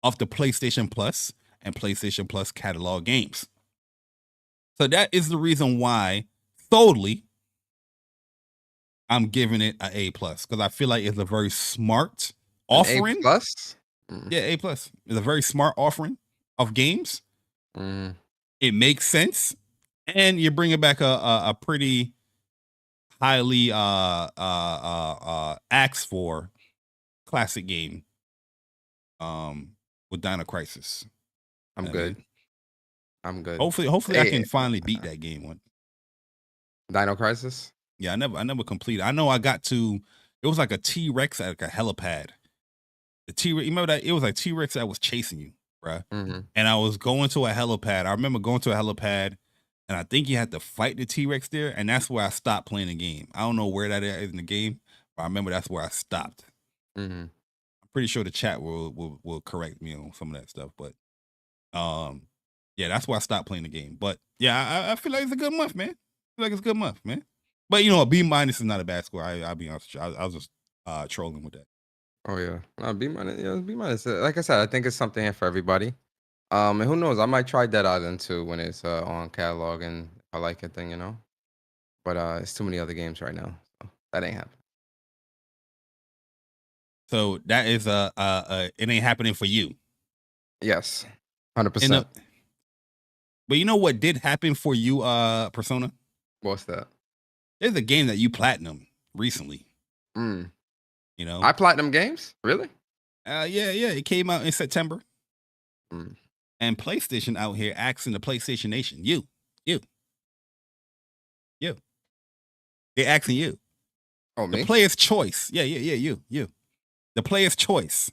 of the PlayStation Plus and PlayStation Plus catalog games. So that is the reason why solely I'm giving it an A+, because I feel like it's a very smart offering. A+? Yeah, A+. It's a very smart offering of games. It makes sense. and you're bringing back a pretty highly asked for classic game with Dino Crisis. I'm good. I'm good. Hopefully I Hey, can finally beat that game one. Dino Crisis. Yeah, I never completed. I know I got to. It was like a T-Rex at like a helipad. The T-Rex, you remember that? It was like T-Rex that was chasing you, bruh. Mm-hmm. And I was going to a helipad. I remember going to a helipad, and I think you had to fight the T-Rex there, and that's where I stopped playing the game. I don't know where that is in the game, but I remember that's where I stopped. Mm-hmm. I'm pretty sure the chat will correct me on some of that stuff, but yeah, that's why I stopped playing the game. But yeah, I feel like it's a good month, man. I feel like it's a good month, man. But you know, a B- is not a bad score. I'll be honest with you. I was just trolling with that. Oh yeah, B-. Yeah, B-. Like I said, I think it's something here for everybody. And who knows? I might try Dead Island too when it's on catalog, and if I like it, then you know. But it's too many other games right now, so that ain't happening. So that is it ain't happening for you. Yes, 100%. But you know what did happen for you, Persona? What's that? There's a game that you platinum recently. Mm. You know, I platinum games, really? yeah. It came out in September, Mm. and PlayStation out here asking the PlayStation Nation, you, they're asking you. Oh, me? The Player's Choice, you. The Player's Choice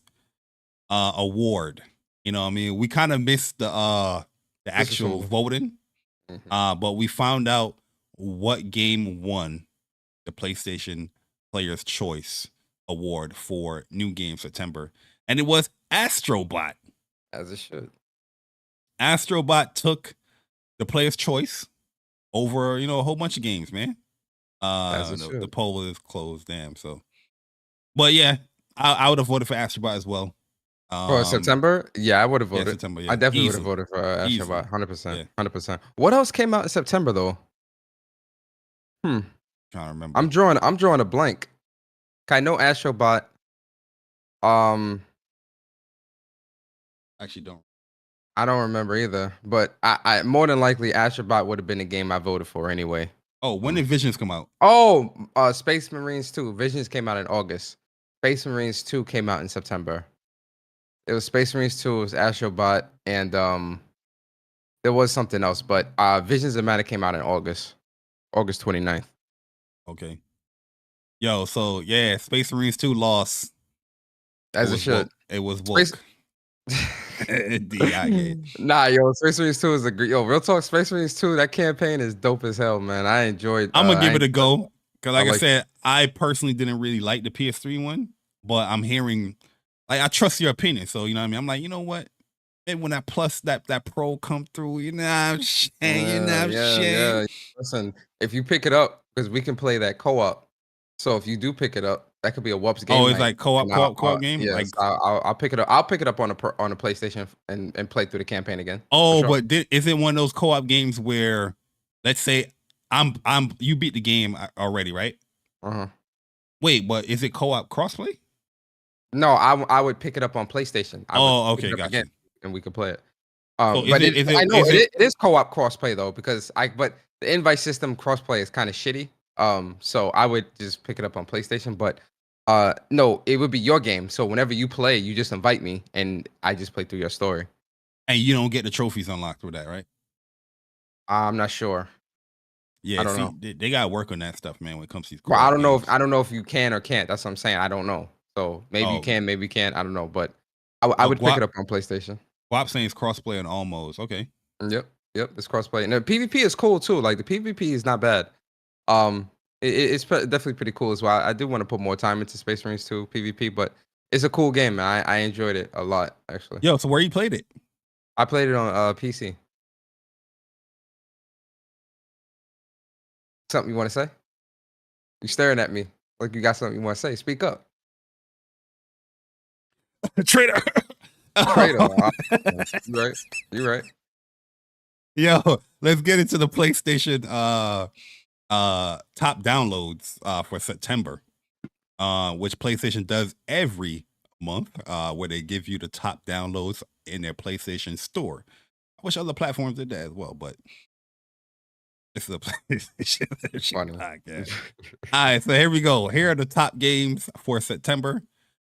award. You know what I mean? We kind of missed the actual voting, but we found out what game won the PlayStation Player's Choice award for New Game September, and it was Astrobot. As it should. Astrobot took the Player's Choice over, you know, a whole bunch of games, man. The poll is closed, damn. So, but yeah, I would have voted for Astrobot as well. For September? Yeah, I would have voted. Yeah, September, yeah. I definitely would Easy. have voted for Astrobot. 100%. Yeah. 100%. What else came out in September though? Trying to remember. I'm drawing a blank. I know Astrobot. Actually don't. I don't remember either, but I more than likely Astrobot would have been the game I voted for anyway. Oh, when did Visions come out? Oh, Space Marines 2. Visions came out in August. Space Marines 2 came out in September. It was Space Marines 2, it was Astrobot, and there was something else, but Visions of Matter came out in August 29th. Okay. Yo, so yeah, Space Marines 2 lost. As it should. It was woke. Nah, yo, Space Marines 2 is real talk. Space Marines 2, that campaign is dope as hell, man. I enjoyed. I'm gonna give it a go because, like I said, I personally didn't really like the PS3 one, but I'm hearing, like, I trust your opinion, so you know what I mean. I'm like, you know what? Maybe when that plus that pro come through, you know what I'm saying. Yeah. Listen, if you pick it up, because we can play that co-op. So if you do pick it up, that could be a WUPS game. Oh, it's like co-op game. Yeah, like, so I'll pick it up. I'll pick it up on a PlayStation and play through the campaign again. Oh, sure. But is it one of those co-op games where, let's say, you beat the game already, right? Wait, but is it co-op crossplay? No, I would pick it up on PlayStation. Okay, gotcha. And we can play it. So but it is co-op crossplay though, because but the invite system crossplay is kind of shitty. So I would just pick it up on PlayStation, but no, it would be your game. So whenever you play, you just invite me and I just play through your story. And you don't get the trophies unlocked with that, right? I'm not sure. Yeah, I don't know. They gotta work on that stuff, man, when it comes to these I don't know if you can or can't. That's what I'm saying. I don't know. So maybe you can, maybe you can't. I don't know. But I would pick it up on PlayStation. WUPS saying it's crossplay on almost. Okay. Yep, it's crossplay. And the PvP is cool too. Like the PvP is not bad. It's definitely pretty cool as well. I do want to put more time into Space Marines 2 PvP, but it's a cool game, man. I enjoyed it a lot, actually. Yo, so where you played it? I played it on PC. Something you want to say? You staring at me like you got something you want to say. Speak up. Traitor. You're right. Yo, let's get into the PlayStation top downloads for September, which PlayStation does every month, where they give you the top downloads in their PlayStation store. I wish other platforms did that as well, but This is a PlayStation Funny. podcast. All right, so here we go. Here are the top games for September.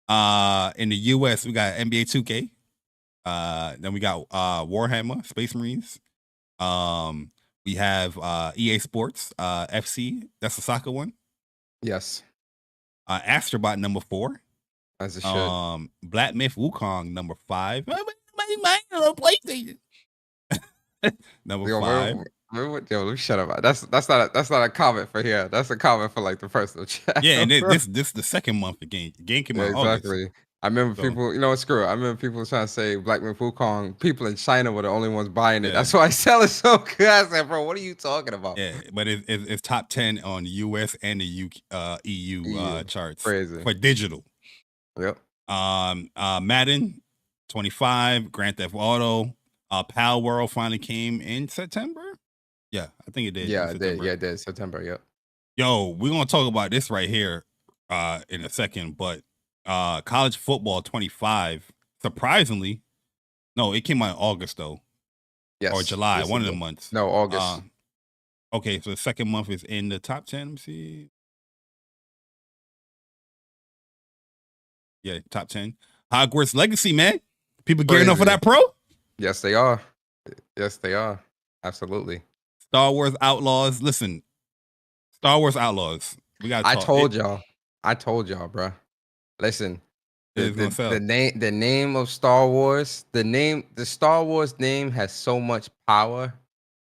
In the US, we got NBA 2K. Then we got Warhammer, Space Marines. We have EA Sports, FC. That's the soccer one. Yes, Astrobot number 4. as it should. Black Myth Wukong number 5. PlayStation. Number Yo, 5. let me shut up. That's not a comment for here. That's a comment for like the personal chat. Yeah, and this is the second month the game. The game came out in August. Exactly. I remember So- people, screw it. I remember people trying to say Black Myth Wukong. People in China were the only ones buying it. Yeah. That's why I sell it so good. I said, bro, what are you talking about? Yeah, but it's top 10 on the US and the EU EU. charts Crazy. for digital. Yep. Madden 25, Grand Theft Auto, Pal World finally came in September. Yeah, I think it did. Yeah, in it did. September. Yeah, it did. September. Yep. Yo, we're gonna talk about this right here in a second, but college football 25, surprisingly, no, it came out in August though. Yes. Or July, Yes, one it of the did. months. No, August. Okay, so the second month is in the top 10. Let me see. Yeah, top 10. Hogwarts Legacy, man. People gearing up for Crazy. that pro? Yes, they are. Yes, they are. Absolutely. Star Wars Outlaws. Listen, Star Wars Outlaws. We got. I told y'all, bro. Listen, It's gonna sell. the name of Star Wars, the Star Wars name has so much power,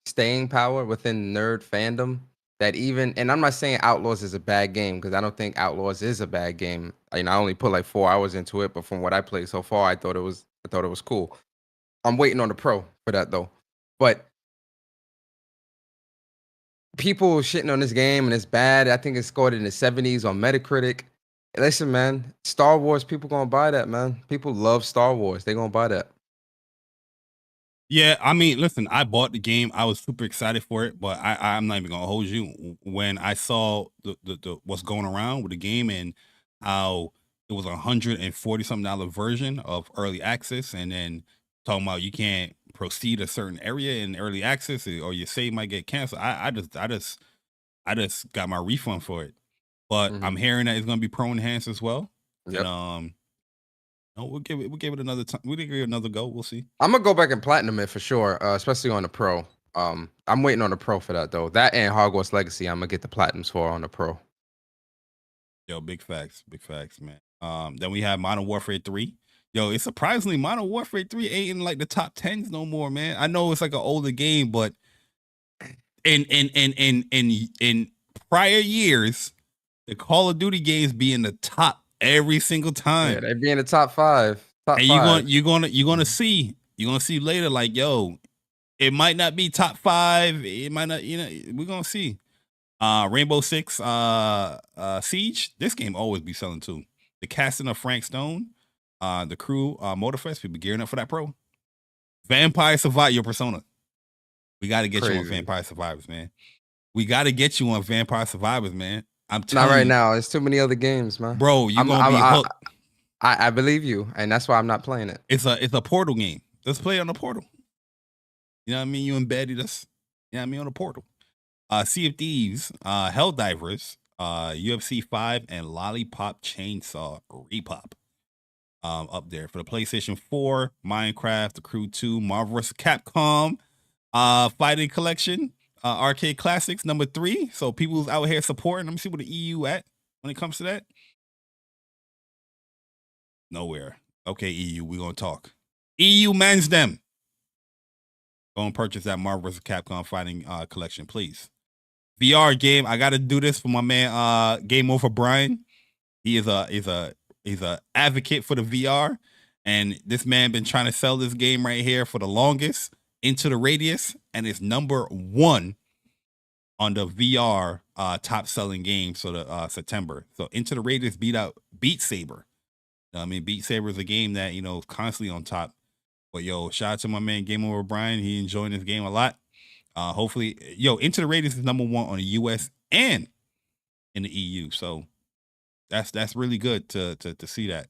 staying power within nerd fandom that even, and I'm not saying Outlaws is a bad game because I don't think Outlaws is a bad game. I only put like 4 hours into it, but from what I played so far, I thought it was cool. I'm waiting on the pro for that though, but people shitting on this game and it's bad. I think it scored in the 70s on Metacritic. Listen, man, Star Wars, people gonna buy that, man. People love Star Wars. They gonna buy that. Yeah, I mean, listen, I bought the game. I was super excited for it, but I'm not even gonna hold you. When I saw the what's going around with the game and how it was $140-something version of early access, and then talking about you can't proceed a certain area in early access or your save might get canceled. I just got my refund for it. But I'm hearing that it's gonna be pro enhanced as well. Yep. And we'll give it another time. We'll give it another go. We'll see. I'm gonna go back and platinum it for sure, especially on the pro. I'm waiting on the pro for that though. That and Hogwarts Legacy, I'm gonna get the platinums for on the pro. Yo, big facts, man. Then we have Modern Warfare 3. Yo, it's surprisingly Modern Warfare 3 ain't in like the top 10s no more, man. I know it's like an older game, but in prior years, the Call of Duty games be in the top every single time. Yeah, they be in the top 5. And you're gonna see later, like, yo, it might not be top 5. It might not, we're gonna see. Rainbow Six Siege. This game always be selling too. The casting of Frank Stone, the crew, Motorfest, people gearing up for that pro. Vampire Survivor, your Persona. We got to get you on Vampire Survivors, man. We got to get you on Vampire Survivors, man. I'm telling not right you, now. There's too many other games, man. bro. You're gonna be hooked. I believe you, and that's why I'm not playing it. It's a Portal game. Let's play it on the Portal. You know what I mean? You embedded us. You know what I mean? On the Portal. Sea of Thieves, Helldivers, UFC 5, and Lollipop Chainsaw Repop. Up there for the PlayStation 4, Minecraft, The Crew 2, Marvel vs. Capcom, Fighting Collection, Arcade Classics number 3. So people's out here supporting. Let me see where the EU at when it comes to that. Nowhere. Okay, EU, we're gonna talk. EU mans them. Go and purchase that Marvel vs. Capcom Fighting Collection, please. VR game. I gotta do this for my man Game Over Brian. He is a advocate for the VR, and this man been trying to sell this game right here for the longest. Into the Radius, and it's number 1 on the VR top selling games for the September. So Into the Radius beat out Beat Saber. I mean, Beat Saber is a game that is constantly on top. But yo, shout out to my man Game Over Brian. He enjoying this game a lot. Hopefully, Into the Radius is number 1 on the US and in the EU. So that's really good to see that.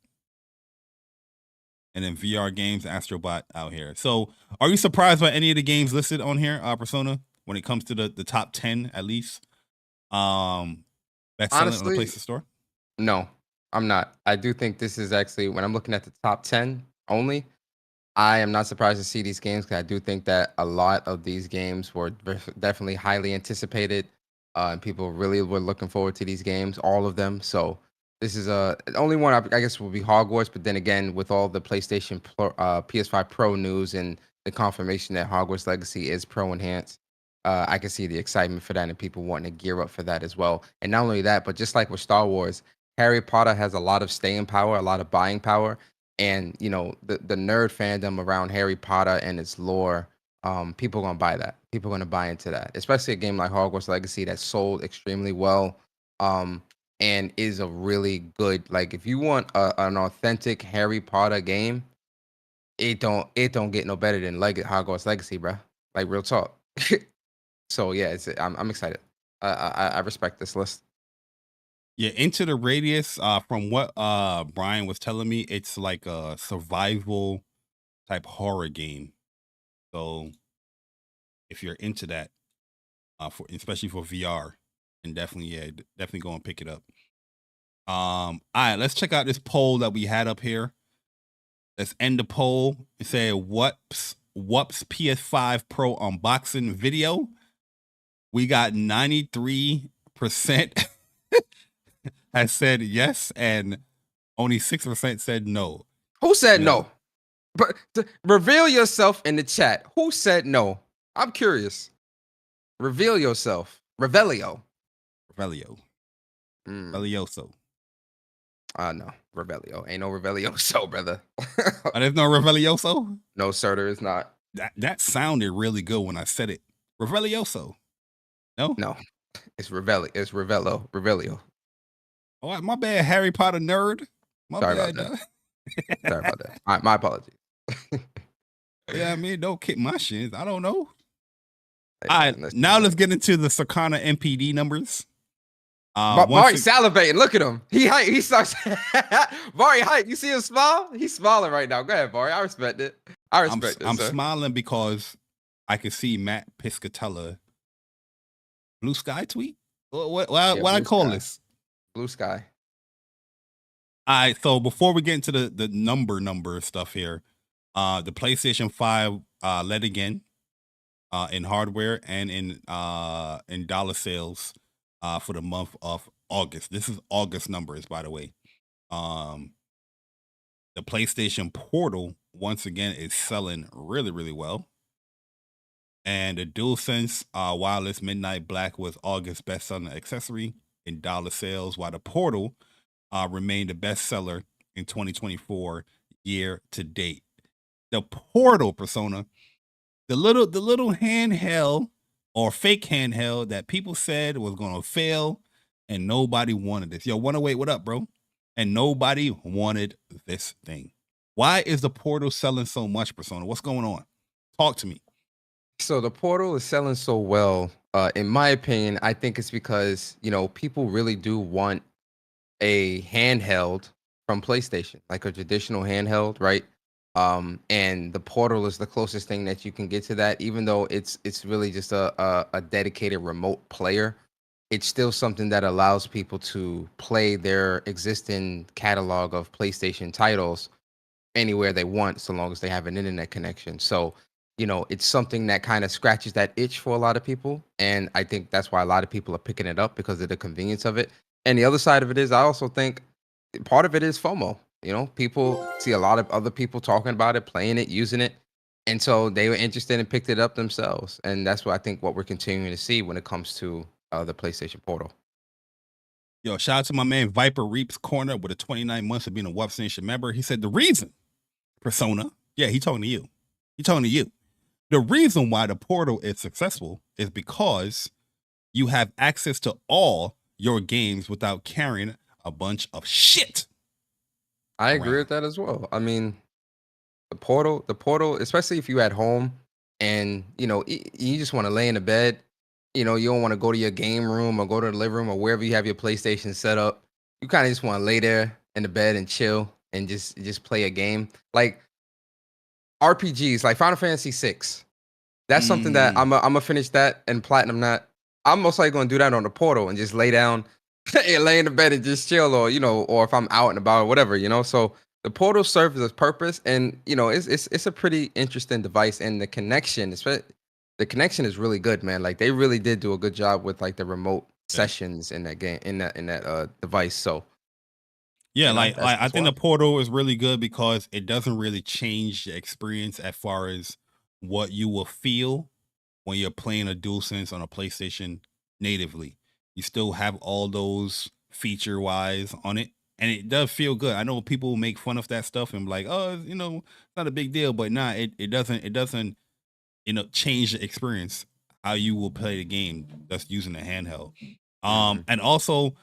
And then VR games, Astrobot out here. So are you surprised by any of the games listed on here, Persona? when it comes to the top 10 at least. Best selling on Honestly, the PlayStation Store. no, I'm not. I do think this is actually, when I'm looking at the top 10 only, I am not surprised to see these games because I do think that a lot of these games were definitely highly anticipated, and people really were looking forward to these games, all of them. So this is the only one I guess will be Hogwarts. But then again, with all the PlayStation PS5 Pro news and the confirmation that Hogwarts Legacy is Pro enhanced, I can see the excitement for that and people wanting to gear up for that as well. And not only that, but just like with Star Wars, Harry Potter has a lot of staying power, a lot of buying power. And the nerd fandom around Harry Potter and its lore, people are gonna buy that. People are gonna buy into that, especially a game like Hogwarts Legacy that sold extremely well, and is a really good. Like, if you want an authentic Harry Potter game, it don't get no better than Hogwarts Legacy, bro. Like, real talk. So yeah, I'm excited. I respect this list. Yeah, Into the Radius, from what Brian was telling me, it's like a survival type horror game. So if you're into that, especially for VR, and definitely go and pick it up. All right, let's check out this poll that we had up here. Let's end the poll and say WUPS PS5 Pro unboxing video. We got 93% has said yes, and only 6% said no. Who said no? But reveal yourself in the chat. Who said no? I'm curious. Reveal yourself. Revelio. Revelioso. No. Revelio. Ain't no Revelioso, brother. Oh, there's no Revelioso? No, sir, there is not. That sounded really good when I said it. Revelioso. No? No. It's Revelio. It's Revelio. Oh, my bad, Harry Potter nerd. Sorry about that. All right, my apologies. Yeah, I mean, don't kick my shins. I don't know. All right, now let's get into the Sakana NPD numbers. Bari salivating. Look at him. He starts. Bari hype. You see him smile? He's smiling right now. Go ahead, Bari. I respect it. I'm smiling because I can see Matt Piscatella. Blue Sky tweet? What I call this? Blue Sky. All right, so before we get into the number stuff here, the PlayStation 5 led again in hardware and in dollar sales for the month of August. This is August numbers, by the way. The PlayStation Portal once again is selling really, really well. And the DualSense wireless Midnight Black was August best-selling accessory in dollar sales, while the Portal remained the best seller in 2024 year to date. The Portal, Persona, the little handheld or fake handheld that people said was gonna fail, and nobody wanted this. Yo, 108, what up, bro? And nobody wanted this thing. Why is the Portal selling so much, Persona? What's going on? Talk to me. So the Portal is selling so well. In my opinion, I think it's because, people really do want a handheld from PlayStation, like a traditional handheld, right? And the Portal is the closest thing that you can get to that, even though it's really just a dedicated remote player. It's still something that allows people to play their existing catalog of PlayStation titles anywhere they want, so long as they have an internet connection. So, it's something that kind of scratches that itch for a lot of people. And I think that's why a lot of people are picking it up, because of the convenience of it. And the other side of it is, I also think part of it is FOMO. People see a lot of other people talking about it, playing it, using it. And so they were interested and picked it up themselves. And that's what I think what we're continuing to see when it comes to the PlayStation Portal. Yo, shout out to my man Viper Reaps Corner with a 29 months of being a WUPS Nation member. He said the reason, Persona, yeah, he talking to you. The reason why the Portal is successful is because you have access to all your games without carrying a bunch of shit. I agree with that as well. I mean, the portal, especially if you're at home and, you just want to lay in the bed, you don't want to go to your game room or go to the living room or wherever you have your PlayStation set up. You kind of just want to lay there in the bed and chill and just play a game. Like RPGs, like Final Fantasy VI. That's something that I'm gonna finish that and platinum that. I'm most likely gonna do that on the portal and just lay down and lay in the bed and just chill, or or if I'm out and about or whatever, So the portal serves its purpose, and it's a pretty interesting device, and the connection, the connection is really good, man. Like they really did do a good job with like the remote sessions in that game, in that device. So yeah, like I that's think why. the portal is really good because it doesn't really change the experience as far as what you will feel when you're playing a DualSense on a PlayStation natively. You still have all those feature wise on it, and it does feel good. I know people make fun of that stuff and be like, oh, it's not a big deal, but nah, it doesn't change the experience how you will play the game that's using the handheld. And also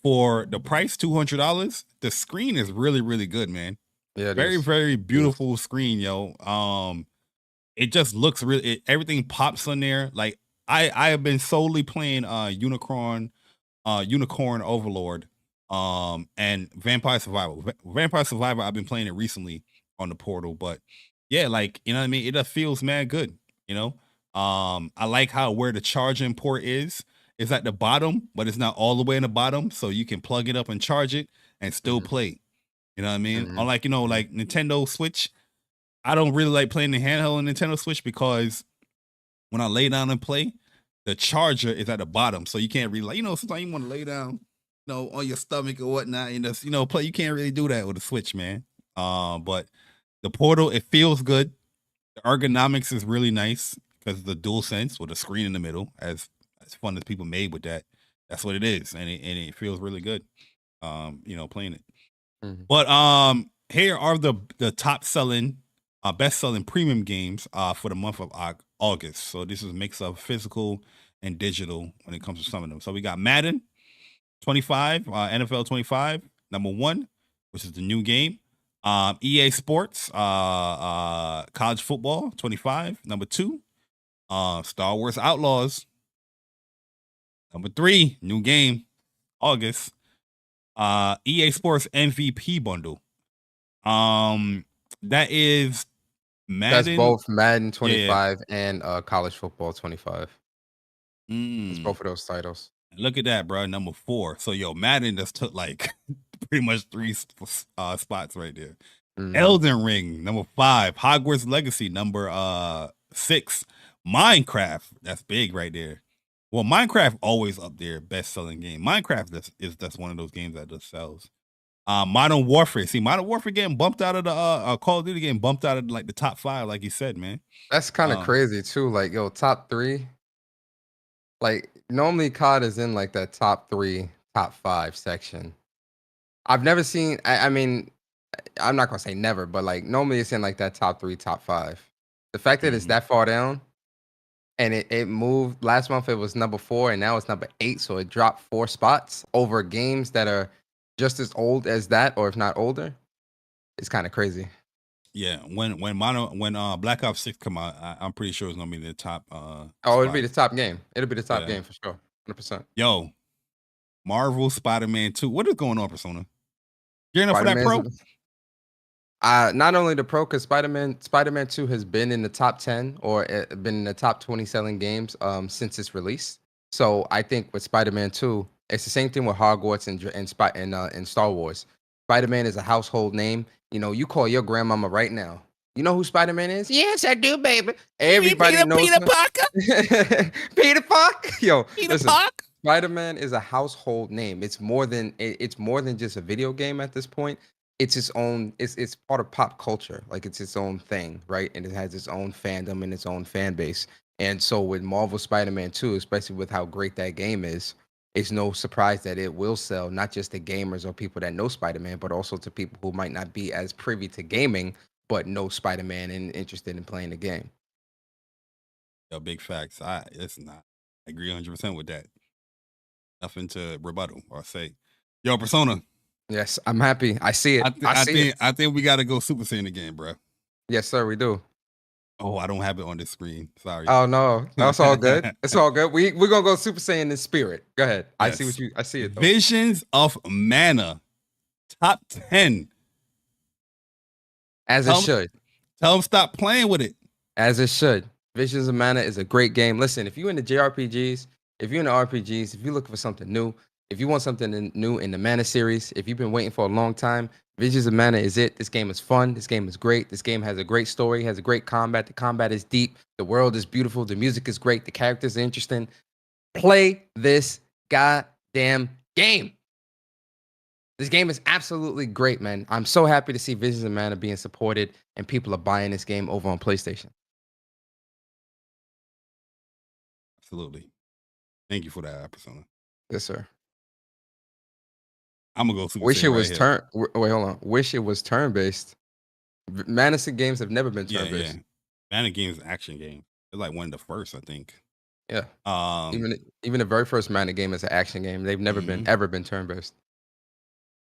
for the price, $200, the screen is really, really good, man. Yeah, Very, very beautiful screen, yo. It just looks really, everything pops on there. Like I have been solely playing Unicorn Overlord, and Vampire Survivor. Vampire Survivor, I've been playing it recently on the portal, but yeah, like what I mean, it just feels mad good, I like where the charging port is at the bottom, but it's not all the way in the bottom, so you can plug it up and charge it and still play. You know what I mean? Unlike like Nintendo Switch, I don't really like playing the handheld on Nintendo Switch because when I lay down and play, the charger is at the bottom, so you can't really sometimes you want to lay down, on your stomach or whatnot, and just play. You can't really do that with a Switch, man. But the portal, it feels good. The ergonomics is really nice because the DualSense with a screen in the middle, as fun as people made with that, that's what it is, and it feels really good. Playing it. But here are the top selling, best selling premium games for the month of August. So this is a mix of physical and digital when it comes to some of them. So we got Madden 25, NFL 25, number 1, which is the new game. EA Sports, college football 25, number 2. Star Wars Outlaws, number 3, new game, August. EA Sports MVP bundle. That is Madden. That's both Madden 25 and college football 25. It's both of those titles. Look at that, bro. Number 4. So Madden just took like pretty much 3 spots right there. Elden Ring, number 5. Hogwarts Legacy, number 6. Minecraft, that's big right there. Well, Minecraft always up there, best selling game. Minecraft that's one of those games that just sells. Modern Warfare. See, Modern Warfare getting bumped out of the Call of Duty getting bumped out of like the top 5, like you said, man. That's kind of crazy too. Like, top 3. Like normally COD is in like that top 3, top 5 section. I've never seen. I mean, I'm not gonna say never, but like normally it's in like that top 3, top 5. The fact that it's that far down, and it moved last month, it was number 4, and now it's number 8, so it dropped 4 spots over games that are just as old as that, or if not older. It's kind of crazy. Yeah, when Black Ops 6 come out, I'm pretty sure it's gonna be the top. It'll be the top game. It'll be the top game for sure, 100%. Yo, Marvel Spider-Man 2. What is going on, Persona? Gearing up for that Pro? Not only the Pro, because Spider-Man 2 has been in the top 10 or been in the top 20 selling games since its release. So I think with Spider-Man 2, it's the same thing with Hogwarts and Star Wars. Spider-Man is a household name. You call your grandmama right now. You know who Spider-Man is? Yes, I do, baby. Everybody knows Peter Parker. Peter Parker. Yo, Peter Parker. Spider-Man is a household name. It's more than just a video game at this point. It's its own. It's part of pop culture. Like it's its own thing, right? And it has its own fandom and its own fan base. And so with Marvel Spider-Man 2, especially with how great that game is, it's no surprise that it will sell not just to gamers or people that know Spider-Man, but also to people who might not be as privy to gaming, but know Spider-Man and interested in playing the game. Yo, big facts. I agree 100% with that. Nothing to rebuttal or say. Yo, Persona. Yes, I'm happy. I see it. I think we got to go Super Saiyan again, bro. Yes, sir, we do. Oh, I don't have it on this screen. Sorry. Oh no, it's all good. It's all good. We're gonna go Super Saiyan in spirit. Go ahead. Yes. I see it. Though. Visions of Mana, top 10. As it should. Tell them stop playing with it. As it should. Visions of Mana is a great game. Listen, if you're into JRPGs, if you're into RPGs, if you're looking for something new, if you want something new in the Mana series, if you've been waiting for a long time, Visions of Mana is it. This game is fun. This game is great. This game has a great story, has a great combat. The combat is deep. The world is beautiful. The music is great. The characters are interesting. Play this goddamn game. This game is absolutely great, man. I'm so happy to see Visions of Mana being supported and people are buying this game over on PlayStation. Absolutely. Thank you for that, Persona. Yes, sir. I'm gonna go Super Wish Saiyan it right was here. Wait, hold on. Wish it was turn-based. Madison games have never been Yeah, turn-based. yeah. Mana game's an action game. It's like one of the first, I think. Yeah. Um, Even the very first Mana game is an action game. They've never ever been turn-based.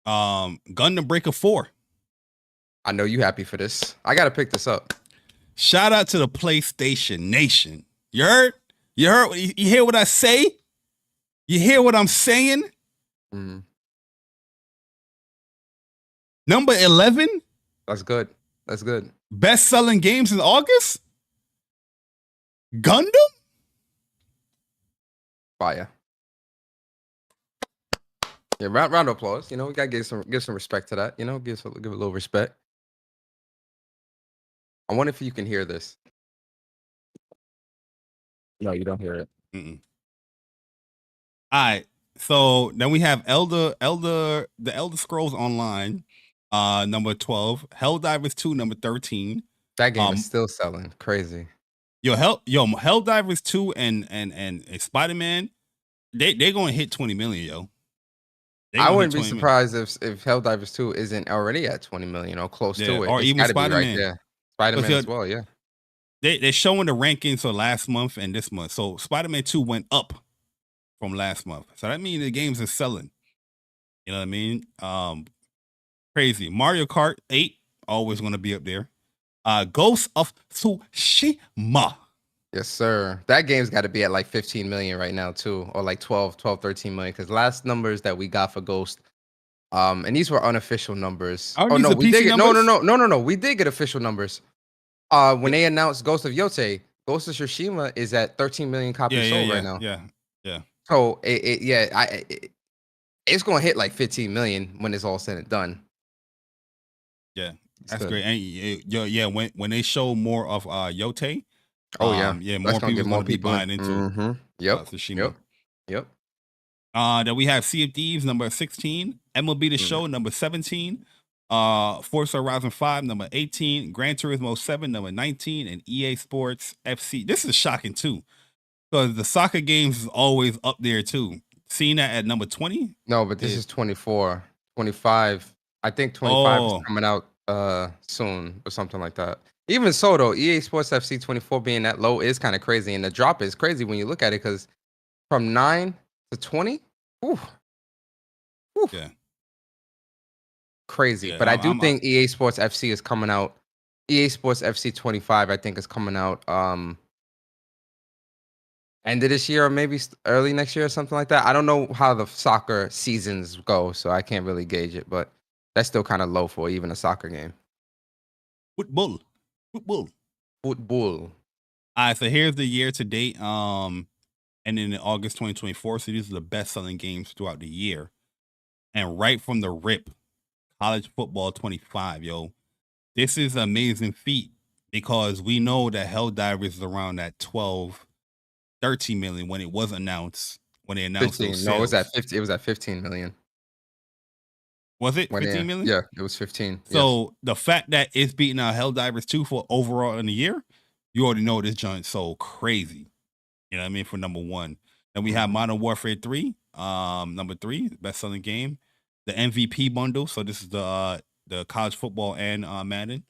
Gundam Breaker 4. I know you happy for this. I gotta pick this up. Shout out to the PlayStation Nation. You heard? You heard? You hear what I say? You hear what I'm saying? Mhm. Number 11, That's good. That's good. best-selling games in August? Gundam? Fire. Yeah, round of applause. You know, we gotta give some respect to that. You know, give a little respect. I wonder if you can hear this. No, you don't hear it. Mm-mm. All right. So then we have the Elder Scrolls Online, number 12. Helldivers 2, number 13. That game is still selling. Crazy. Helldivers 2 and Spider-Man, they're gonna hit 20 million, yo. I wouldn't be surprised if Helldivers 2 isn't already at 20 million or close to it. Or It's even gotta be Spider-Man. right there. Spider-Man as well, yeah. They're showing the rankings for last month and this month. So Spider-Man 2 went up from last month. So that means the games are selling. You know what I mean? Crazy. Mario Kart 8, always gonna be up there. Ghost of Tsushima. Yes, sir. That game's got to be at like 15 million right now too, or like 12, 13 million. Because last numbers that we got for Ghost, and these were unofficial numbers. Are Oh these no, the we PC did get numbers? no. We did get official numbers. When they announced Ghost of Yote, Ghost of Tsushima is at 13 million copies sold right now. Yeah. So it's gonna hit like 15 million when it's all said and done. Yeah. It's That's good. great. And when they show more of Yote, Oh yeah, more That's people more be people buying into Yep. Tsushima. Yep. Then we have Sea of Thieves, number 16. MLB The Show, number 17. Forza Horizon 5, number 18. Gran Turismo 7, number 19. And EA Sports FC. This is shocking too, because the soccer games is always up there too. Seeing that at number 20? No, but this is 24. 25. I think 25 is coming out soon or something like that. Even so, though, EA Sports FC 24 being that low is kind of crazy, and the drop is crazy when you look at it, because from 9 to 20, Yeah. Crazy. Yeah, but I do think EA Sports FC is coming out. EA Sports FC 25, I think, is coming out end of this year or maybe early next year or something like that. I don't know how the soccer seasons go, so I can't really gauge it, but that's still kind of low for even a soccer game. Football. Football. All right, so here's the year to date. And in August 2024. So these are the best-selling games throughout the year. And right from the rip, college football 25, yo. This is an amazing feat because we know that Helldivers is around that 12, 13 million when it was announced. When they announced 15. No, it was at 50. It was at 15 million. Was it 15 million? Yeah, it was 15. So the fact that it's beating out Helldivers 2 for overall in the year, you already know this joint so crazy. You know what I mean? For number one. Then we have Modern Warfare 3, number 3, best-selling game. The MVP bundle. So this is the college football and Madden.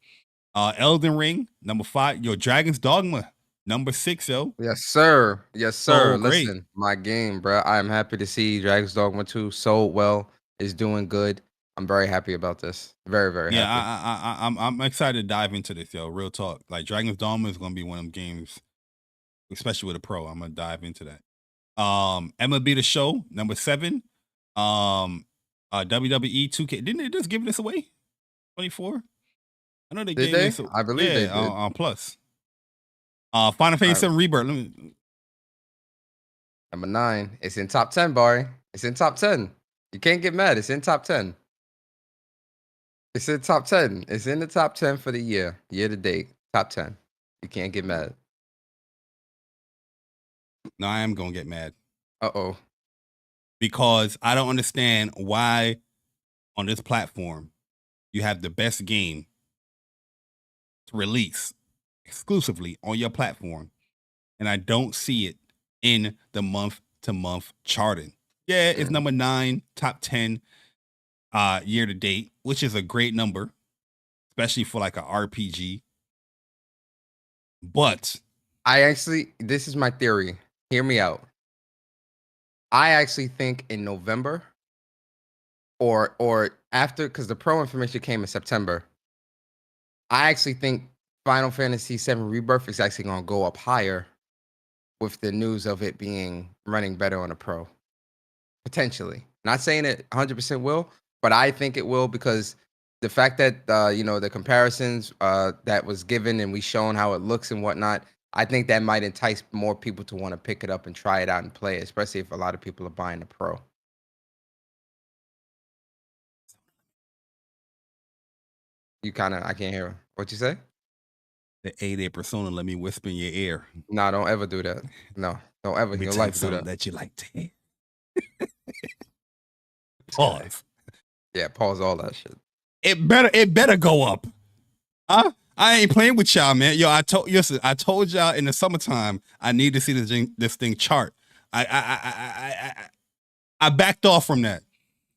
Elden Ring, number 5. Your Dragon's Dogma, number 6, yo. Yes, sir. Yes, sir. So great. Listen, my game, bro. I'm happy to see Dragon's Dogma 2 sold well. Is doing good. I'm very happy about this. Very, very happy. Yeah, I'm excited to dive into this, yo. Real talk. Like Dragon's Dogma is gonna be one of them games, especially with a pro. I'm gonna dive into that. MLB The Show, number 7. WWE 2K. Didn't they just give this away? 24? I know they Did gave they? this. I believe they did. On Plus. Final Fantasy 7 Rebirth. Number 9. It's in top 10, Bari. It's in top 10. You can't get mad. It's in top 10. It's in top 10. It's in the top 10 for the year to date. Top 10. You can't get mad. No, I am gonna get mad. Uh-oh. Because I don't understand why on this platform you have the best game to release exclusively on your platform, and I don't see it in the month-to-month charting. Yeah, it's number 9, top 10 year to date, which is a great number, especially for like an RPG. But this is my theory. Hear me out. I actually think in November or after, because the pro information came in September, I actually think Final Fantasy VII Rebirth is actually going to go up higher with the news of it running better on a pro. Potentially. Not saying it 100% will, but I think it will, because the fact that, the comparisons that was given and we shown how it looks and whatnot, I think that might entice more people to want to pick it up and try it out and play it, especially if a lot of people are buying the pro. I can't hear what you say. The 8-day persona, let me whisper in your ear. No, don't ever do that. No, don't ever in your life do that. You like to hear. Pause. Yeah, pause all that shit. It better go up. Huh? I ain't playing with y'all, man. Yo, I told y'all in the summertime I need to see this thing chart. I backed off from that.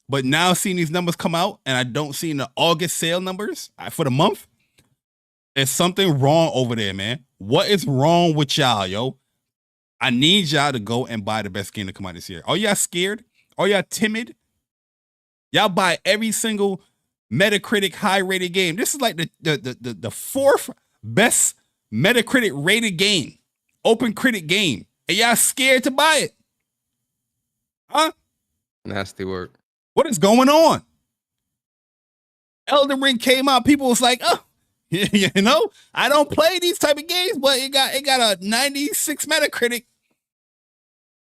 But now seeing these numbers come out and I don't see the August sale numbers for the month, there's something wrong over there, man. What is wrong with y'all, yo? I need y'all to go and buy the best game to come out this year. Are y'all scared? Are y'all timid? Y'all buy every single Metacritic high-rated game. This is like the fourth best Metacritic rated game, open critic game, and y'all scared to buy it, huh? Nasty work. What is going on? Elden Ring came out. People was like, oh, I don't play these type of games, but it got a 96 Metacritic.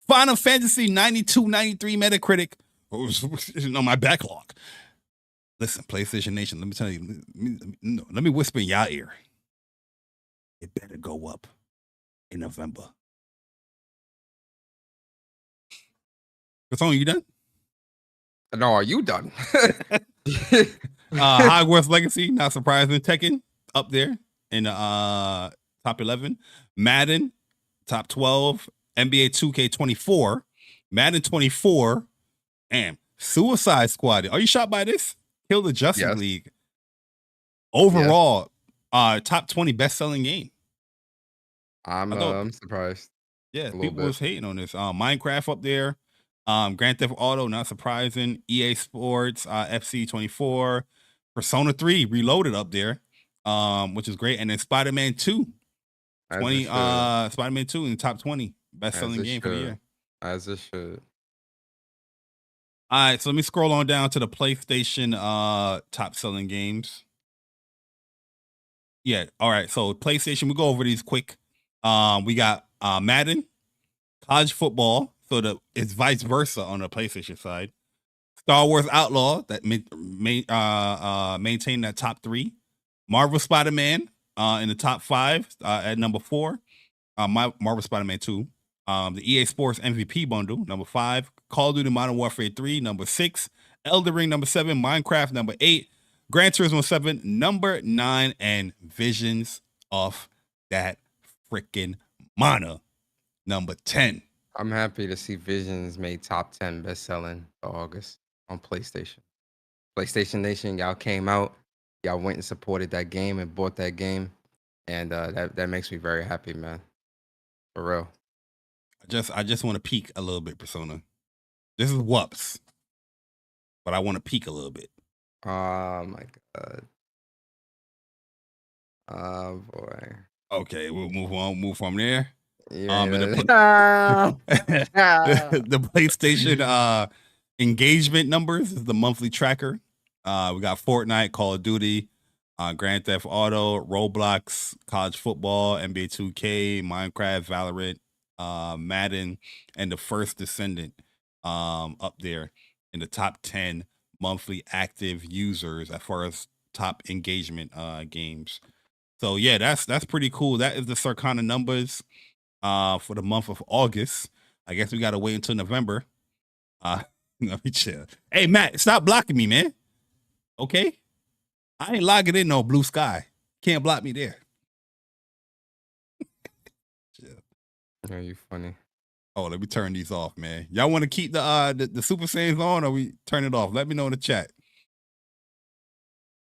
Final Fantasy 92, 93 Metacritic. On my backlog. Listen, PlayStation Nation, let me tell you, let me whisper in y'all ear. It better go up in November. Persona, you done? No, are you done? Hogwarts Legacy, not surprising. Tekken, up there in the top 11. Madden, top 12. NBA 2K24. Madden 24. Damn. Suicide Squad. Are you shocked by this? Kill the Justice League. Overall, top 20 best-selling game. I'm surprised. Yeah, people was hating on this. Minecraft up there. Grand Theft Auto, not surprising. EA Sports, FC 24. Persona 3 Reloaded up there, which is great. And then Spider-Man 2. Spider-Man 2 in the top 20 best-selling game for the year. As it should. All right, so let me scroll on down to the PlayStation top selling games. Yeah, all right. So PlayStation, we'll go over these quick. We got Madden, college football. So it's vice versa on the PlayStation side. Star Wars Outlaw that maintained that top 3. Marvel Spider-Man in the top 5 at number 4. Marvel Spider-Man 2. The EA Sports MVP bundle, number 5. Call of Duty Modern Warfare 3, number 6. Elden Ring, number 7. Minecraft, number 8. Gran Turismo 7, number 9. And Visions of that freaking mana, number 10. I'm happy to see Visions made top 10 best-selling for August on PlayStation. PlayStation Nation, y'all came out. Y'all went and supported that game and bought that game. And that makes me very happy, man. For real. I just want to peek a little bit, Persona. This is WUPS, but I want to peek a little bit. Oh my god. Oh boy. Okay, we'll move from there. Yeah. The PlayStation engagement numbers is the monthly tracker. We got Fortnite, Call of Duty, Grand Theft Auto, Roblox, college football, NBA 2K, Minecraft, Valorant, Madden, and the First Descendant up there in the top 10 monthly active users as far as top engagement games. So yeah, that's pretty cool. That is the Circana numbers for the month of August. I guess we gotta wait until November. Let me chill. Hey Matt, stop blocking me, man. Okay? I ain't logging in no blue sky. Can't block me there. Yeah, you funny. Oh, let me turn these off, man. Y'all want to keep the Super Saiyans on, or we turn it off? Let me know in the chat.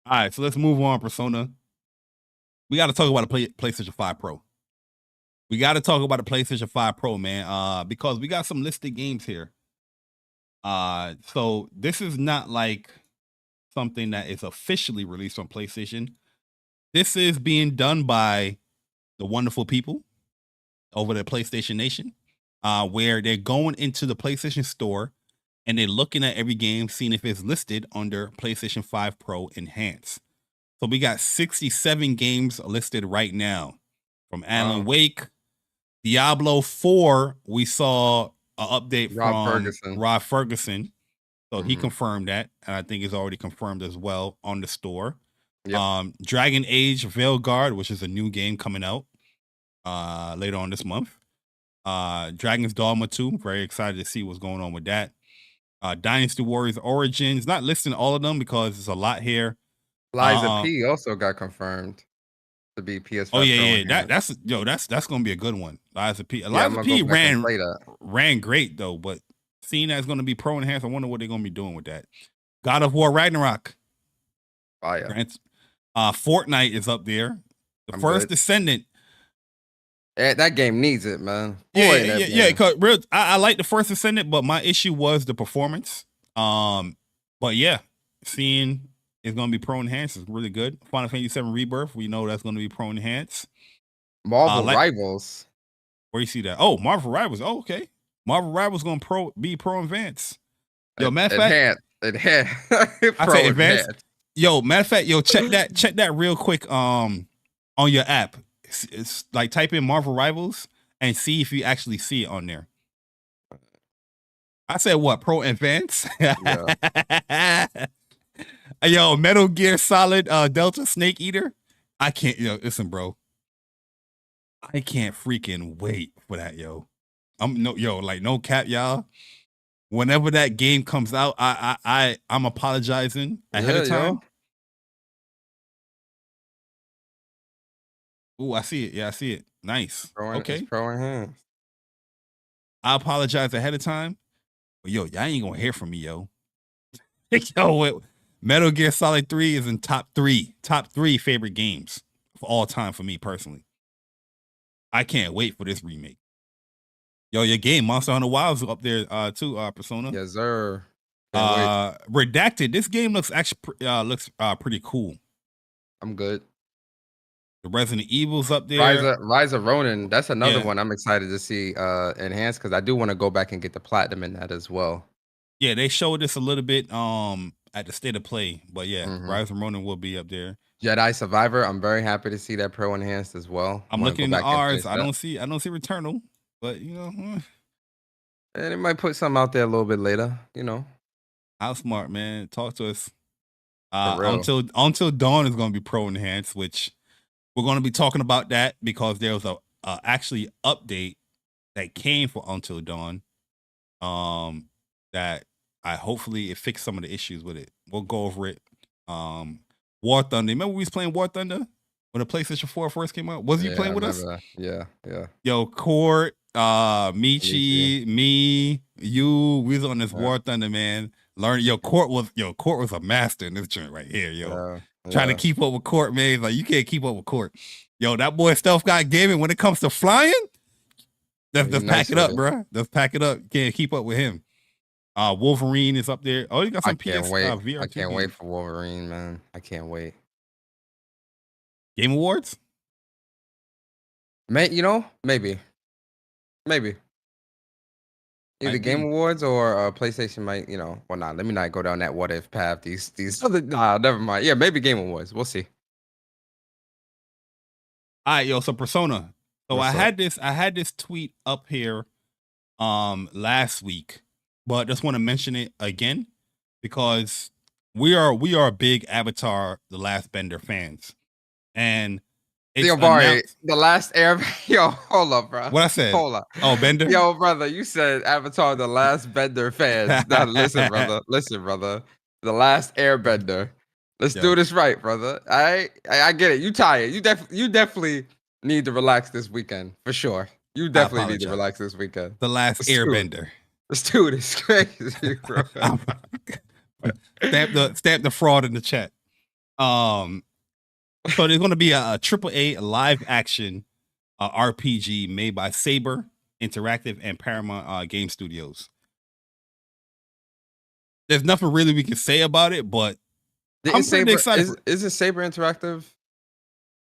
All right, so let's move on, Persona. We got to talk about the PlayStation 5 Pro. We got to talk about the PlayStation 5 Pro, man, because we got some listed games here. So this is not like something that is officially released on PlayStation. This is being done by the wonderful people over at PlayStation Nation, where they're going into the PlayStation Store and they're looking at every game, seeing if it's listed under PlayStation 5 Pro Enhanced. So we got 67 games listed right now, from Alan Wake, Diablo 4. We saw an update from Rob Ferguson. So he confirmed that, and I think it's already confirmed as well on the store. Yep. Dragon Age Veilguard, which is a new game coming out later on this month. Dragon's Dogma 2, very excited to see what's going on with that. Dynasty Warriors Origins, not listing all of them because there's a lot here. Liza P also got confirmed to be PS5. Oh yeah. That's gonna be a good one. Liza P. Liza P ran great though, but seeing that it's gonna be Pro Enhanced, I wonder what they're gonna be doing with that. God of War Ragnarok. Fire. Fortnite is up there. The First Descendant. That game needs it, man. Yeah. Cause I like the First Descendant, but my issue was the performance. But yeah, seeing it's gonna be Pro Enhanced is really good. Final Fantasy 7 Rebirth, we know that's gonna be Pro Enhanced. Marvel Rivals. Where you see that? Oh, Marvel Rivals. Oh, okay. Marvel Rivals gonna be Pro Advanced. Yo, matter of fact, I say Advanced. Yo, matter of fact, check that real quick. On your app, it's like type in Marvel Rivals and see if you actually see it on there. I said what? Pro Advanced. Yeah. Yo, Metal Gear Solid Delta Snake Eater. I can't, listen, bro. I can't freaking wait for that, yo. No cap, y'all. Whenever that game comes out, I'm apologizing ahead of time. Ooh, I see it. Yeah, I see it. Nice. Okay. Pro Enhanced. I apologize ahead of time. But y'all ain't gonna hear from me, yo. Yo, Metal Gear Solid 3 is in top three favorite games of all time for me personally. I can't wait for this remake. Yo, your game Monster Hunter Wilds up there too, Persona. Yes, sir. Redacted. This game looks pretty cool. I'm good. The Resident Evil's up there. Rise of Ronin. That's another one I'm excited to see enhanced because I do want to go back and get the platinum in that as well. Yeah, they showed this a little bit at the State of Play, but Rise of Ronin will be up there. Jedi Survivor. I'm very happy to see that Pro Enhanced as well. I'm looking in the R's. I don't see Returnal, but and it might put something out there a little bit later. How smart, man. Talk to us. Until Dawn is going to be Pro Enhanced, which we're going to be talking about that because there was a actually update that came for Until Dawn. That hopefully it fixed some of the issues with it. We'll go over it. War Thunder. Remember we was playing War Thunder when the PlayStation 4 first came out? Was you playing with us? Yeah. Yo, Court, Michi, me, you, we was on this War Thunder, man. Learning. Court was a master in this joint right here, yo. Trying to keep up with Court, man. He's like, you can't keep up with Court. Yo, that boy Stealth God Gaming, when it comes to flying, just pack it up, bro. Just pack it up. Can't keep up with him. Wolverine is up there. Oh, you got some PS VR. I can't wait for Wolverine, man. I can't wait. Game Awards? Maybe. Either Game Awards or PlayStation might, well, let me not go down that what if path. These other, never mind. Yeah, maybe Game Awards. We'll see. All right, yo. So Persona. So What's I had this tweet up here last week, but just want to mention it again because we are big Avatar The Last Bender fans. And it's Yo, Bari, announced. the last air. Yo, hold up, bro. What I said? Hold up. Oh, Bender? Yo, brother, you said Avatar, the last Bender fans. Now, listen, brother. Listen, brother. The last Airbender. Let's Yo. do this right, brother. I get it. You tired. You definitely need to relax this weekend for sure. You definitely need to apologize. relax this weekend. The Last Airbender. Let's do this. Crazy, bro. Stamp the fraud in the chat. So there's going to be a AAA live action RPG made by Saber Interactive and Paramount Game Studios. There's nothing really we can say about it, but I'm pretty excited. Isn't Saber Interactive?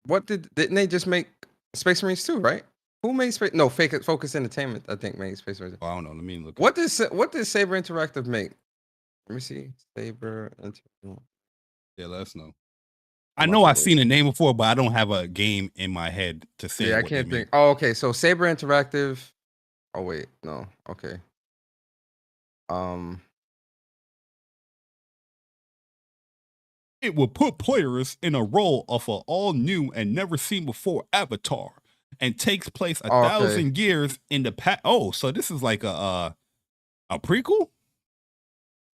Didn't they just make Space Marines 2, right? Who made Space? No, Focus Entertainment, I think, made Space Marines. Oh, I don't know. Let me look. What did Saber Interactive make? Let me see. Saber Interactive. Yeah, let us know. I know I've seen a name before, but I don't have a game in my head to say. Yeah, I can't think. Oh, okay. So Saber Interactive. Oh wait, no. Okay. It will put players in a role of an all new and never seen before avatar, and takes place 1,000 years in the past. Oh, so this is like a prequel.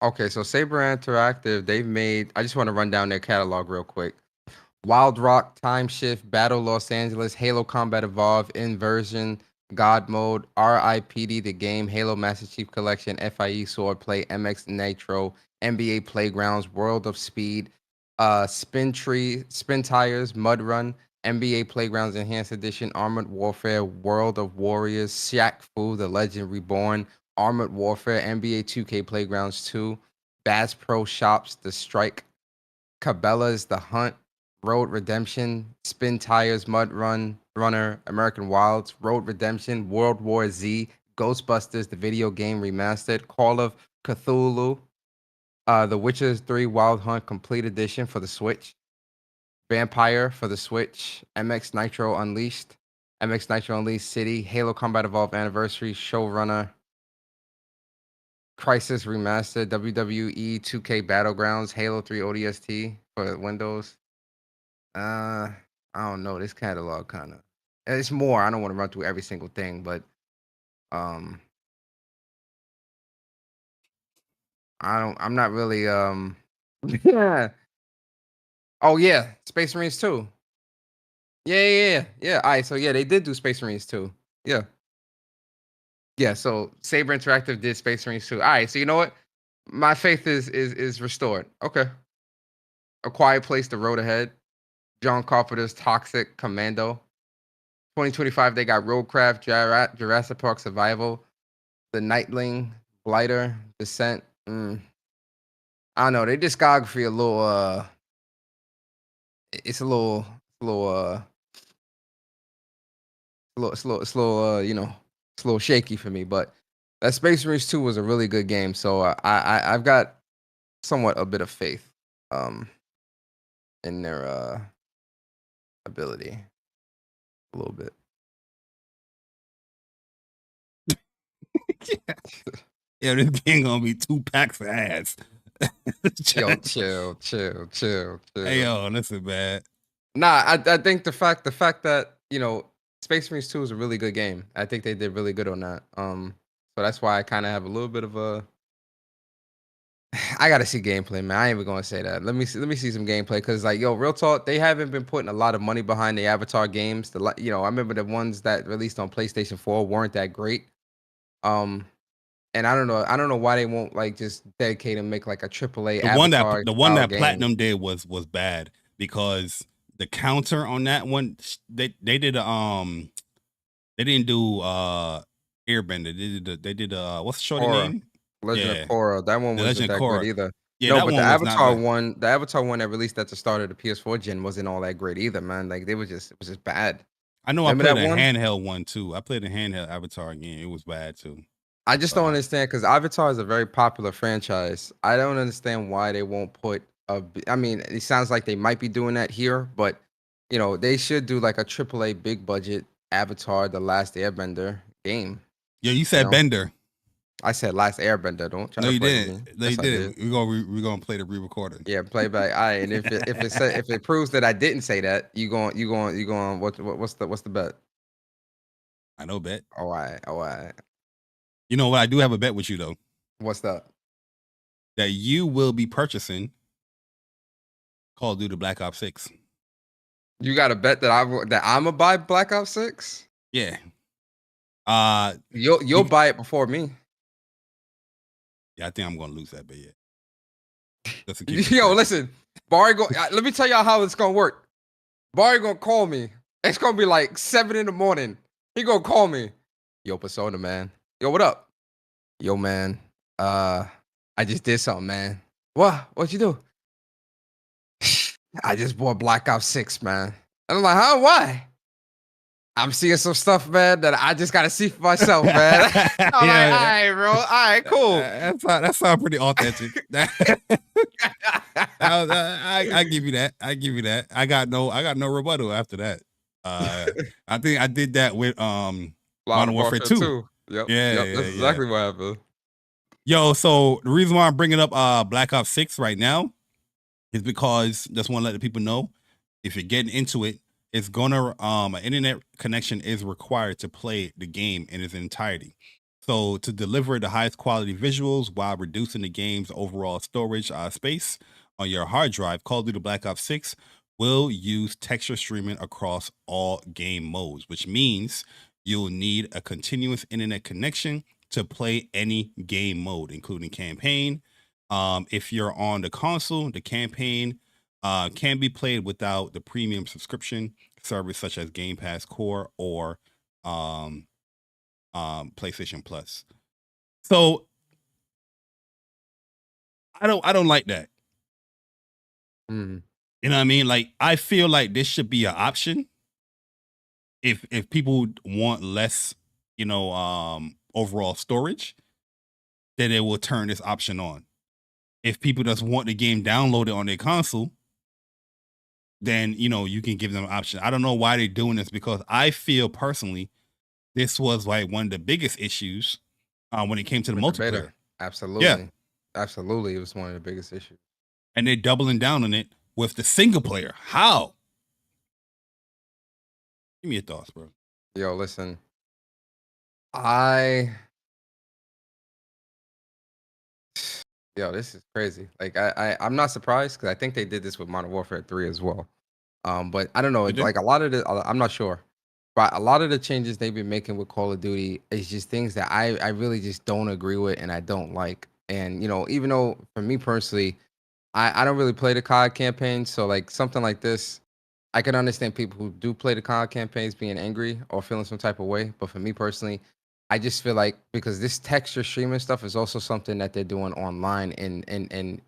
Okay, so Saber Interactive, they've made. I just want to run down their catalog real quick. Wild Rock, Time Shift, Battle Los Angeles, Halo Combat Evolved, Inversion, God Mode, RIPD the Game, Halo Master Chief Collection, FIE Swordplay, MX Nitro, NBA Playgrounds, World of Speed, Spin Tree, Spin Tires, Mud Run, NBA Playgrounds Enhanced Edition, Armored Warfare, World of Warriors, Shaq Fu, The Legend Reborn, Armored Warfare, NBA 2K Playgrounds 2, Bass Pro Shops, The Strike, Cabela's The Hunt, Road Redemption, Spin Tires, Mud Runner, American Wilds, Road Redemption, World War Z, Ghostbusters, the video game remastered, Call of Cthulhu, The Witcher 3 Wild Hunt Complete Edition for the Switch, Vampire for the Switch, MX Nitro Unleashed, MX Nitro Unleashed City, Halo Combat Evolved Anniversary, Showrunner, Crisis Remastered, WWE 2K Battlegrounds, Halo 3 ODST for Windows. I don't know. This catalog kind of, it's more. I don't want to run through every single thing, but I'm not really yeah. Oh yeah, Space Marines 2. Yeah. All right, so yeah, they did do Space Marines 2. Yeah. So Saber Interactive did Space Marines 2. All right, so you know what? My faith is restored. Okay. A Quiet Place, The Road Ahead, John Carpenter's Toxic Commando. 2025, they got Roadcraft, Jurassic Park Survival, The Nightling, Blighter, Descent. I don't know. Their discography a little it's a little shaky for me, but that Space Marines 2 was a really good game, so I've got somewhat a bit of faith in their ability a little bit. Yeah, this game gonna be 2 packs of ass. Yo, chill. Hey, yo, listen, man. Nah, I think the fact that, Space Marines 2 is a really good game. I think they did really good on that. So that's why I kind of have a little bit of a. I gotta see gameplay, man. I ain't even gonna say that. Let me see some gameplay, because real talk, they haven't been putting a lot of money behind the Avatar games. I remember the ones that released on PlayStation 4 weren't that great. And I don't know why they won't just dedicate and make like a AAA Avatar. The one that Platinum did was bad, because the counter on that one, they did they didn't do Airbender. They did what's the shorty name? Legend of Korra. That one wasn't that great either. Yeah, no, but the Avatar one that released at the start of the PS4 gen wasn't all that great either, man. It was just bad. I know. Remember I played a handheld one too. I played a handheld Avatar game. It was bad too. I just don't understand, because Avatar is a very popular franchise. I don't understand why they won't put I mean, it sounds like they might be doing that here, but you know, they should do like a AAA big budget Avatar: The Last Airbender game. Yeah, you said know? Bender. I said Last Airbender. Don't try No, to you play with me. didn't. No, Yes, you I didn't. did. We're gonna play the re-recording. Yeah, play back. All right, and if if proves that I didn't say that, you going what's the bet? I know, bet. All right. You know what? I do have a bet with you though. What's that? That you will be purchasing Call of Duty Black Ops 6. You got a bet that I'm gonna buy Black Ops 6? Yeah. You'll buy it before me. Yeah, I think I'm gonna lose that bet. Yeah. Yo, listen, Bari let me tell y'all how it's gonna work. Bari gonna call me. It's gonna be like 7 a.m. He gonna call me. Yo, Persona, man. Yo, what up? Yo, man. I just did something, man. What'd you do? I just bought Black Ops 6, man. And I'm like, huh? Why? I'm seeing some stuff, man, that I just gotta see for myself, man. I'm like, all right, bro. All right, cool. That sounds pretty authentic. I give you that. I got no rebuttal after that. I think I did that with Modern Warfare 2. Yep. Yeah, That's exactly what happened. Yo, so the reason why I'm bringing up Black Ops 6 right now is because just want to let the people know, if you're getting into it, it's gonna an internet connection is required to play the game in its entirety. So to deliver the highest quality visuals while reducing the game's overall storage space on your hard drive, Call of Duty Black Ops 6 will use texture streaming across all game modes, which means you'll need a continuous internet connection to play any game mode, including campaign. If you're on the console, the campaign can be played without the premium subscription service such as Game Pass Core or PlayStation Plus. So I don't like that. Mm. You know what I mean? Like, I feel like this should be an option if people want less, overall storage, then it will turn this option on. If people just want the game downloaded on their console, then, you can give them an option. I don't know why they're doing this, because I feel personally this was like one of the biggest issues when it came to the multiplayer. Beta. Absolutely. Yeah. Absolutely. It was one of the biggest issues. And they're doubling down on it with the single player. How? Give me your thoughts, bro. Yo, listen. Yo, this is crazy. Like, I'm not surprised, because I think they did this with Modern Warfare 3 as well. But I don't know. Like, a lot of I'm not sure, but a lot of the changes they've been making with Call of Duty is just things that I really just don't agree with and I don't like. And, even though for me personally, I don't really play the COD campaign, so like something like this, I can understand people who do play the COD campaigns being angry or feeling some type of way. But for me personally, I just feel like, because this texture streaming stuff is also something that they're doing online, and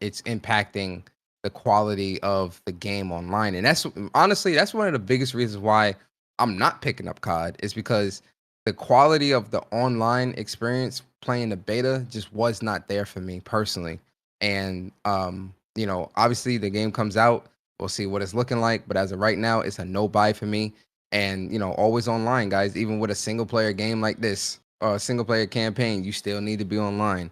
it's impacting the quality of the game online. And that's honestly, that's one of the biggest reasons why I'm not picking up COD, is because the quality of the online experience playing the beta just was not there for me personally. And obviously the game comes out, we'll see what it's looking like, but as of right now, it's a no buy for me. And always online, guys. Even with a single player game like this, or a single player campaign, you still need to be online.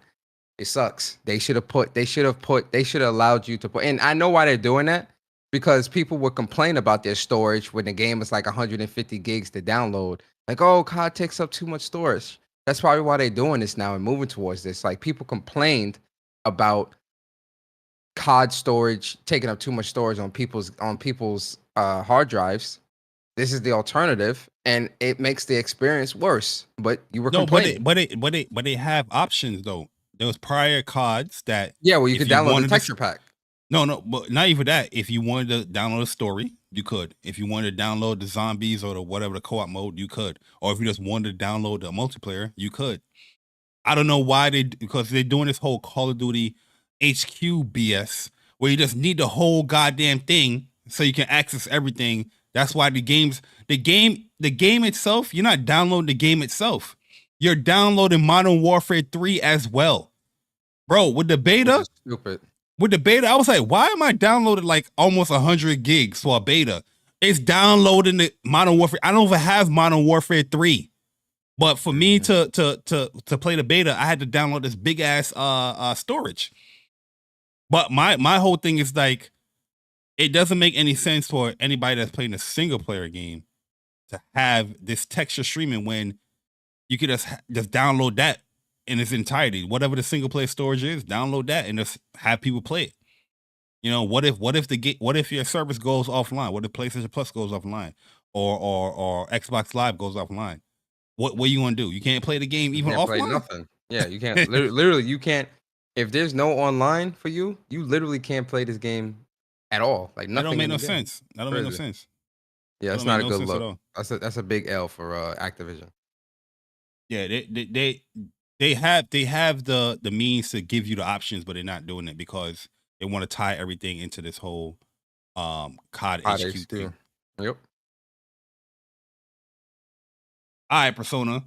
It sucks. They should have allowed you to put, and I know why they're doing that, because people would complain about their storage when the game is like 150 gigs to download. Like, oh, COD takes up too much storage. That's probably why they're doing this now and moving towards this. Like, people complained about COD storage taking up too much storage on people's hard drives. This is the alternative, and it makes the experience worse. But you were complaining. But they have options though. There was prior CODs that you could download the texture pack. No, but not even that. If you wanted to download a story, you could. If you wanted to download the zombies or the co-op mode, you could. Or if you just wanted to download the multiplayer, you could. I don't know why because they're doing this whole Call of Duty HQ BS where you just need the whole goddamn thing so you can access everything. That's why the game itself, you're not downloading the game itself. You're downloading Modern Warfare 3 as well. Bro, with the beta, I was like, why am I downloading like almost 100 gigs for a beta? It's downloading the Modern Warfare. I don't even have Modern Warfare 3. But for me to play the beta, I had to download this big ass storage. But my whole thing is like, it doesn't make any sense for anybody that's playing a single player game to have this texture streaming when you could just download that in its entirety. Whatever the single player storage is, download that and just have people play it. You know, what if your service goes offline? What if PlayStation Plus goes offline, or Xbox Live goes offline? What are you gonna do? You can't play the game even offline. Play nothing. Yeah, you can't. Literally, you can't. If there's no online for you, you literally can't play this game at all. Like nothing. That don't make no sense. That don't make no sense. Yeah, it's not a good look. That's a big L for Activision. Yeah, they have the means to give you the options, but they're not doing it because they want to tie everything into this whole COD HQ thing. Yep. All right, Persona.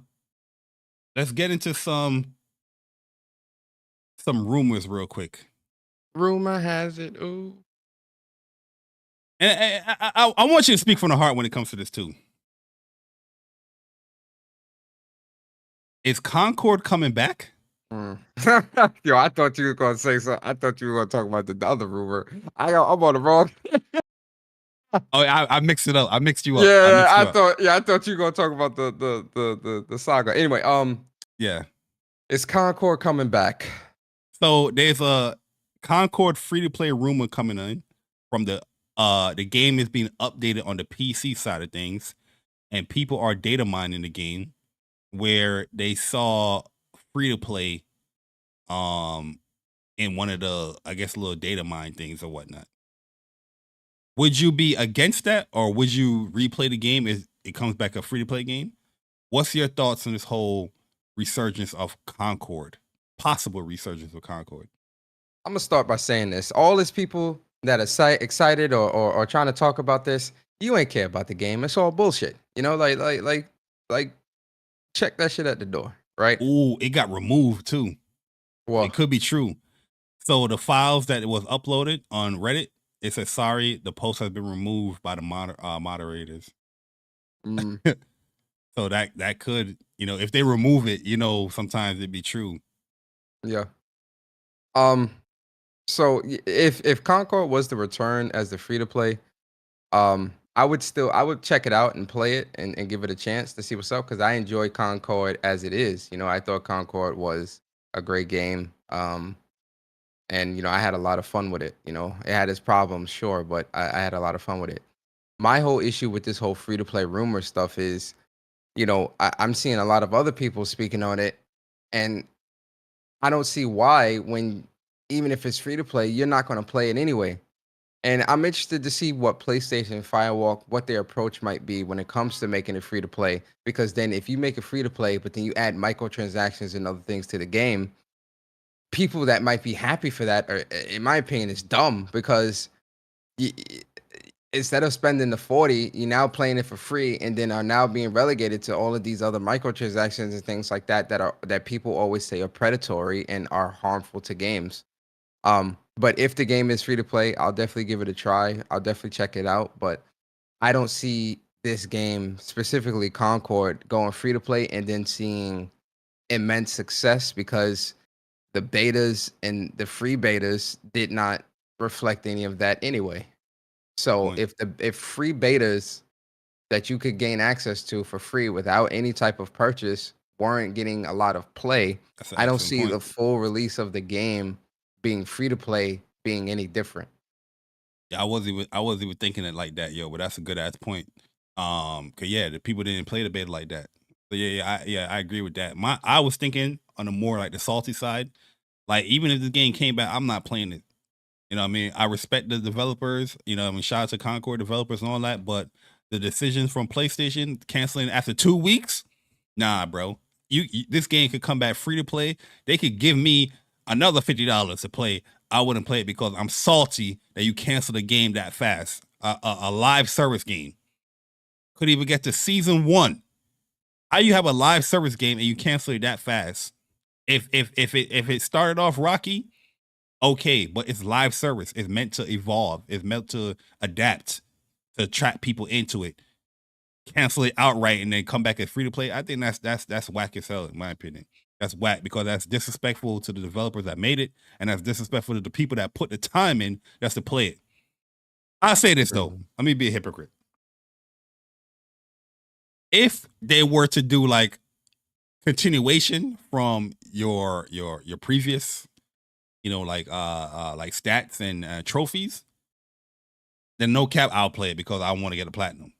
Let's get into some rumors real quick. Rumor has it. Ooh. And I want you to speak from the heart when it comes to this too. Is Concord coming back? Yo, I thought you were gonna say something. I thought you were gonna talk about the other rumor. I'm on the wrong. Oh, I mixed it up. I mixed you up. Yeah, I thought you were gonna talk about the Saga. Anyway, yeah, is Concord coming back? So there's a Concord free-to-play rumor coming in from the game is being updated on the PC side of things, and people are data mining the game where they saw free-to-play in one of the, I guess, little data mine things or whatnot. Would you be against that, or would you replay the game if it comes back a free-to-play game? What's your thoughts on this whole resurgence of Concord? Possible resurgence of Concord? I'm gonna start by saying this: all these people that are excited or trying to talk about this, you ain't care about the game. It's all bullshit. You know, like, check that shit at the door, right? Ooh, it got removed too. Well, it could be true. So the files that it was uploaded on Reddit, it says, sorry, the post has been removed by the moderators. So that could, you know, if they remove it, you know, sometimes it'd be true. Yeah. So if Concord was to return as the free to play, I would check it out and play it and give it a chance to see what's up, because I enjoy Concord as it is. You know, I thought Concord was a great game. And, you know, I had a lot of fun with it. You know, it had its problems, sure, but I had a lot of fun with it. My whole issue with this whole free-to-play rumor stuff is, you know, I'm seeing a lot of other people speaking on it, and I don't see why, when, even if it's free-to-play, you're not going to play it anyway. And I'm interested to see what PlayStation Firewalk, what their approach might be when it comes to making it free-to-play, because then if you make it free-to-play, but then you add microtransactions and other things to the game, people that might be happy for that, or in my opinion, is dumb, because instead of spending the 40, you're now playing it for free, and then are now being relegated to all of these other microtransactions and things like that people always say are predatory and are harmful to games. But if the game is free to play, I'll definitely give it a try. I'll definitely check it out. But I don't see this game, specifically Concord, going free to play and then seeing immense success, because the betas and the free betas did not reflect any of that anyway. So if free betas that you could gain access to for free without any type of purchase weren't getting a lot of play, I don't see the full release of the game being free to play being any different. Yeah, I wasn't even thinking it like that, yo. But that's a good ass point. Cause yeah, the people didn't play the beta like that. So I agree with that. I was thinking on the more like the salty side. Like, even if this game came back, I'm not playing it. You know what I mean? I respect the developers. You know what I mean? Shout out to Concord developers and all that. But the decisions from PlayStation canceling after 2 weeks, nah, bro. This game could come back free to play. They could give me another $50 to play. I wouldn't play it because I'm salty that you canceled a game that fast. A live service game. Could even get to season 1. How you have a live service game and you cancel it that fast? If it started off rocky, okay, but it's live service. It's meant to evolve. It's meant to adapt to attract people into it, cancel it outright, and then come back as free to play. I think that's whack as hell, in my opinion. That's whack because that's disrespectful to the developers that made it, and that's disrespectful to the people that put the time in that's to play it. I'll say this though. Let me be a hypocrite. If they were to do like continuation from your previous, like stats and trophies, then no cap, I'll play it because I want to get a platinum.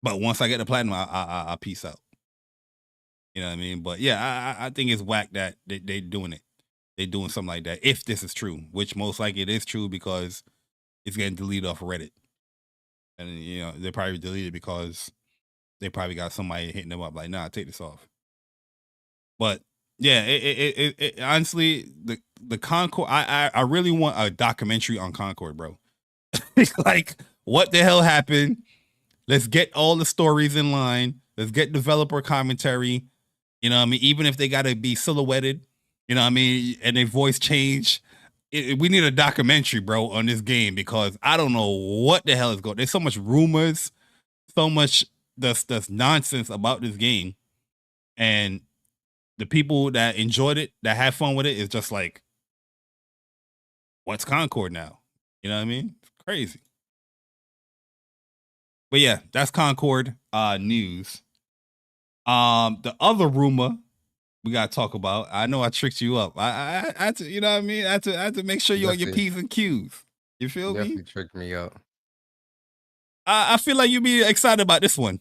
But once I get the platinum, I peace out. You know what I mean? But yeah, I think it's whack that they doing it. They doing something like that. If this is true, which most likely it is true because it's getting deleted off Reddit. And they probably deleted it because they probably got somebody hitting them up like, nah, take this off. But yeah, it honestly, the Concord, I really want a documentary on Concord, bro. Like, what the hell happened? Let's get all the stories in line. Let's get developer commentary. You know what I mean? Even if they got to be silhouetted, you know what I mean? And their voice change. We need a documentary, bro, on this game because I don't know what the hell is going on. There's so much rumors, so much that's nonsense about this game. And the people that enjoyed it, that had fun with it, is just like, what's Concord now? You know what I mean? It's crazy. But yeah, that's Concord news. The other rumor we gotta talk about. I know I tricked you up. I had to, you know what I mean? I had to make sure you're on your P's and Q's. You feel me? Definitely tricked me up. I feel like you'd be excited about this one.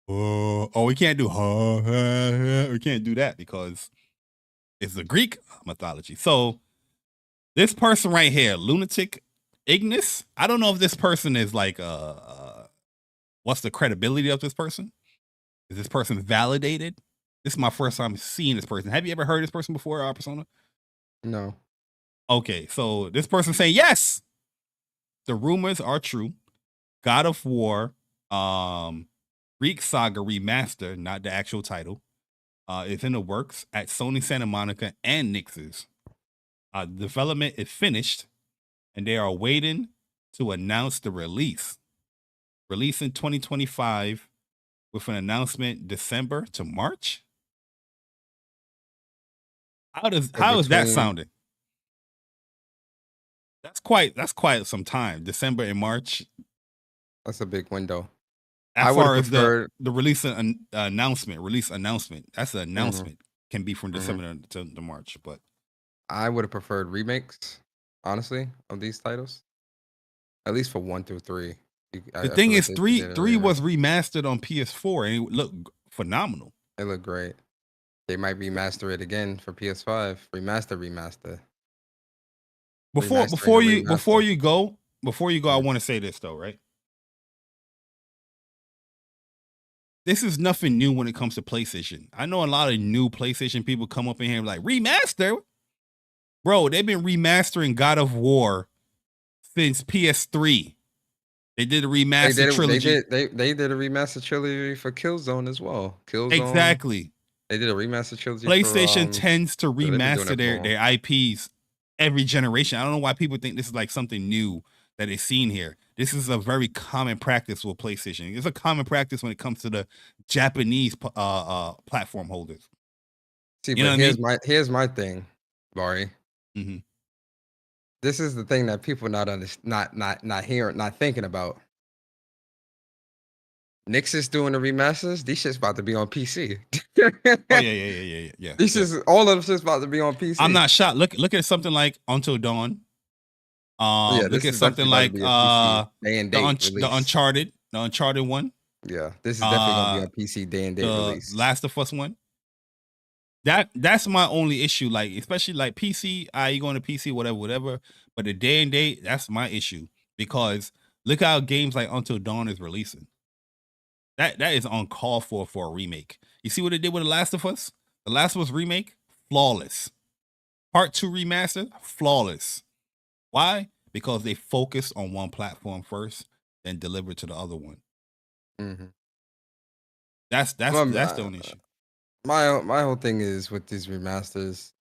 Oh, we can't do we can't do that because it's the Greek mythology. So this person right here, Lunatic Ignis, I don't know if this person is like what's the credibility of this person? Is this person validated? This is my first time seeing this person. Have you ever heard this person before, Persona? No. Okay, so this person saying, yes, the rumors are true. God of War, Greek Saga Remastered, not the actual title, is in the works at Sony Santa Monica and Nix's. Development is finished, and they are waiting to announce the release. Release in 2025 with an announcement December to March. How is that sounding? That's quite some time. December and March. That's a big window. As far as the release announcement, that's an announcement. Can be from December to March, but I would have preferred remakes, honestly, of these titles. At least for 1 through 3. The thing is, 3 was remastered on PS4 and it looked phenomenal. It looked great. They might remaster it again for PS5. Remaster. Before you go, I want to say this though, right? This is nothing new when it comes to PlayStation. I know a lot of new PlayStation people come up in here like, remaster? Bro, they've been remastering God of War since PS3. They did a remastered trilogy. They did a remastered trilogy for Killzone as well. Killzone. Exactly. They did a remastered trilogy. PlayStation tends to remaster their IPs every generation. I don't know why people think this is like something new that they've seen here. This is a very common practice with PlayStation. It's a common practice when it comes to the Japanese platform holders. See, but here's my thing, Bari. Mm-hmm. This is the thing that people not thinking about. Nix is doing the remasters. These shit's about to be on PC. Yeah. This is all of them shit's about to be on PC. I'm not shocked. Look at something like Until Dawn. Look at something like the Uncharted one. Yeah, this is definitely gonna be on PC day and date release. Last of Us one. That's my only issue. Like, especially like PC, you going to PC, whatever. But the day and date, that's my issue. Because look how games like Until Dawn is releasing. That is uncalled for a remake. You see what they did with The Last of Us? The Last of Us remake, flawless. Part 2 remastered, flawless. Why? Because they focused on one platform first, then delivered to the other one. Mm-hmm. That's the only issue. My whole thing is with these remasters.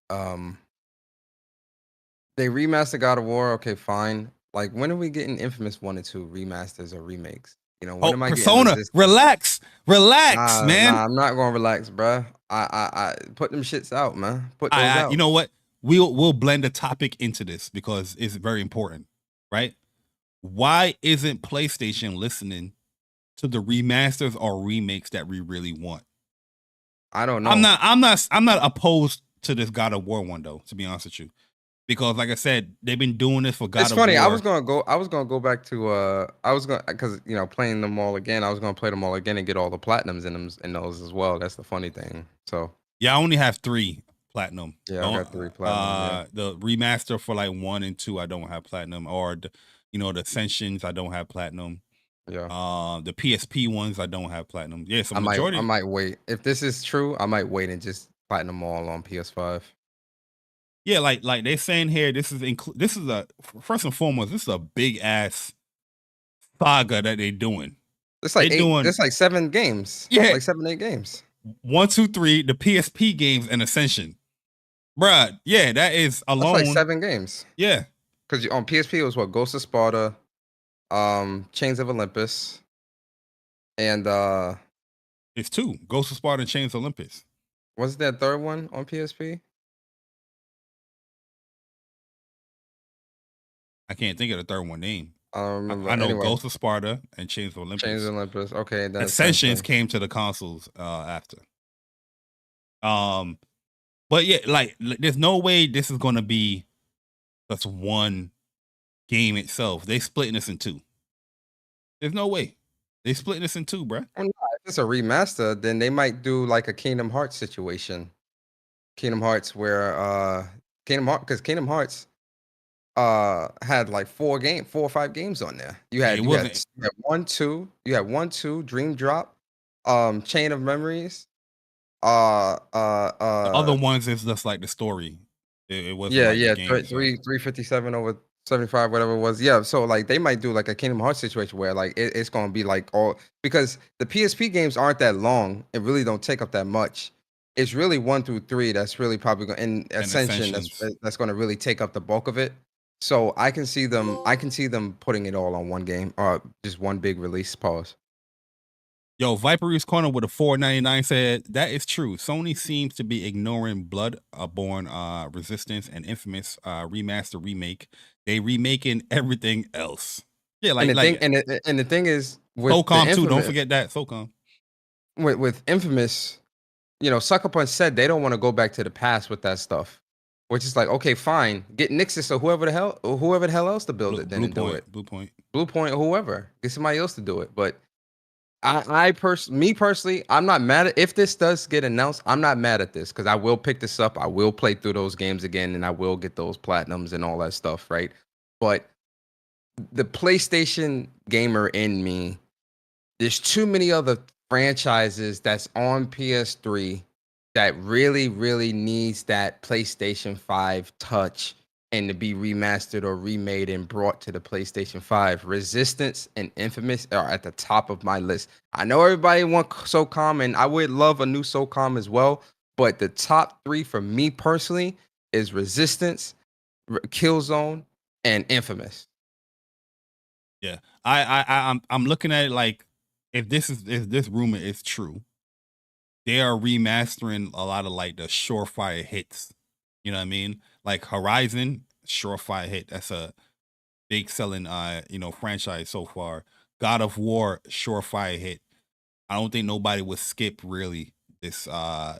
They remastered God of War. Okay, fine. Like, when are we getting Infamous 1 and 2 remasters or remakes? You know, when Oh, am I Persona, getting Resistance? relax, man. Nah, I'm not gonna relax, bruh. I put them shits out, man. Put those out. You know what? We'll blend the topic into this because it's very important, right? Why isn't PlayStation listening to the remasters or remakes that we really want? I don't know. I'm not opposed to this God of War one though, to be honest with you. Because like I said, they've been doing this for God It's of funny. War. I was gonna go back to because you know, playing them all again. I was gonna play them all again and get all the platinums in those as well. That's the funny thing. So yeah, I only have 3 platinum. yeah, I got 3 platinum. The remaster for like 1 and 2, I don't have platinum, or the Ascensions, I don't have platinum. Yeah. The PSP ones, I don't have platinum. Yeah, so I majority. might wait. If this is true, I might wait and just platinum all on PS5. Yeah, like they're saying here, this is a first and foremost, this is a big ass saga that they're doing. It's like it's like 7 games. Yeah, like 7, 8 games. 1, 2, 3, the PSP games and Ascension, bruh. Yeah, that is alone. That's like 7 games. Yeah, because on PSP it was what, Ghost of Sparta, Chains of Olympus, and it's 2, Ghost of Sparta and Chains of Olympus. Was there a 3rd one on PSP? I can't think of the 3rd one name. I don't remember. I know anyway. Ghost of Sparta and Chains of Olympus. Chains of Olympus. Okay, then Ascensions came to the consoles after. But yeah, like there's no way this is gonna be just one game itself. They splitting this in 2. There's no way. They splitting this in 2, bruh. Well, no, if it's a remaster, then they might do like a Kingdom Hearts situation. Kingdom Hearts where because Kingdom Hearts had like 4 or 5 games on there. You had 1, 2, Dream Drop, Chain of Memories. The other ones is just like the story. It was 357 over 75, whatever it was. Yeah, so like they might do like a Kingdom Hearts situation where like it's gonna be like all, because the PSP games aren't that long. It really don't take up that much. It's really 1 through 3 that's really probably going, and Ascension that's going to really take up the bulk of it. So I can see them putting it all on one game or just one big release. Pause. Yo, Viper's Corner with a 4.99 said that is true. Sony seems to be ignoring Bloodborne, Resistance, and Infamous remaster remake. They remaking everything else. Yeah, like the thing is with SOCOM too. Don't forget that SOCOM. With Infamous, you know, Sucker Punch said they don't want to go back to the past with that stuff. Which is like, okay, fine, get Nixus or whoever the hell else to build it, then do it. Bluepoint, or whoever, get somebody else to do it. But me personally, I'm not mad at if this does get announced. I'm not mad at this because I will pick this up. I will play through those games again, and I will get those platinums and all that stuff, right? But the PlayStation gamer in me, there's too many other franchises that's on PS3 that really, really needs that PlayStation 5 touch and to be remastered or remade and brought to the PlayStation 5. Resistance and Infamous are at the top of my list. I know everybody wants SOCOM, and I would love a new SOCOM as well, but the top 3 for me personally is Resistance, Killzone, and Infamous. Yeah, I'm looking at it like if this rumor is true, they are remastering a lot of like the surefire hits. You know what I mean? Like Horizon, surefire hit. That's a big selling franchise so far. God of War, surefire hit. I don't think nobody would skip really this Saga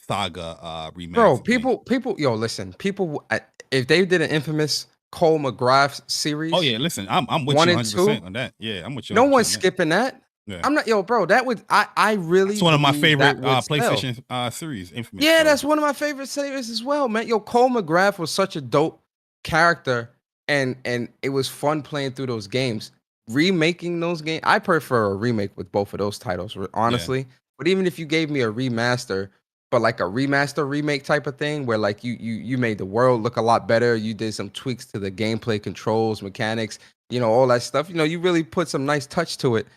remaster. Bro, people, yo, listen, people, if they did an Infamous Cole McGrath series. Oh yeah, listen, I'm with you 100% on that. Yeah, I'm with you. No one's skipping that. Yeah. I'm not, yo, bro. That would I really. It's one of my favorite PlayStation series. Infamous. Yeah, that's one of my favorite series as well, man. Yo, Cole McGrath was such a dope character, and it was fun playing through those games. Remaking those games, I prefer a remake with both of those titles, honestly. Yeah. But even if you gave me a remaster, but like a remaster remake type of thing, where like you made the world look a lot better, you did some tweaks to the gameplay controls, mechanics, you know, all that stuff. You know, you really put some nice touch to it.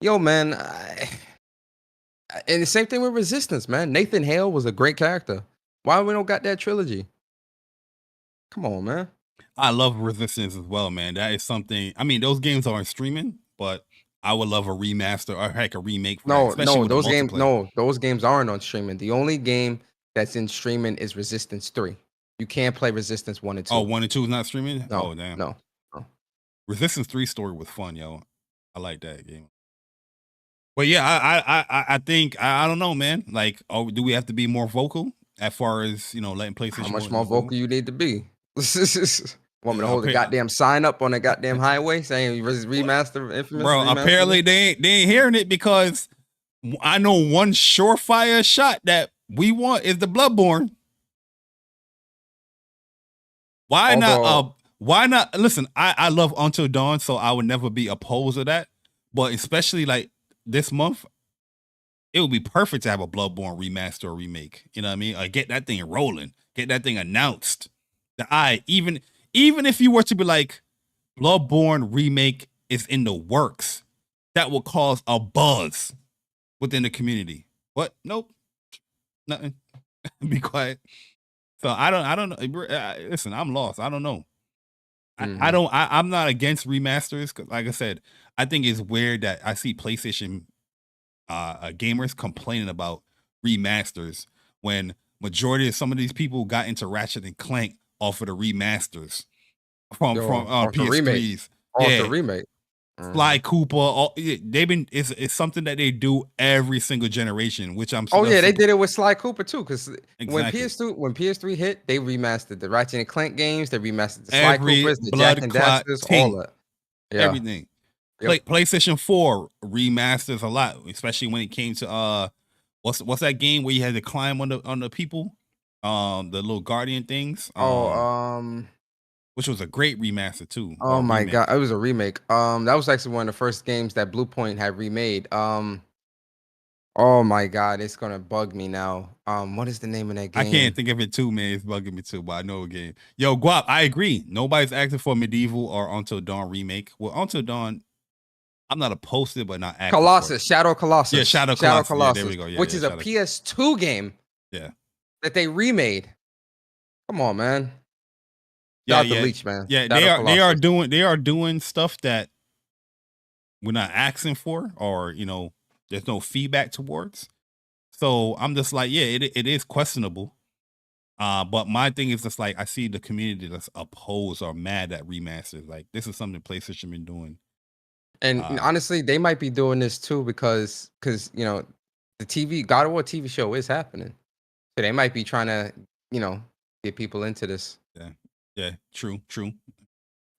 Yo, man, and the same thing with Resistance, man. Nathan Hale was a great character. Why we don't got that trilogy? Come on, man. I love Resistance as well, man. That is something. I mean, those games aren't streaming, but I would love a remaster or heck a remake for that, No, especially no, with the those games, multiplayer. no, those games aren't on streaming. The only game that's in streaming is Resistance 3. You can't play Resistance 1 and 2. Oh, 1 and 2 is not streaming? No, Oh, damn. no. Resistance 3 story was fun, yo. I like that game. But yeah, I think I don't know, man. Like, oh, do we have to be more vocal as far as letting PlayStation? How much more vocal you need to be? Want me to hold the goddamn sign up on the goddamn highway saying remaster Infamous? Bro, remaster? apparently they ain't hearing it because I know one surefire shot that we want is the Bloodborne. Why not? Listen, I love Until Dawn, so I would never be opposed to that. But especially like this month, it would be perfect to have a Bloodborne remaster or remake. You know what I mean? Like, get that thing rolling, get that thing announced. Even if you were to be like, Bloodborne remake is in the works, that would cause a buzz within the community. What? Nope, nothing. Be quiet. So I don't know. Listen, I'm lost. I don't know. I'm not against remasters because, like I said, I think it's weird that I see PlayStation gamers complaining about remasters when majority of some of these people got into Ratchet and Clank off of the remasters from PS3s. The remake. Sly Cooper, it's something that they do every single generation, which I'm. They did it with Sly Cooper too, because exactly. when PS3 hit, they remastered the Ratchet and Clank games, they remastered the Sly Coopers, the Jack and Daxters, all that. Yeah. Everything. Yep. PlayStation 4 remasters a lot, especially when it came to what's that game where you had to climb on the people, the little guardian things. Which was a great remaster too. Oh my god, it was a remake. That was actually one of the first games that Blue Point had remade. Oh my god, it's gonna bug me now. What is the name of that game? I can't think of it too, man. It's bugging me too, but I know a game. Yo, Guap, I agree. Nobody's asking for Medieval or Until Dawn remake. Well, Until Dawn, I'm not opposed to it, but not asking Colossus, Shadow Colossus. Yeah, Shadow Colossus. Yeah, there we go. Which is a PS2 game. Yeah. That they remade. Come on, man. Yeah, the Leech, man. Yeah, they are doing stuff that we're not asking for, or there's no feedback towards. So I'm just like, yeah, it is questionable. But my thing is just like, I see the community that's opposed or mad at remasters. Like, this is something PlayStation been doing. And honestly, they might be doing this too because the TV God of War TV show is happening, so they might be trying to get people into this. Yeah, true.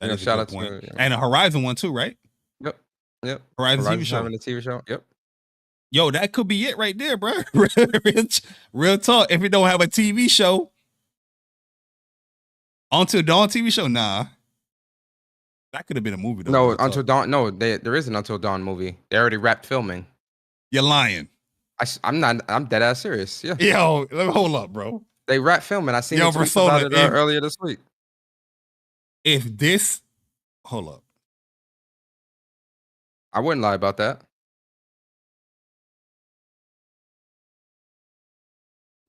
That is shout out to and a Horizon one too, right? Yep. Horizon TV show. Having a TV show. Yep. Yo, that could be it right there, bro. Real talk. If it don't have a TV show, Until Dawn TV show, nah. That could have been a movie though. No, Until Dawn. No, there is an Until Dawn movie. They already wrapped filming. You're lying. I'm not. I'm dead ass serious. Yeah. Yo, hold up, bro. They wrapped filming. I seen about it earlier this week. Hold up. I wouldn't lie about that.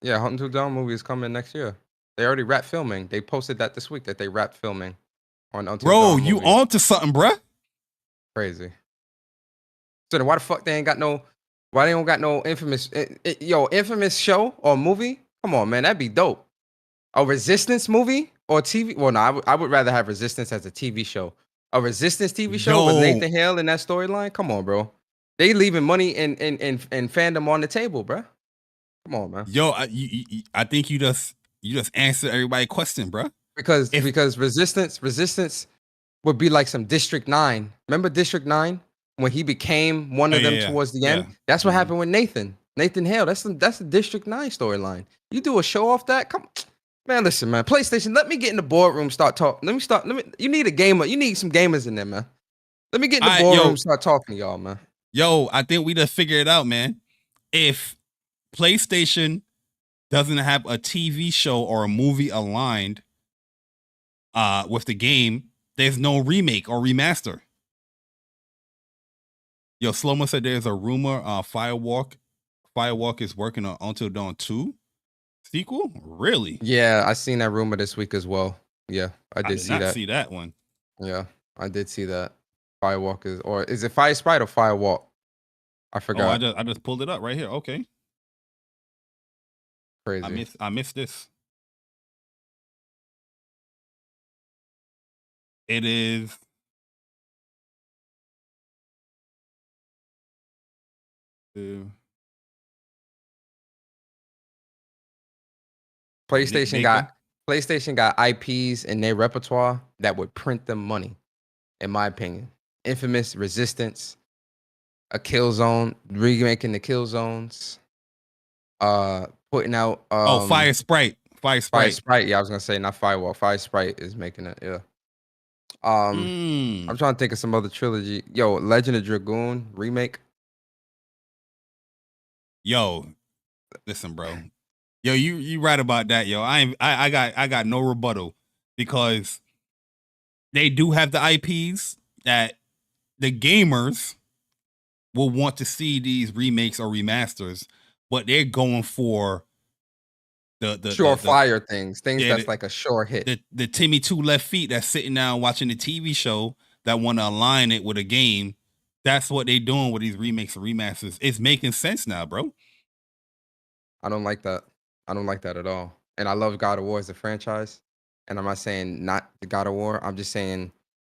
Yeah, Until Dawn movie is coming next year. They already wrapped filming. They posted that this week that they wrapped filming on Until Dawn. Bro, you on to something, bro? Crazy. So then why the fuck they don't got no Infamous Infamous show or movie? Come on, man, that'd be dope. A Resistance movie or TV? Well, no, I would rather have Resistance as a TV show. A Resistance TV show with Nathan Hale in that storyline? Come on, bro. They leaving money and fandom on the table, bro. Come on, man. Yo, I think you just answered everybody's question, bro. Because Resistance would be like some District 9. Remember District 9 when he became one of them towards the end? That's what happened with Nathan Hale. That's the District 9 storyline. You do a show off that? Come, man. Listen, man. PlayStation. Let me get in the boardroom. Start talking. You need a gamer. You need some gamers in there, man. Let me get in the boardroom. Start talking to y'all, man. Yo, I think we just figured it out, man. If PlayStation doesn't have a TV show or a movie aligned with the game, there's no remake or remaster. Yo, Slomo said there's a rumor Firewalk is working on Until Dawn 2 sequel. Really? Yeah, I seen that rumor this week as well. Yeah, I I did did see not that. see that one. Yeah, I did see that. Firewalk or is it Fire Sprite or Firewalk? I Oh, forgot. I just pulled it up right here. Okay, Crazy. I missed this. It is. Nick Baker. PlayStation got IPs in their repertoire that would print them money, in my opinion. Infamous, Resistance, a Killzone, remaking the Killzones, putting out Fire Sprite. Fire Fire Sprite. Sprite. Yeah, I was gonna say not Firewall. Fire Sprite is making it. Yeah. I'm trying to think of some other trilogy. Yo, Legend of Dragoon remake. Yo, listen, bro. Yo, you right about that, yo. I got no rebuttal because they do have the IPs that the gamers will want to see these remakes or remasters, but they're going for the Surefire things yeah, that's like a sure hit. The Timmy Two Left Feet that's sitting down watching the TV show that want to align it with a game. That's what they doing with these remakes and remasters. It's making sense now, bro. I don't like that. I don't like that at all. And I love God of War as a franchise. And I'm not saying not the God of War. I'm just saying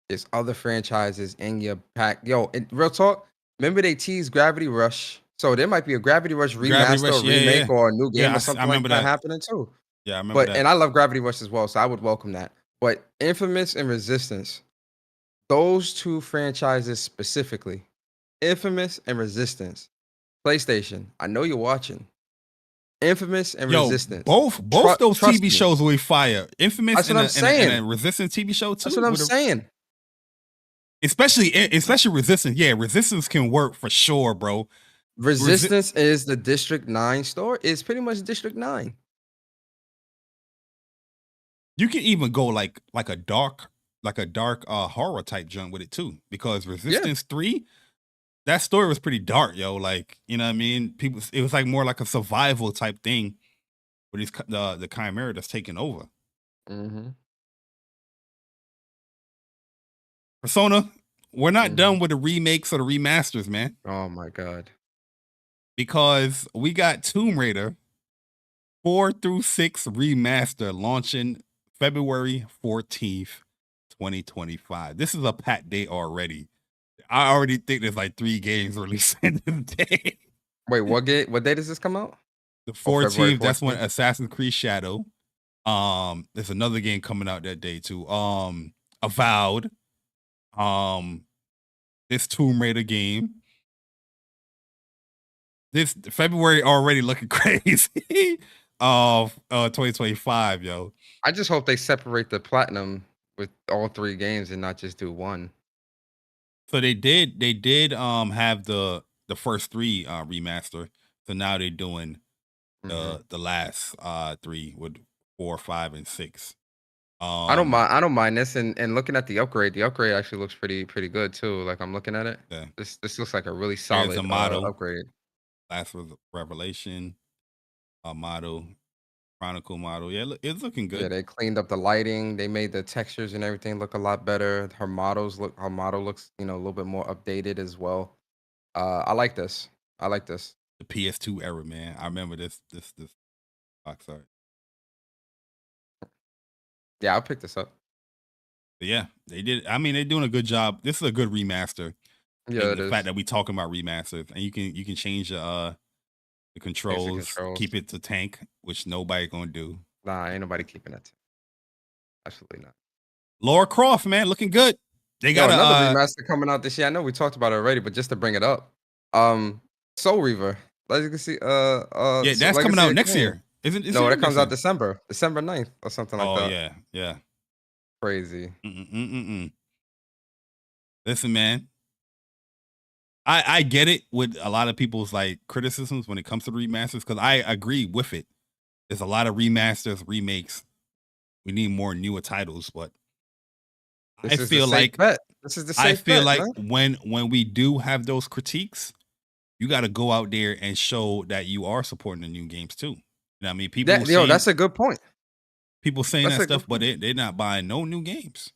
there's other franchises in your pack. Yo, real talk. Remember they teased Gravity Rush. So there might be a Gravity Rush remaster or remake or a new game or something like that happening too. Yeah, I remember that. And I love Gravity Rush as well, so I would welcome that. But Infamous and Resistance, those two franchises specifically, Infamous and Resistance, PlayStation, I know you're watching. Infamous and Resistance. Both those TV shows will fire. Infamous and a Resistance TV show too. That's what I'm saying. Especially Resistance. Yeah, Resistance can work for sure, bro. Resistance is the District 9 store. It's pretty much District 9. You can even go like a dark horror type junk with it too, because Resistance 3, that story was pretty dark, yo. Like, you know what I mean? It was like more like a survival type thing with these the Chimera that's taking over. Persona, we're not done with the remakes or the remasters, man. Oh my god. Because we got Tomb Raider 4 through 6 remaster launching February 14th, 2025. This is a packed day already. I already think there's like 3 games releasing this day. Wait, what day does this come out? The 14th, that's when Assassin's Creed Shadow. There's another game coming out that day too. Avowed. This Tomb Raider game. This February already looking crazy. Of 2025, yo. I just hope they separate the platinum with all 3 games and not just do one. So they did have the first 3 remaster. So now they're doing the last 3 with 4, 5, and 6. I don't mind this, and looking at the upgrade actually looks pretty good too. Like I'm looking at it. Yeah. This looks like a really solid upgrade. Last Revelation, model, Chronicle model. Yeah, it's looking good. Yeah, they cleaned up the lighting. They made the textures and everything look a lot better. Her model looks, a little bit more updated as well. I like this. The PS2 era, man. I remember this box art. Yeah, I'll pick this up. But yeah, they did. I mean, they're doing a good job. This is a good remaster. Yeah, the fact that we talking about remasters, and you can change the controls, keep it to tank, which nobody gonna do. Nah, ain't nobody keeping that. Absolutely not. Lara Croft, man, looking good. They got another remaster coming out this year. I know we talked about it already, but just to bring it up, Soul Reaver. Legacy. Yeah, that's coming out next year. No, that comes out December 9th or something like that. Oh yeah. Crazy. Listen, man. I get it with a lot of people's like criticisms when it comes to remasters, because I agree with it. There's a lot of remasters, remakes. We need more newer titles, but I feel like this is the safe bet, like when we do have those critiques, you got to go out there and show that you are supporting the new games too. You know what I mean? People that's a good point. People saying That's that a good stuff, but they're not buying no new games.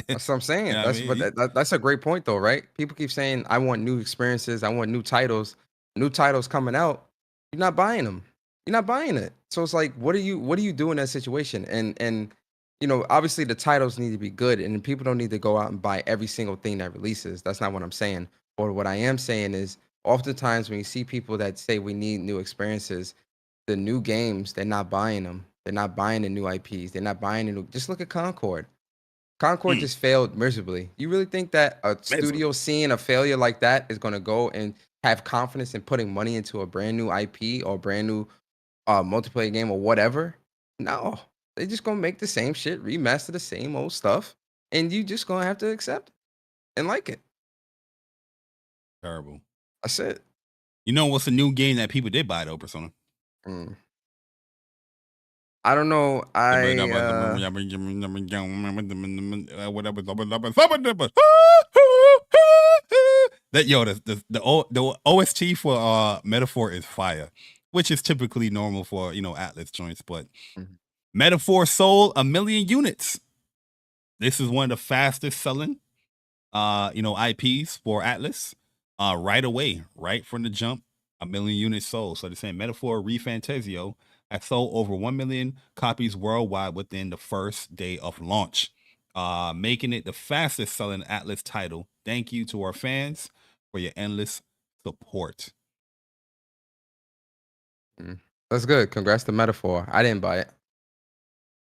That's what I'm saying. You know what I mean? That's a great point though, right? People keep saying I want new experiences, I want new titles coming out. You're not buying them. You're not buying it. So it's like, what do you do in that situation? And obviously the titles need to be good, and people don't need to go out and buy every single thing that releases. That's not what I'm saying. Or what I am saying is, oftentimes when you see people that say we need new experiences, the new games, they're not buying them. They're not buying the new IPs. They're not buying the new. Just look at Concord. Concord just failed miserably. You really think that a studio seeing a failure like that is going to go and have confidence in putting money into a brand new IP or brand new multiplayer game or whatever? No, they just going to make the same shit, remaster the same old stuff, and you just going to have to accept it and like it. Terrible. That's it. You know what's a new game that people did buy though, Persona? I don't know. The OST for Metaphor is fire, which is typically normal for Atlas joints, but Metaphor sold 1 million units. This is one of the fastest selling IPs for Atlas right away, right from the jump. 1 million units sold. So they're saying Metaphor ReFantazio has sold over 1 million copies worldwide within the first day of launch, making it the fastest selling Atlas title. Thank you to our fans for your endless support. That's good. Congrats to Metaphor. I didn't buy it.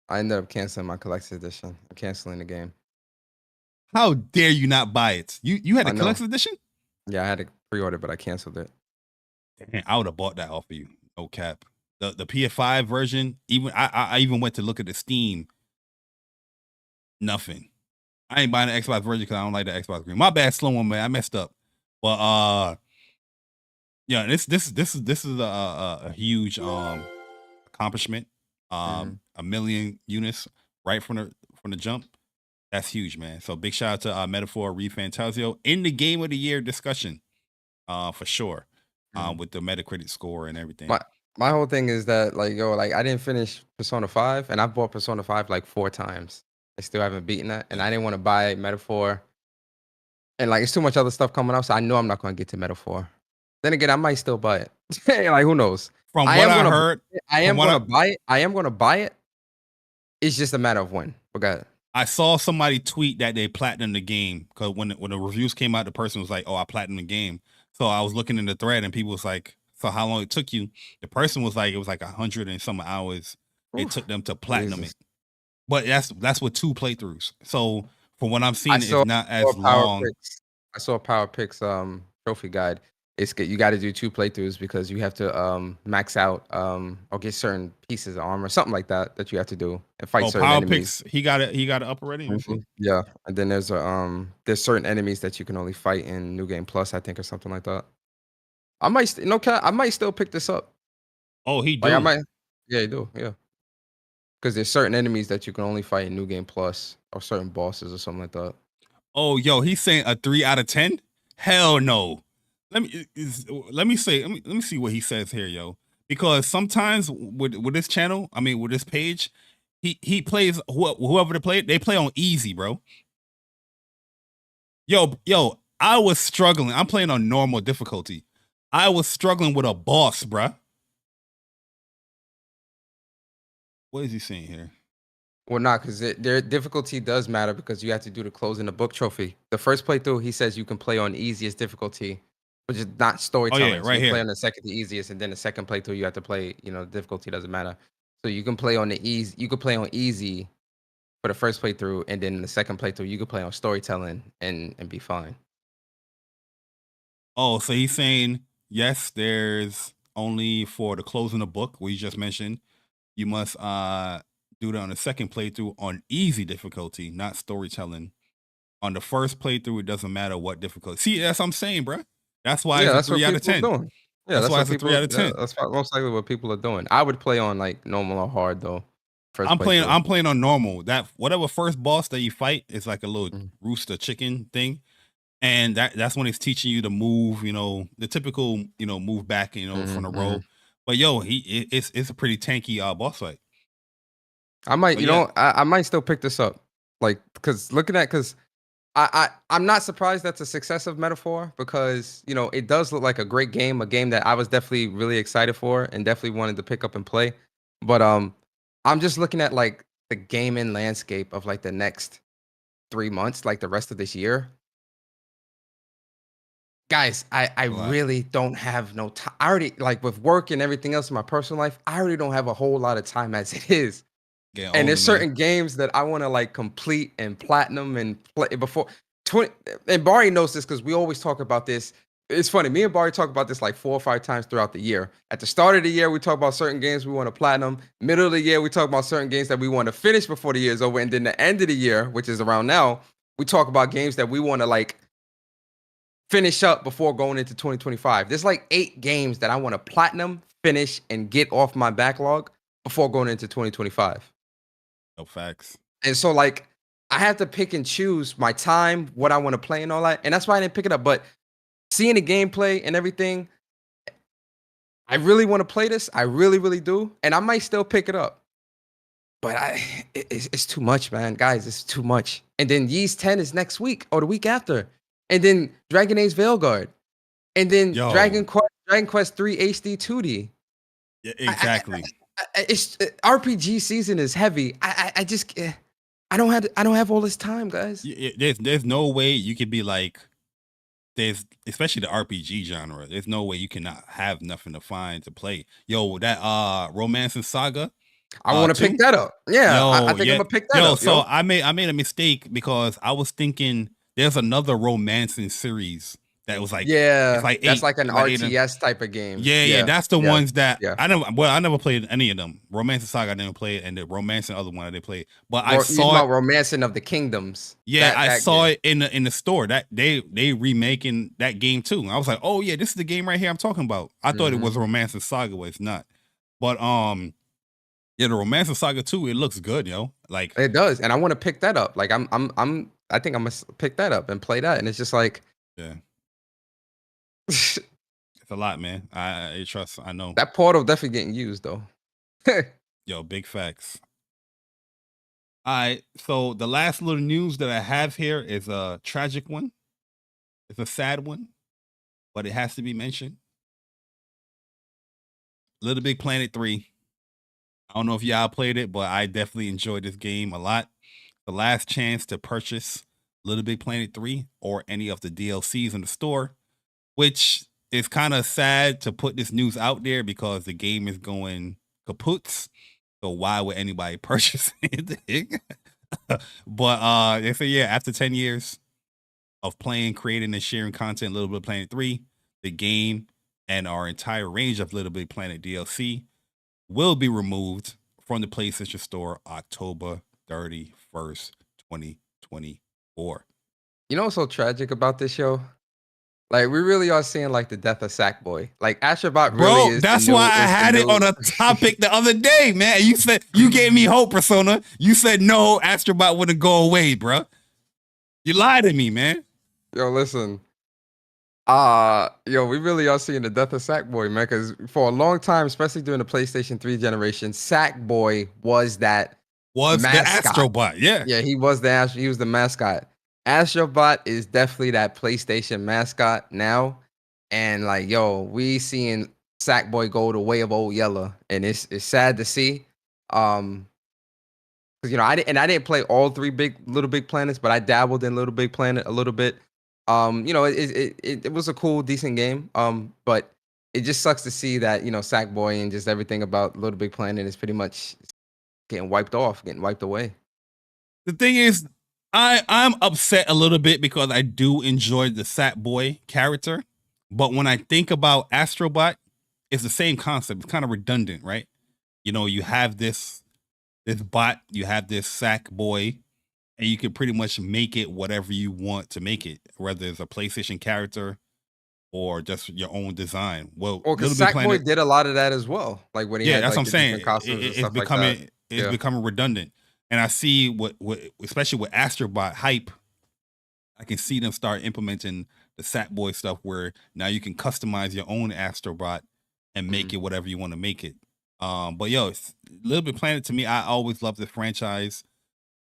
I ended up canceling my collector's edition. I'm canceling the game. How dare you not buy it? You had a collector's edition? Yeah, I had to pre-order, but I canceled it. Man, I would have bought that off of you. No cap. The PS5 version, even I even went to look at the Steam. Nothing. I ain't buying the Xbox version because I don't like the Xbox Green. My bad, slow one, man. I messed up. But yeah, this is a huge accomplishment. 1 million units right from the jump. That's huge, man. So big shout out to Metaphor ReFantazio in the Game of the Year discussion, for sure. With the Metacritic score and everything. My whole thing is that I didn't finish Persona 5, and I've bought Persona 5 like 4 times. I still haven't beaten that, and I didn't want to buy Metaphor. And it's too much other stuff coming out, so I know I'm not going to get to Metaphor. Then again, I might still buy it. Who knows? From what I heard, I am going to buy it. I am going to buy it. It's just a matter of when. Okay. I saw somebody tweet that they platinumed the game because when the reviews came out, the person was like, "Oh, I platinumed the game." So I was looking in the thread, and people was like, "So how long it took you?" The person was like, "It was like 100 and some hours it took them to platinum it." But that's with 2 playthroughs. So from what I'm seeing, it's not as long. I saw Power Picks trophy guide. You got to do 2 playthroughs because you have to max out or get certain pieces of armor, something like that you have to do and fight certain Power enemies. Picks, he got it up already. Yeah, and then there's certain enemies that you can only fight in New Game Plus, I think, or something like that. I might still pick this up. Oh, he do. Yeah, he do. Yeah, because there's certain enemies that you can only fight in New Game Plus or certain bosses or something like that. Oh, yo, he's saying a 3 out of 10? Hell no. Let me see what he says here, yo. Because sometimes with this channel, with this page, he plays whoever they play on easy, bro. Yo, I was struggling. I'm playing on normal difficulty. I was struggling with a boss, bruh. What is he saying here? Well, not because their difficulty does matter because you have to do the close in the book trophy. The first playthrough, he says you can play on easiest difficulty, which is not storytelling. Oh, yeah, right here. Play on the second, the easiest, and then the second playthrough you have to play. Difficulty doesn't matter. So you can play on the easy. You can play on easy for the first playthrough, and then the second playthrough you can play on storytelling and be fine. Oh, so he's saying yes. There's only for the close in the book, we just mentioned. You must do that on the second playthrough on easy difficulty, not storytelling. On the first playthrough, it doesn't matter what difficulty. See, that's what I'm saying, bro. That's why it's a 3 out of 10. Yeah, that's why it's a 3 out of 10. That's most likely what people are doing. I would play on normal or hard though. I'm playing on normal. That whatever first boss that you fight is like a little rooster chicken thing, and that's when it's teaching you to move. The typical move back from the roll. But yo, it's a pretty tanky boss fight. I might, But you yeah. know, I might still pick this up, like, because I'm not surprised that's a successive metaphor because you know it does look like a great game, a game that I was definitely really excited for and definitely wanted to pick up and play. But I'm just looking at like the gaming landscape of like the next 3 months, like the rest of this year. Guys, I A lot. really don't have no time. I already like with work and everything else in my personal life, I already don't have a whole lot of time as it is. Getting And older, there's man. certain games that I want to like complete and platinum and play before 20. And Bari knows this because we always talk about this. It's funny, me and Bari talk about this like 4 or 5 times throughout the year. At the start of the year, we talk about certain games we want to platinum. Middle of the year, we talk about certain games that we want to finish before the year is over. And then the end of the year, which is around now, we talk about games that we want to like finish up before going into 2025. There's like 8 games that I want to platinum, finish, and get off my backlog before going into 2025. No facts. And so like I have to pick and choose my time, what I want to play and all that. And that's why I didn't pick it up. But seeing the gameplay and everything, I really want to play this. I really, really do. And I might still pick it up. But it's too much, man. Guys, it's too much. And then Yeast 10 is next week or the week after. And then Dragon Age Veilguard. And then Yo. Dragon Quest 3 HD 2D. Yeah, exactly. It's RPG season is heavy. I just I don't have all this time, guys. There's no way you could be like, there's especially the RPG genre. There's no way you cannot have nothing to find to play. Yo, that Romance and Saga. I want to pick that up. Yeah, Yo, I think I'm gonna pick that up. So I made a mistake because I was thinking there's another romancing series that was like, yeah, it's like that's 8, like an like 8 RTS type of game. Yeah, that's the ones that yeah. I never played any of them. Romance and Saga I didn't play it, and the Romance and other one I didn't play it. But I saw it. Romancing of the Kingdoms. Yeah, I saw it in the store that they remaking that game too. And I was like, oh yeah, this is the game right here I'm talking about. I thought it was Romance and Saga, but it's not. But yeah, the Romance and Saga 2, it looks good, yo. Like it does, and I want to pick that up. Like I think I'm gonna pick that up and play that, and it's just like, yeah, it's a lot, man. I trust. I know that portal definitely getting used though. Yo, big facts. All right, so the last little news that I have here is a tragic one. It's a sad one, but it has to be mentioned. Little Big Planet 3. I don't know if y'all played it, but I definitely enjoyed this game a lot. The last chance to purchase Little Big Planet 3 or any of the DLCs in the store, which is kind of sad to put this news out there because the game is going kaput. So why would anybody purchase anything? But they say, yeah, after 10 years of playing, creating, and sharing content, Little Big Planet 3, the game and our entire range of Little Big Planet DLC will be removed from the PlayStation Store October 31st, 2024. You know what's so tragic about this show? Like we really are seeing like the death of Sackboy. Like Astrobot really is. That's why I had it on a topic the other day, man. You said you gave me hope, Persona. You said no, Astrobot wouldn't go away, bro. You lied to me, man. Yo, listen. We really are seeing the death of Sackboy, man. Because for a long time, especially during the PlayStation 3 generation, Sackboy was that mascot. The Astrobot, yeah. Yeah, he was the mascot. Astrobot is definitely that PlayStation mascot now. And like, yo, we seeing Sackboy go the way of Old Yeller. And it's sad to see. Because I didn't play all 3 Little Big Planets, but I dabbled in Little Big Planet a little bit. It was a cool, decent game. But it just sucks to see that, Sackboy and just everything about Little Big Planet is pretty much getting wiped away. The thing is, I'm upset a little bit because I do enjoy the Sackboy character. But when I think about Astrobot, it's the same concept. It's kind of redundant, right? You have this bot, you have this Sackboy, and you can pretty much make it whatever you want to make it, whether it's a PlayStation character or just your own design. Well, because Sackboy did a lot of that as well. Like when he had that's like, what I'm saying. It's like becoming redundant. And I see what especially with Astrobot hype, I can see them start implementing the Sackboy stuff where now you can customize your own Astrobot and make it whatever you want to make it. But yo, it's Little Big Planet to me, I always loved the franchise.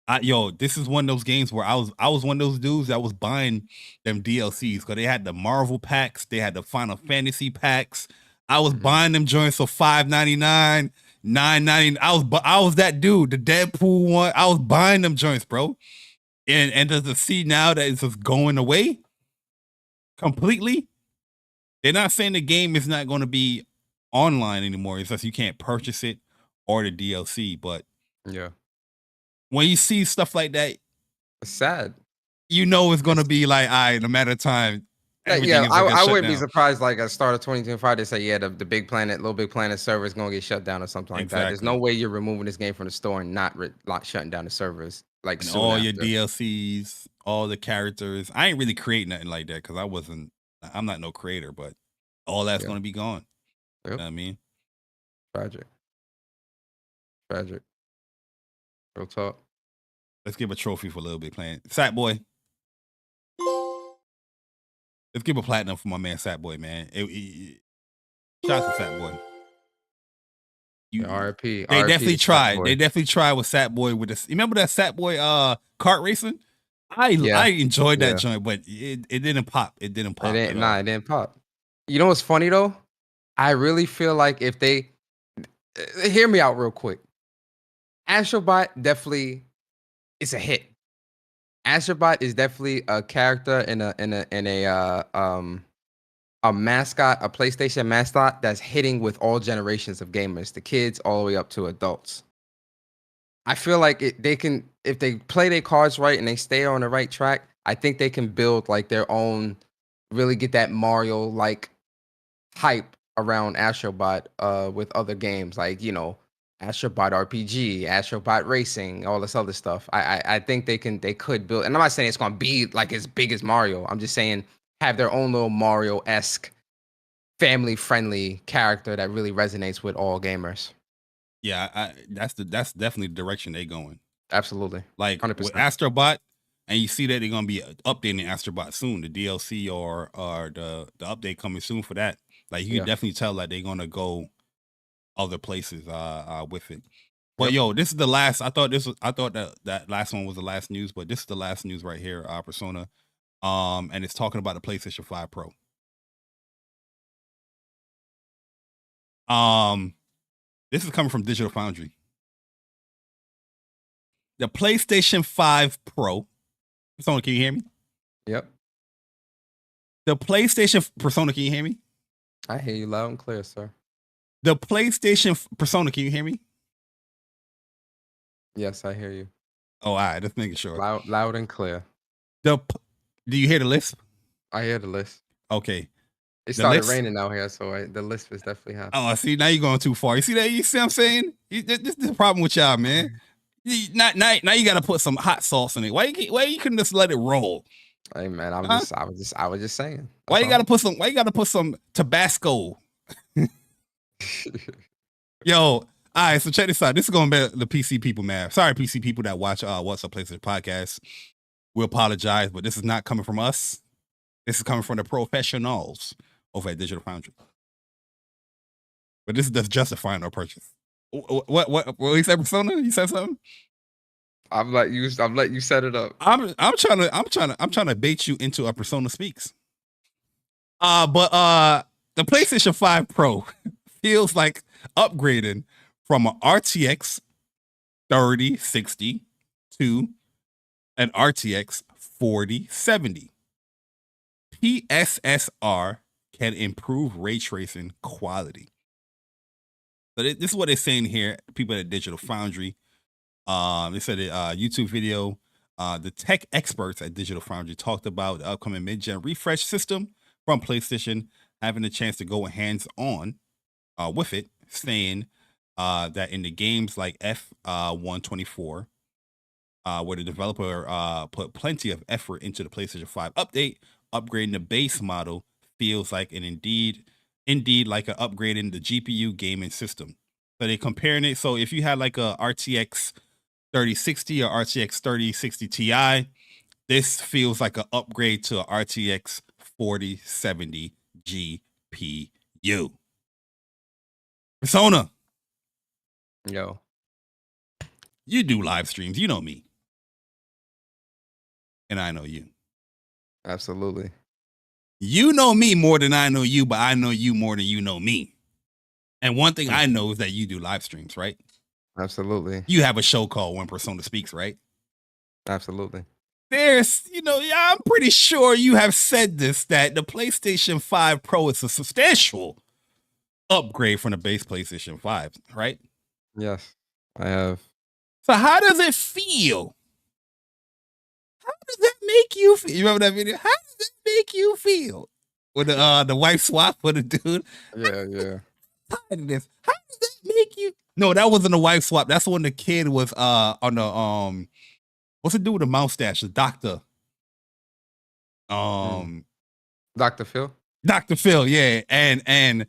This is one of those games where I was one of those dudes that was buying them DLCs because they had the Marvel packs, they had the Final Fantasy packs. I was buying them joints for $5.99, $9.99. I was that dude, the Deadpool one. I was buying them joints, bro. And to see now that it's just going away completely. They're not saying the game is not going to be online anymore. It's just you can't purchase it or the DLC. But Yeah. when you see stuff like that, It's sad. you know it's going to be like, all right, no matter time. Yeah, I wouldn't be surprised. Like at the start of 2025, they say, yeah, the Big Planet, Little Big Planet server is gonna get shut down or something like that. There's no way you're removing this game from the store and not shutting down the servers. Like And soon all your after. DLCs, all the characters. I ain't really create nothing like that because I'm not no creator, but all that's Yeah. going to be gone. Yep. You know what I mean? Tragic. Real talk. Let's give a trophy for Little Big Planet. Sat Boy. Let's give a platinum for my man Sat Boy, man. Shout out to Sat Boy. RIP. They definitely tried. They definitely tried with Sat Boy with this. You remember that Sat Boy kart racing? I enjoyed that joint, but it didn't pop. It didn't pop. It didn't pop. You know what's funny though? I really feel like if they hear me out real quick. Astrobot definitely is a hit. Astrobot is definitely a character in a mascot, a PlayStation mascot that's hitting with all generations of gamers, the kids all the way up to adults. I feel like they can, if they play their cards right and they stay on the right track, I think they can build like their own, really get that Mario like hype around Astrobot with other games like, you know, Astrobot RPG, Astrobot Racing, all this other stuff. I think they could build, and I'm not saying it's gonna be like as big as Mario. I'm just saying have their own little Mario-esque, family-friendly character that really resonates with all gamers. Yeah, that's definitely the direction they going. Absolutely. Like 100%. with Astrobot, and you see that they're gonna be updating Astrobot soon, the DLC or the update coming soon for that. Like you can definitely tell that they're gonna go other places with it. But yo, this is the last. I thought that last one was the last news, but this is the last news right here, Persona. And it's talking about the PlayStation 5 Pro. This is coming from Digital Foundry. The PlayStation 5 Pro. Persona, can you hear me? Yep. The PlayStation Persona, can you hear me? I hear you loud and clear, sir. The PlayStation Persona, can you hear me? Yes, I hear you. Oh, all right, just making sure. Loud and clear. Do you hear the list? I hear the list. Okay. It started raining out here, so the list is definitely happening. Oh, see, now you're going too far. You see that? You see what I'm saying? This is the problem with y'all, man. Now you got to put some hot sauce in it. Why you couldn't just let it roll? Hey man, I was just saying. Why you got to put some Tabasco? Yo, all right, so check this out. This is going to be the PC people, man. Sorry, PC people that watch What's Up PlayStation podcast. We apologize, but this is not coming from us. This is coming from the professionals over at Digital Foundry. But this is justifying our purchase. What you said, Persona? You said something? I'm letting you set it up. I'm trying to bait you into a Persona speaks. But the PlayStation 5 Pro feels like upgrading from an RTX 3060 to an RTX 4070. PSSR can improve ray tracing quality. So this is what they're saying here. People at Digital Foundry. They said a YouTube video. The tech experts at Digital Foundry talked about the upcoming mid-gen refresh system from PlayStation, having a chance to go hands-on with it, saying that in the games like F124, where the developer put plenty of effort into the PlayStation 5 update, upgrading the base model feels like indeed like an upgrade in the GPU gaming system. So they're comparing it. So if you had like a RTX 3060 or RTX 3060 Ti, this feels like an upgrade to a RTX 4070 GPU. Persona, Yo, You do live streams. You know me. And I know you. absolutely. You know me more than I know you, but I know you more than you know me. And one thing I know is that you do live streams, right? Absolutely. You have a show called When Persona Speaks, right? Absolutely. There's, I'm pretty sure you have said this, that the PlayStation 5 Pro is a substantial upgrade from the base PlayStation 5, right? Yes, I have. So how does it feel? How does that make you feel? You remember that video? How does it make you feel? With the wife swap with the dude? Yeah. How does that make you? No, that wasn't a wife swap. That's when the kid was on the what's it do with the mustache? The doctor. Dr. Phil? Dr. Phil, yeah. And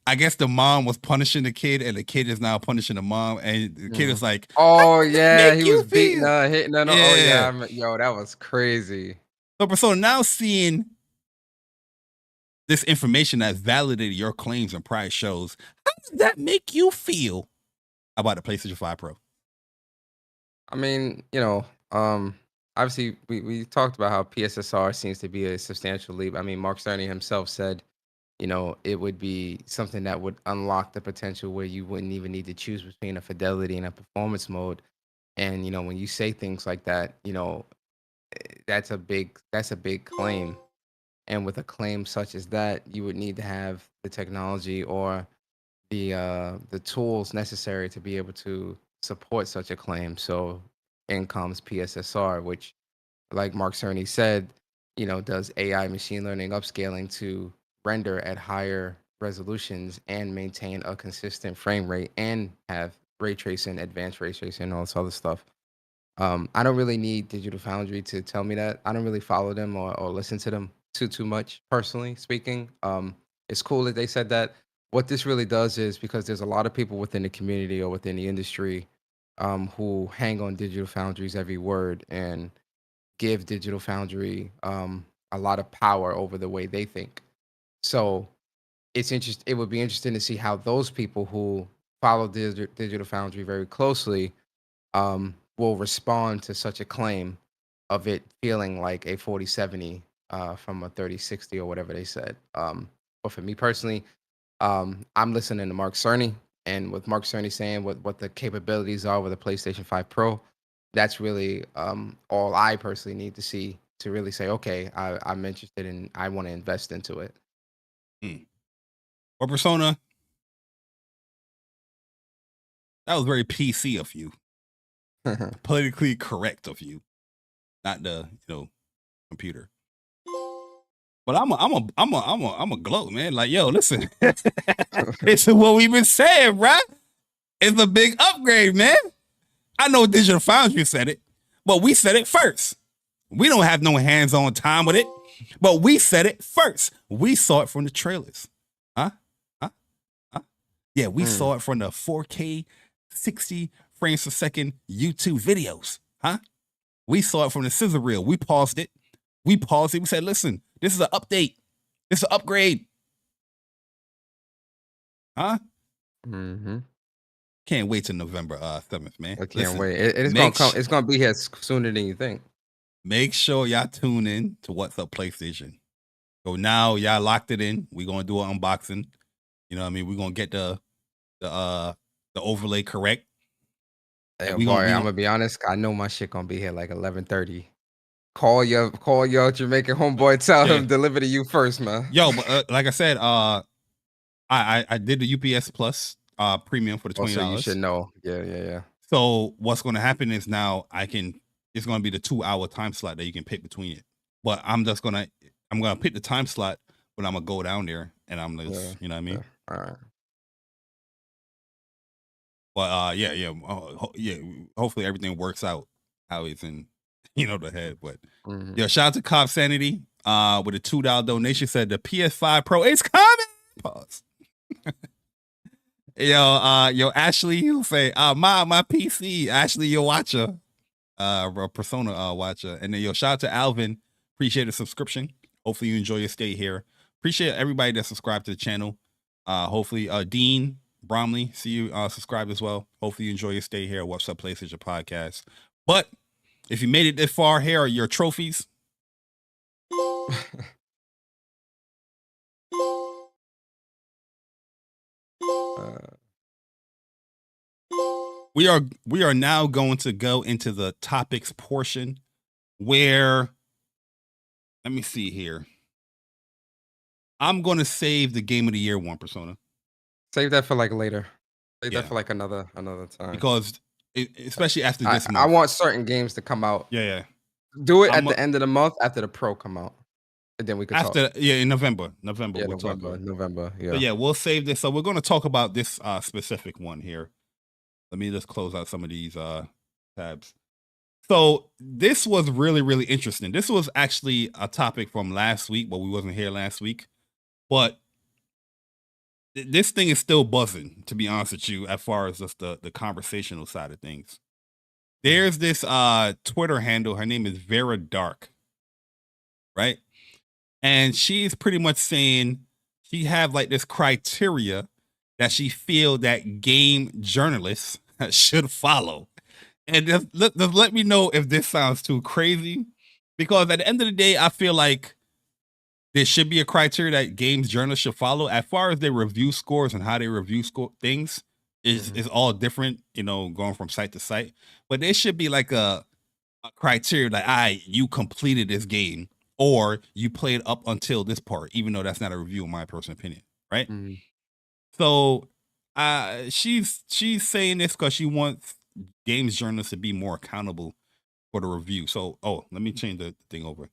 I guess the mom was punishing the kid, and the kid is now punishing the mom, and the kid is like, oh yeah, he was feel? beating her, hitting her. Yeah. Oh yeah, yo, that was crazy. So Persona, now seeing this information that validated your claims in prior shows, how does that make you feel about the PlayStation 5 Pro? I mean, obviously we talked about how PSSR seems to be a substantial leap. I mean, Mark Cerny himself said, it would be something that would unlock the potential where you wouldn't even need to choose between a fidelity and a performance mode. And, when you say things like that, that's a big claim. And with a claim such as that, you would need to have the technology or the tools necessary to be able to support such a claim. So in comes PSSR, which, like Mark Cerny said, does AI machine learning upscaling to render at higher resolutions and maintain a consistent frame rate and have ray tracing, advanced ray tracing, and all this other stuff. I don't really need Digital Foundry to tell me that. I don't really follow them or listen to them too much, personally speaking. It's cool that they said that. What this really does is, because there's a lot of people within the community or within the industry who hang on Digital Foundry's every word and give Digital Foundry a lot of power over the way they think. So it would be interesting to see how those people who follow Digital Foundry very closely will respond to such a claim of it feeling like a 4070 from a 3060 or whatever they said. But for me personally, I'm listening to Mark Cerny, and with Mark Cerny saying what the capabilities are with the PlayStation 5 Pro, that's really all I personally need to see to really say, okay, I'm interested and I want to invest into it. Or Persona, that was very PC of you. Politically correct of you, not the computer. But I'm a gloat, man. Like, yo, listen, it's what we've been saying, right? It's a big upgrade, man. I know Digital Foundry said it, but we said it first. We don't have no hands-on time with it, but we said it first. We saw it from the trailers, huh? Yeah, we saw it from the 4K 60 frames per second YouTube videos, huh? We saw it from the scissor reel. We paused it. We said, listen, this is an update. This is an upgrade. Huh? Mm-hmm. Can't wait till November 7th, man. I can't wait. It's gonna come. It's gonna be here sooner than you think. Make sure y'all tune in to What's Up PlayStation. So now y'all locked it in. We're gonna do an unboxing. You know what I mean? We're gonna get the overlay correct. Hey, I'm gonna be honest. I know my shit gonna be here like 11:30. Call your Jamaican homeboy. Tell him deliver to you first, man. Yo, but like I said, I did the UPS Plus premium for the $20. So you should know. Yeah. So what's gonna happen is now it's gonna be the 2-hour time slot that you can pick between it. But I'm gonna pick the time slot, but I'm gonna go down there and I'm just, you know what I mean? All right. But yeah. Hopefully everything works out how it's in, the head. But yo, shout out to Cop Sanity with a $2 donation. Said the PS5 Pro is coming. Pause. Yo, Ashley, you say my PC. Ashley, your watcher, Persona watcher, and then shout out to Alvin. Appreciate the subscription. Hopefully you enjoy your stay here. Appreciate everybody that subscribed to the channel. Hopefully Dean Bromley, see you subscribed as well. Hopefully you enjoy your stay here at What's Up PlayStation Podcast. But if you made it this far, here are your trophies. We are now going to go into the topics portion where, let me see here. I'm going to save the Game of the Year one, Persona. Save that for like later. Save Yeah. that for like another time. Because especially after this month. I want certain games to come out. Yeah. Do it at the end of the month after the Pro come out. And then we can talk. In November. Yeah, we'll talk about it. November. Yeah. So yeah, we'll save this. So we're going to talk about this specific one here. Let me just close out some of these tabs. So this was really, really interesting. This was actually a topic from last week, but we wasn't here last week. But this thing is still buzzing, to be honest with you, as far as just the conversational side of things. There's this Twitter handle. Her name is Vera Dark, right? And she's pretty much saying she have like this criteria that she feel that game journalists should follow. And just let me know if this sounds too crazy, because at the end of the day, I feel like there should be a criteria that games journalists should follow. As far as their review scores and how they review things is all different, going from site to site. But there should be like a criteria like, you completed this game or you played up until this part, even though that's not a review in my personal opinion, right? Mm-hmm. So she's saying this because she wants games journalists to be more accountable for the review. So, let me change the thing over.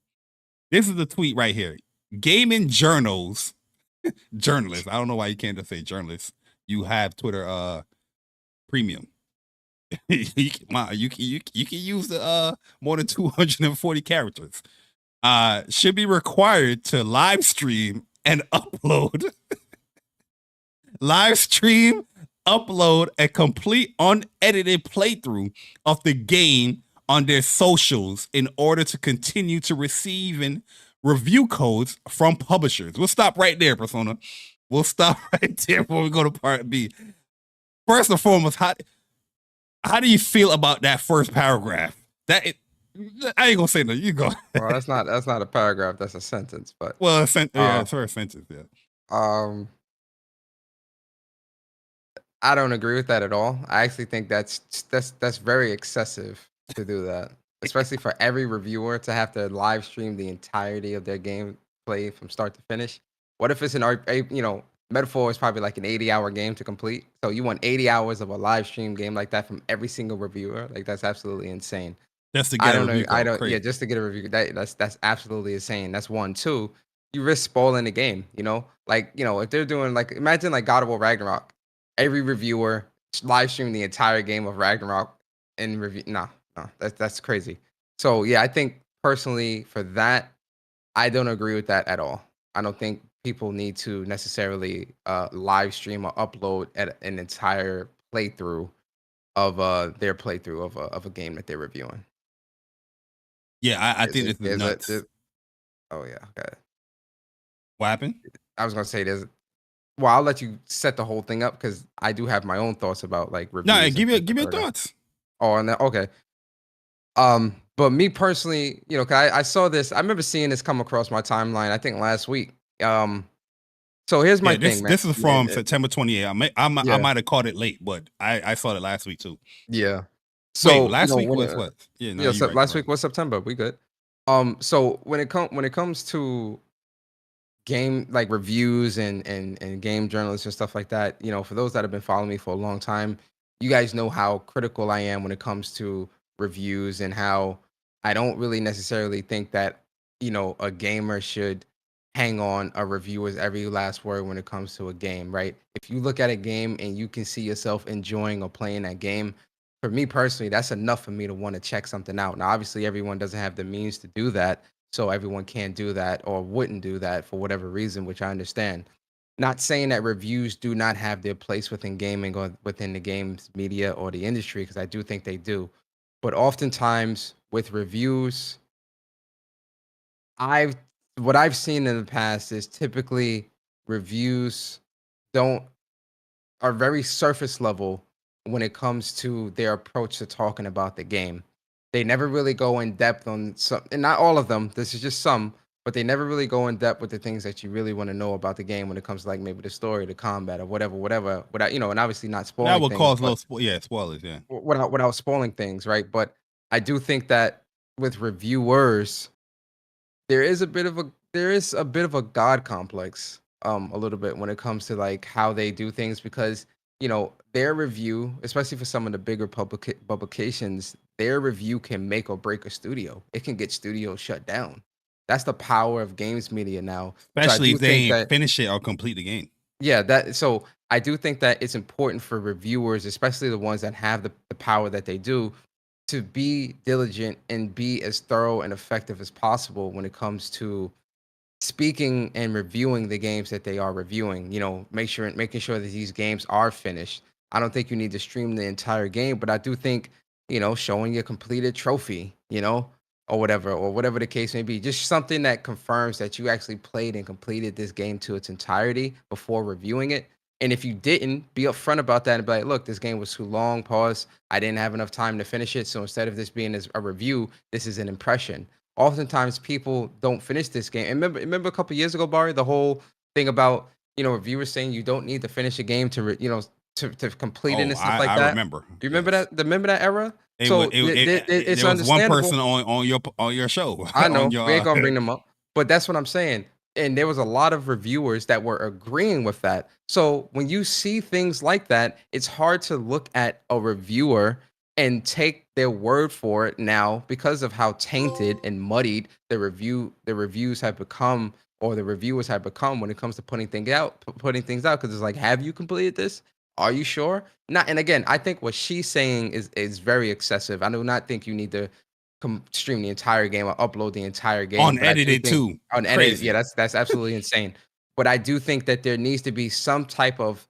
This is the tweet right here. Gaming journalists. I don't know why you can't just say journalists. You have Twitter premium. you can use the more than 240 characters. Should be required to live stream and upload. Upload a complete unedited playthrough of the game on their socials in order to continue to receiving review codes from publishers. We'll stop right there, Persona. We'll stop right there before we go to part B. First and foremost, how do you feel about that first paragraph? I ain't gonna say nothing. You go. Well, that's not a paragraph. That's a sentence. But it's a sentence. Yeah. I don't agree with that at all. I actually think that's very excessive to do that, especially for every reviewer to have to live stream the entirety of their gameplay from start to finish. What if it's Metaphor is probably like an 80-hour game to complete. So you want 80 hours of a live stream game like that from every single reviewer? Like, that's absolutely insane. Just to get a review. Just to get a review. That's absolutely insane. That's one. Two, you risk spoiling the game, if they're doing imagine like God of War Ragnarok. Every reviewer live stream the entire game of Ragnarok and review. No, that's crazy. So yeah, I think personally for that, I don't agree with that at all. I don't think people need to necessarily live stream or upload an entire playthrough of their playthrough of a game that they're reviewing. Yeah, I think this is nuts. Oh yeah, okay. What happened? I was gonna say well, I'll let you set the whole thing up because I do have my own thoughts about reviews. No, give me your thoughts. Oh, and okay. But me personally, 'cause I saw this. I remember seeing this come across my timeline. I think last week. So here's my thing, man. This is from September 28th. I might have caught it late, but I saw it last week too. Yeah. So last week was what? Yeah, last week was September. We good. So when it comes to game reviews and game journalists and stuff like that, for those that have been following me for a long time, you guys know how critical I am when it comes to reviews and how I don't really necessarily think that a gamer should hang on a reviewer's every last word when it comes to a game, right? If you look at a game and you can see yourself enjoying or playing that game, for me personally, that's enough for me to want to check something out. Now, obviously, everyone doesn't have the means to do that. So everyone can't do that or wouldn't do that for whatever reason, which I understand. Not saying that reviews do not have their place within gaming or within the games media or the industry, because I do think they do. But oftentimes with reviews, what I've seen in the past is typically reviews don't are very surface level when it comes to their approach to talking about the game. They never really go in depth on some, and not all of them. This is just some, but they never really go in depth with the things that you really want to know about the game when it comes to like maybe the story, the combat, or whatever, without and obviously not That spoiling would things, cause but spoilers. Yeah. without spoiling things, right? But I do think that with reviewers, there is a bit of a god complex, a little bit when it comes to like how they do things, because their review, especially for some of the bigger publications, their review can make or break a studio. It can get studios shut down. That's the power of games media now. So I Especially do if they think ain't that, finish it or complete the game. yeah, so I do think that it's important for reviewers, especially the ones that have the power that they do, to be diligent and be as thorough and effective as possible when it comes to speaking and reviewing the games that they are reviewing. Making sure that these games are finished. I don't think you need to stream the entire game, but I do think, showing your completed trophy, or whatever the case may be, just something that confirms that you actually played and completed this game to its entirety before reviewing it. And if you didn't, be upfront about that and be like, look, this game was too long, pause. I didn't have enough time to finish it. So instead of this being a review, this is an impression. Oftentimes people don't finish this game. And remember a couple years ago, Bari, the whole thing about, reviewers saying you don't need to finish a game to, to complete it Oh, and stuff like I that. remember. Do you remember Yes. that? Remember that era? It, So it's there was one understandable. person on your show. I know on your, we ain't gonna bring them up, but that's what I'm saying. And there was a lot of reviewers that were agreeing with that. So when you see things like that, it's hard to look at a reviewer and take their word for it now, because of how tainted and muddied the reviews have become, or the reviewers have become, when it comes to putting things out. Because it's like, have you completed this? Are you sure? Not. And again, I think what she's saying is very excessive. I do not think you need to stream the entire game or upload the entire game. But I do unedited think, too. unedited, Crazy. yeah, that's absolutely insane. But I do think that there needs to be some type of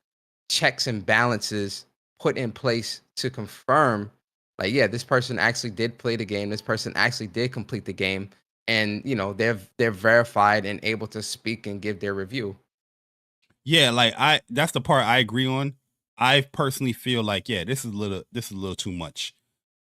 checks and balances put in place to confirm, like, yeah, this person actually did play the game. This person actually did complete the game, and they're verified and able to speak and give their review. Yeah, like that's the part I agree on. I personally feel like, yeah, this is a little too much.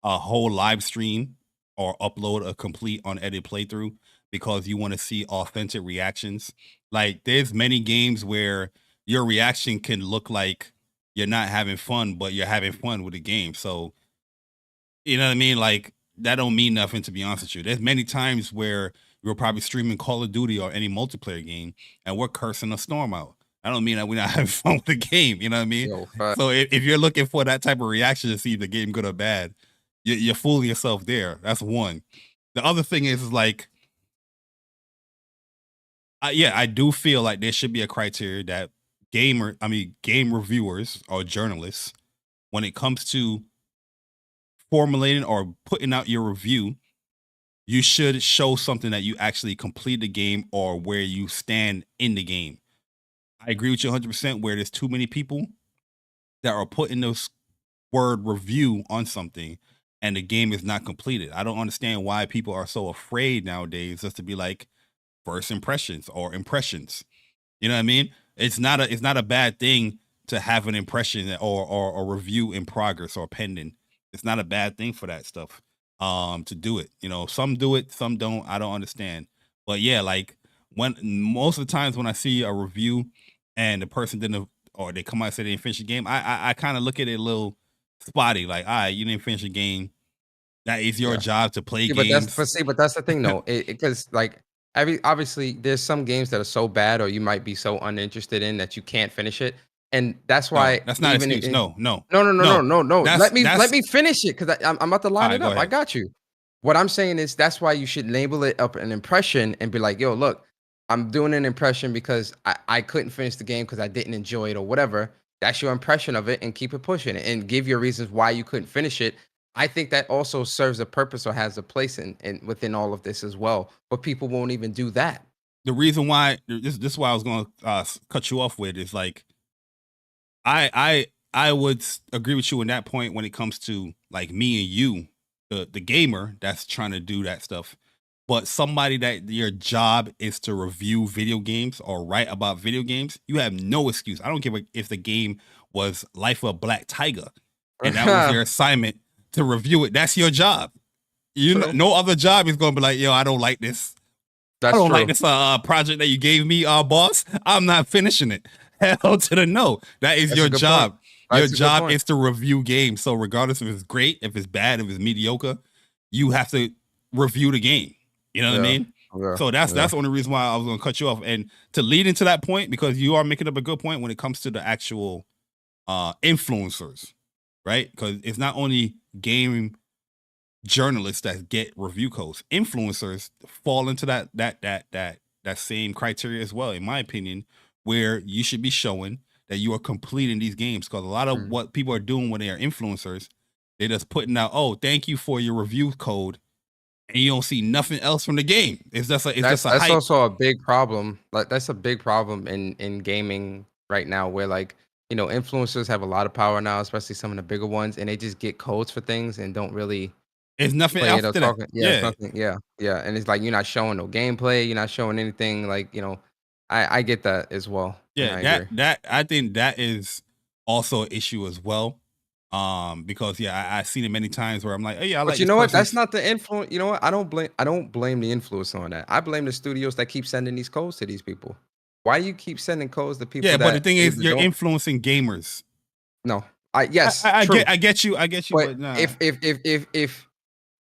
A whole live stream or upload a complete unedited playthrough because you want to see authentic reactions. Like, there's many games where your reaction can look like you're not having fun, but you're having fun with the game. So, you know what I mean? Like, that don't mean nothing, to be honest with you. There's many times where we're probably streaming Call of Duty or any multiplayer game and we're cursing a storm out. I don't mean that we're not having fun with the game. You know what I mean? Yo, So if you're looking for that type of reaction to see if the game good or bad, you're fooling yourself there. That's one. The other thing is like, I do feel like there should be a criteria that game reviewers or journalists, when it comes to formulating or putting out your review, you should show something that you actually complete the game or where you stand in the game. I agree with you 100% where there's too many people that are putting this word review on something and the game is not completed. I don't understand why people are so afraid nowadays just to be like first impressions or impressions. You know what I mean? It's not a bad thing to have an impression or a review in progress or pending. It's not a bad thing for that stuff to do it. Some do it, some don't. I don't understand. But yeah, like, when most of the times when I see a review and the person didn't, or they come out and say they didn't finish the game, I kind of look at it a little spotty, like, all right, you didn't finish the game. That is your job to play games. But that's the thing though, because like obviously there's some games that are so bad or you might be so uninterested in that you can't finish it, and that's why that's not an excuse. No. Let me finish it, because I'm about to line right, it go up. I ahead. got you. What I'm saying is that's why you should label it up an impression and be like, yo, look, I'm doing an impression because I couldn't finish the game because I didn't enjoy it or whatever. That's your impression of it, and keep it pushing it and give your reasons why you couldn't finish it. I think that also serves a purpose or has a place in within all of this as well. But people won't even do that. The reason why this is why I was going to cut you off with is like, I would agree with you in that point when it comes to like me and you, the gamer that's trying to do that stuff. but somebody that your job is to review video games or write about video games, you have no excuse. I don't care if the game was Life of a Black Tiger and that was your assignment to review it. That's your job. You know, no other job is going to be like, yo, I don't like this. That's I don't true. like this project that you gave me, boss. I'm not finishing it. Hell to the no. That is your job. Your job is to review games. So regardless if it's great, if it's bad, if it's mediocre, you have to review the game. You know what I mean? Yeah. So that's the only reason why I was going to cut you off. And to lead into that point, because you are making up a good point when it comes to the actual influencers, right? Because it's not only game journalists that get review codes. Influencers fall into that same criteria as well, in my opinion, where you should be showing that you are completing these games. Because a lot of what people are doing when they are influencers, they're just putting out, oh, thank you for your review code, and you don't see nothing else from the game. It's just That's hype. also a big problem. Like that's a big problem in gaming right now, where like, you know, influencers have a lot of power now, especially some of the bigger ones, and they just get codes for things and don't really. It's nothing Play it after or that. talking. Yeah, it's nothing. Yeah, and it's like you're not showing no gameplay. You're not showing anything. Like, you know, I get that as well. Yeah, I think that is also an issue as well. Because I've seen it many times where I'm like, oh yeah, I like. But you know what? That's not the influence. You know what? I don't blame the influence on that. I blame the studios that keep sending these codes to these people. Why do you keep sending codes to people? Yeah, but the thing is, you're influencing gamers. No, I get you. But nah.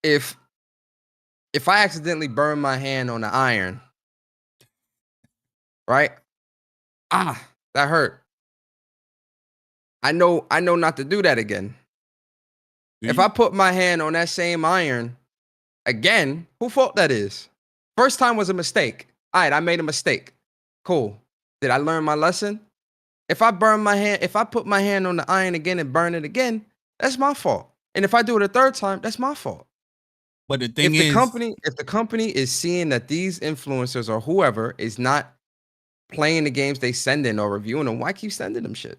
if I accidentally burn my hand on the iron, right? That hurt. I know not to do that again. If I put my hand on that same iron again, who fault that is? First time was a mistake. All right, I made a mistake. Cool. Did I learn my lesson? If I put my hand on the iron again and burn it again, that's my fault. And if I do it a third time, that's my fault. But the thing is, if the company is seeing that these influencers or whoever is not playing the games they send in or reviewing them, why keep sending them shit?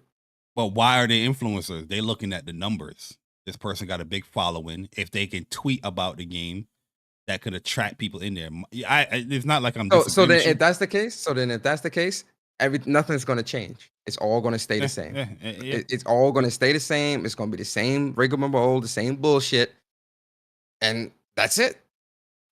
But why are they influencers? They looking at the numbers. This person got a big following. If they can tweet about the game, that could attract people in there. It's not like I'm. So then, if that's the case, nothing's going to change. It's all going to stay the same. It's all going to stay the same. It's going to be the same rigmarole, the same bullshit, and that's it.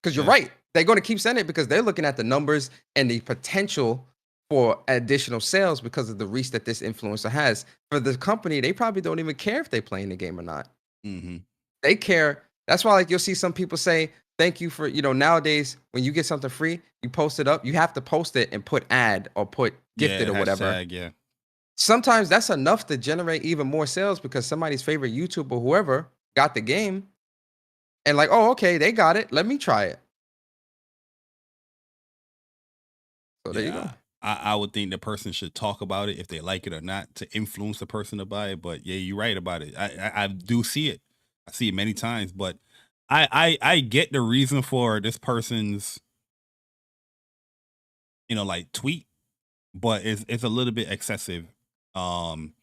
Because you're right. They're going to keep sending it because they're looking at the numbers and the potential for additional sales because of the reach that this influencer has. For the company, they probably don't even care if they're playing the game or not. Mm-hmm. They care. That's why, like, you'll see some people say, thank you for, nowadays, when you get something free, you post it up, you have to post it and put ad or put gifted or whatever. Hashtag. Sometimes that's enough to generate even more sales because somebody's favorite YouTuber or whoever got the game and like, oh, okay, they got it. Let me try it. So there you go. I would think the person should talk about it if they like it or not to influence the person to buy it. But yeah, you're right about it. I do see it. I see it many times, but I get the reason for this person's, like tweet, but it's a little bit excessive. Unedited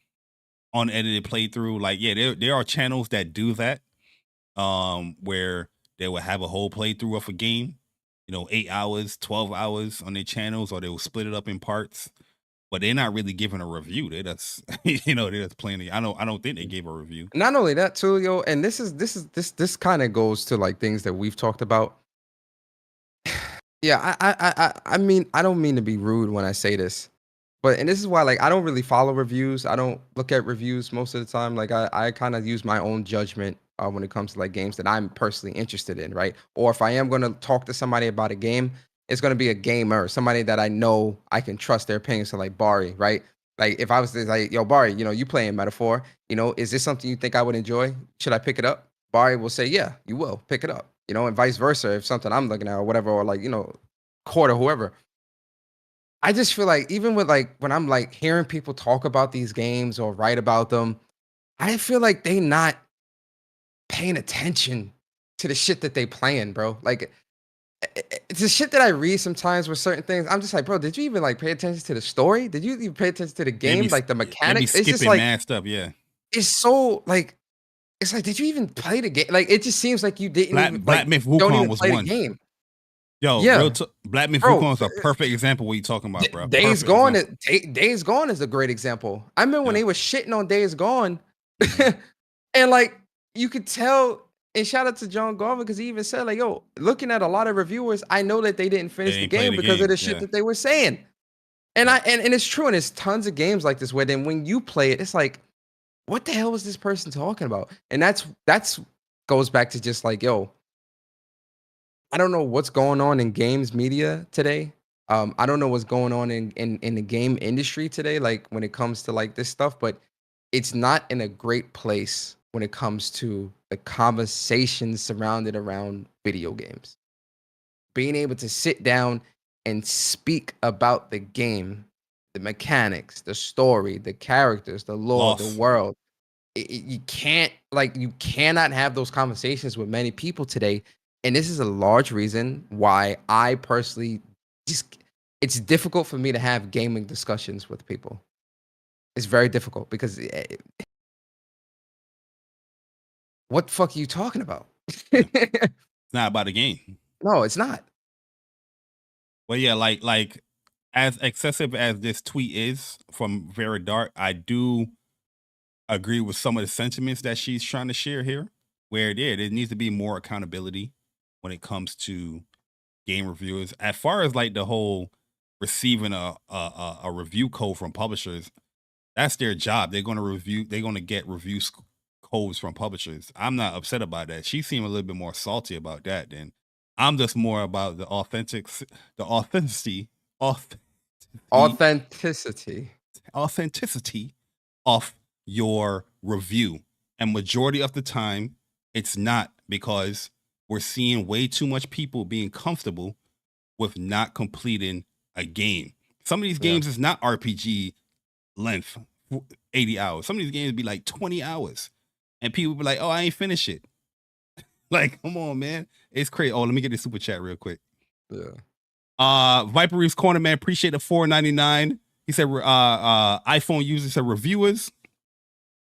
playthrough. Like, yeah, there are channels that do that, where they will have a whole playthrough of a game, 8 hours, 12 hours on their channels, or they will split it up in parts, but they're not really giving a review. They're just, they're just playing it. I don't think they gave a review. Not only that too, and this kind of goes to like things that we've talked about. Yeah, I mean, I don't mean to be rude when I say this, and this is why, like, I don't really follow reviews. I don't look at reviews most of the time. Like, I kind of use my own judgment when it comes to like games that I'm personally interested in, right? Or if I am going to talk to somebody about a game, it's going to be a gamer, somebody that I know I can trust their opinion. So like Bari, right? Like if I was to like, yo, Bari, you playing Metaphor, is this something you think I would enjoy? Should I pick it up? Bari will say, yeah, you will pick it up, and vice versa. If something I'm looking at or whatever, or like, Court or whoever. I just feel like even with like, when I'm like hearing people talk about these games or write about them, I feel like they not paying attention to the shit that they playing, bro. Like, it's the shit that I read sometimes with certain things. I'm just like, bro, did you even like pay attention to the story? Did you even pay attention to the game? Like the mechanics? It's just like mad stuff, yeah. It's so like, it's like, did you even play the game? Like, it just seems like you didn't Black Myth Wukong don't even was play one. the game. Yo, Yeah, Black Man bro. Wukong is a perfect example of what you talking about, bro. Days Perfect Gone example. Days Gone is a great example. I remember when Yeah. they were shitting on Days Gone, Mhm. and like you could tell. And shout out to John Garvin because he even said like, "Yo, looking at a lot of reviewers, I know that they didn't They finish the ain't play game the because of game. the shit Yeah. that they were saying." And Yeah. and it's true, and there's tons of games like this where then when you play it, it's like, what the hell was this person talking about? And that's goes back to just like, yo, I don't know what's going on in games media today. I don't know what's going on in the game industry today, like when it comes to like this stuff, but it's not in a great place when it comes to the conversations surrounded around video games. Being able to sit down and speak about the game, the mechanics, the story, the characters, the lore, the Loss. world. You can't like you cannot have those conversations with many people today, and this is a large reason why I personally just it's difficult for me to have gaming discussions with people. It's very difficult because what the fuck are you talking about? Yeah. It's not about the game. No, it's not. But yeah, like as excessive as this tweet is from Very Dark, I do agree with some of the sentiments that she's trying to share here. Where there needs to be more accountability when it comes to game reviewers. As far as like the whole receiving a review code from publishers, that's their job. They're going to review. They're going to get codes from publishers. I'm not upset about that. She seemed a little bit more salty about that. Then I'm just more about the authenticity of your review. And majority of the time, it's not, because we're seeing way too much people being comfortable with not completing a game. Some of these games is not RPG length, 80 hours. Some of these games be like 20 hours. And people be like, oh, I ain't finished it. Like, come on, man. It's crazy. Oh, let me get this super chat real quick. Yeah. Viper Reef's Corner Man, appreciate the $4.99. He said iPhone users said reviewers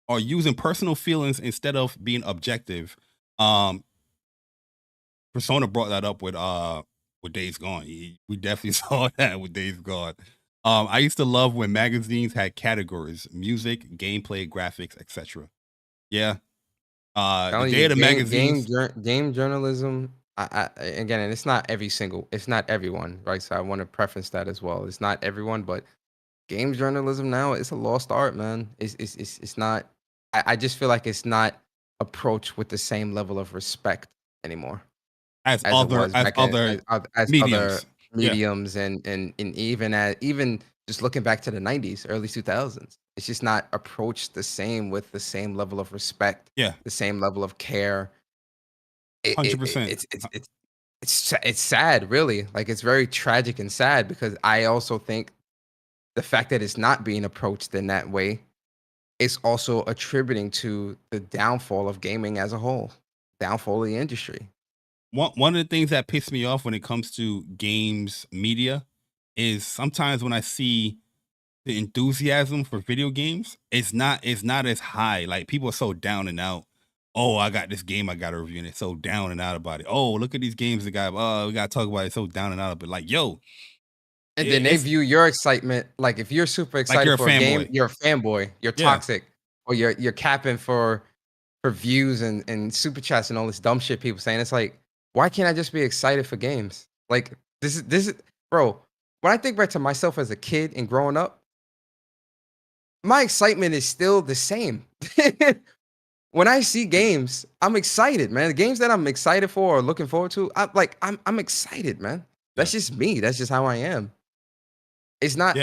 are using personal feelings instead of being objective. Persona brought that up with Days Gone. We definitely saw that with Days Gone. I used to love when magazines had categories: music, gameplay, graphics, etc. Yeah. The day of the magazines. Game journalism. Again, and it's not it's not everyone, right? So I want to preference that as well. It's not everyone, but game journalism now it's a lost art, man. It's not. I just feel like it's not approached with the same level of respect anymore as it other was back as mediums. other mediums and even just looking back to the 90s, early 2000s. It's just not approached the same with the same level of respect, Yeah. the same level of care. 100%. It's sad, really. Like it's very tragic and sad because I also think the fact that it's not being approached in that way is also attributing to the downfall of gaming as a whole, downfall of the industry. One of the things that pisses me off when it comes to games media is sometimes when I see the enthusiasm for video games, it's not as high. Like people are so down and out. Oh, I got this game I got to review, and it's so down and out about it. Oh, look at these games we got to talk about it. So down and out, but like, yo. And then they view your excitement like if you're super excited you're for a game, you're a fanboy, you're toxic, or you're capping for views and super chats and all this dumb shit people saying. It's like, why can't I just be excited for games? Like this is bro. When I think back to myself as a kid and growing up, my excitement is still the same. When I see games, I'm excited, man. The games that I'm excited for or looking forward to, I'm excited, man. That's just me. That's just how I am. It's not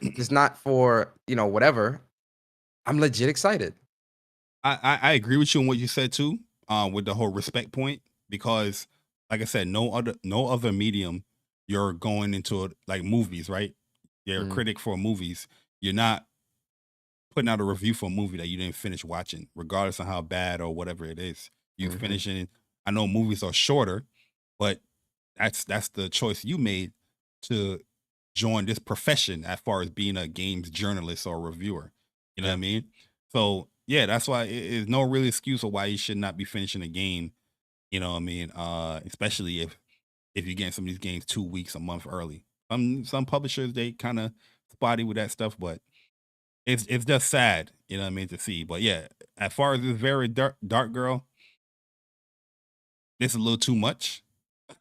it's not for, whatever. I'm legit excited. I agree with you on what you said too, with the whole respect point, because like I said, no other medium you're going into like movies, right? You're a critic for movies. You're not putting out a review for a movie that you didn't finish watching, regardless of how bad or whatever it is. You finish it. I know movies are shorter, but that's the choice you made to join this profession as far as being a games journalist or reviewer. You know what I mean? So yeah, that's why it's no real excuse of why you should not be finishing a game. You know what I mean? Especially if if you're getting some of these games 2 weeks, a month early. Some publishers, they kind of spotty with that stuff, but it's just sad, you know what I mean, to see. But yeah, as far as this very dark girl, this is a little too much.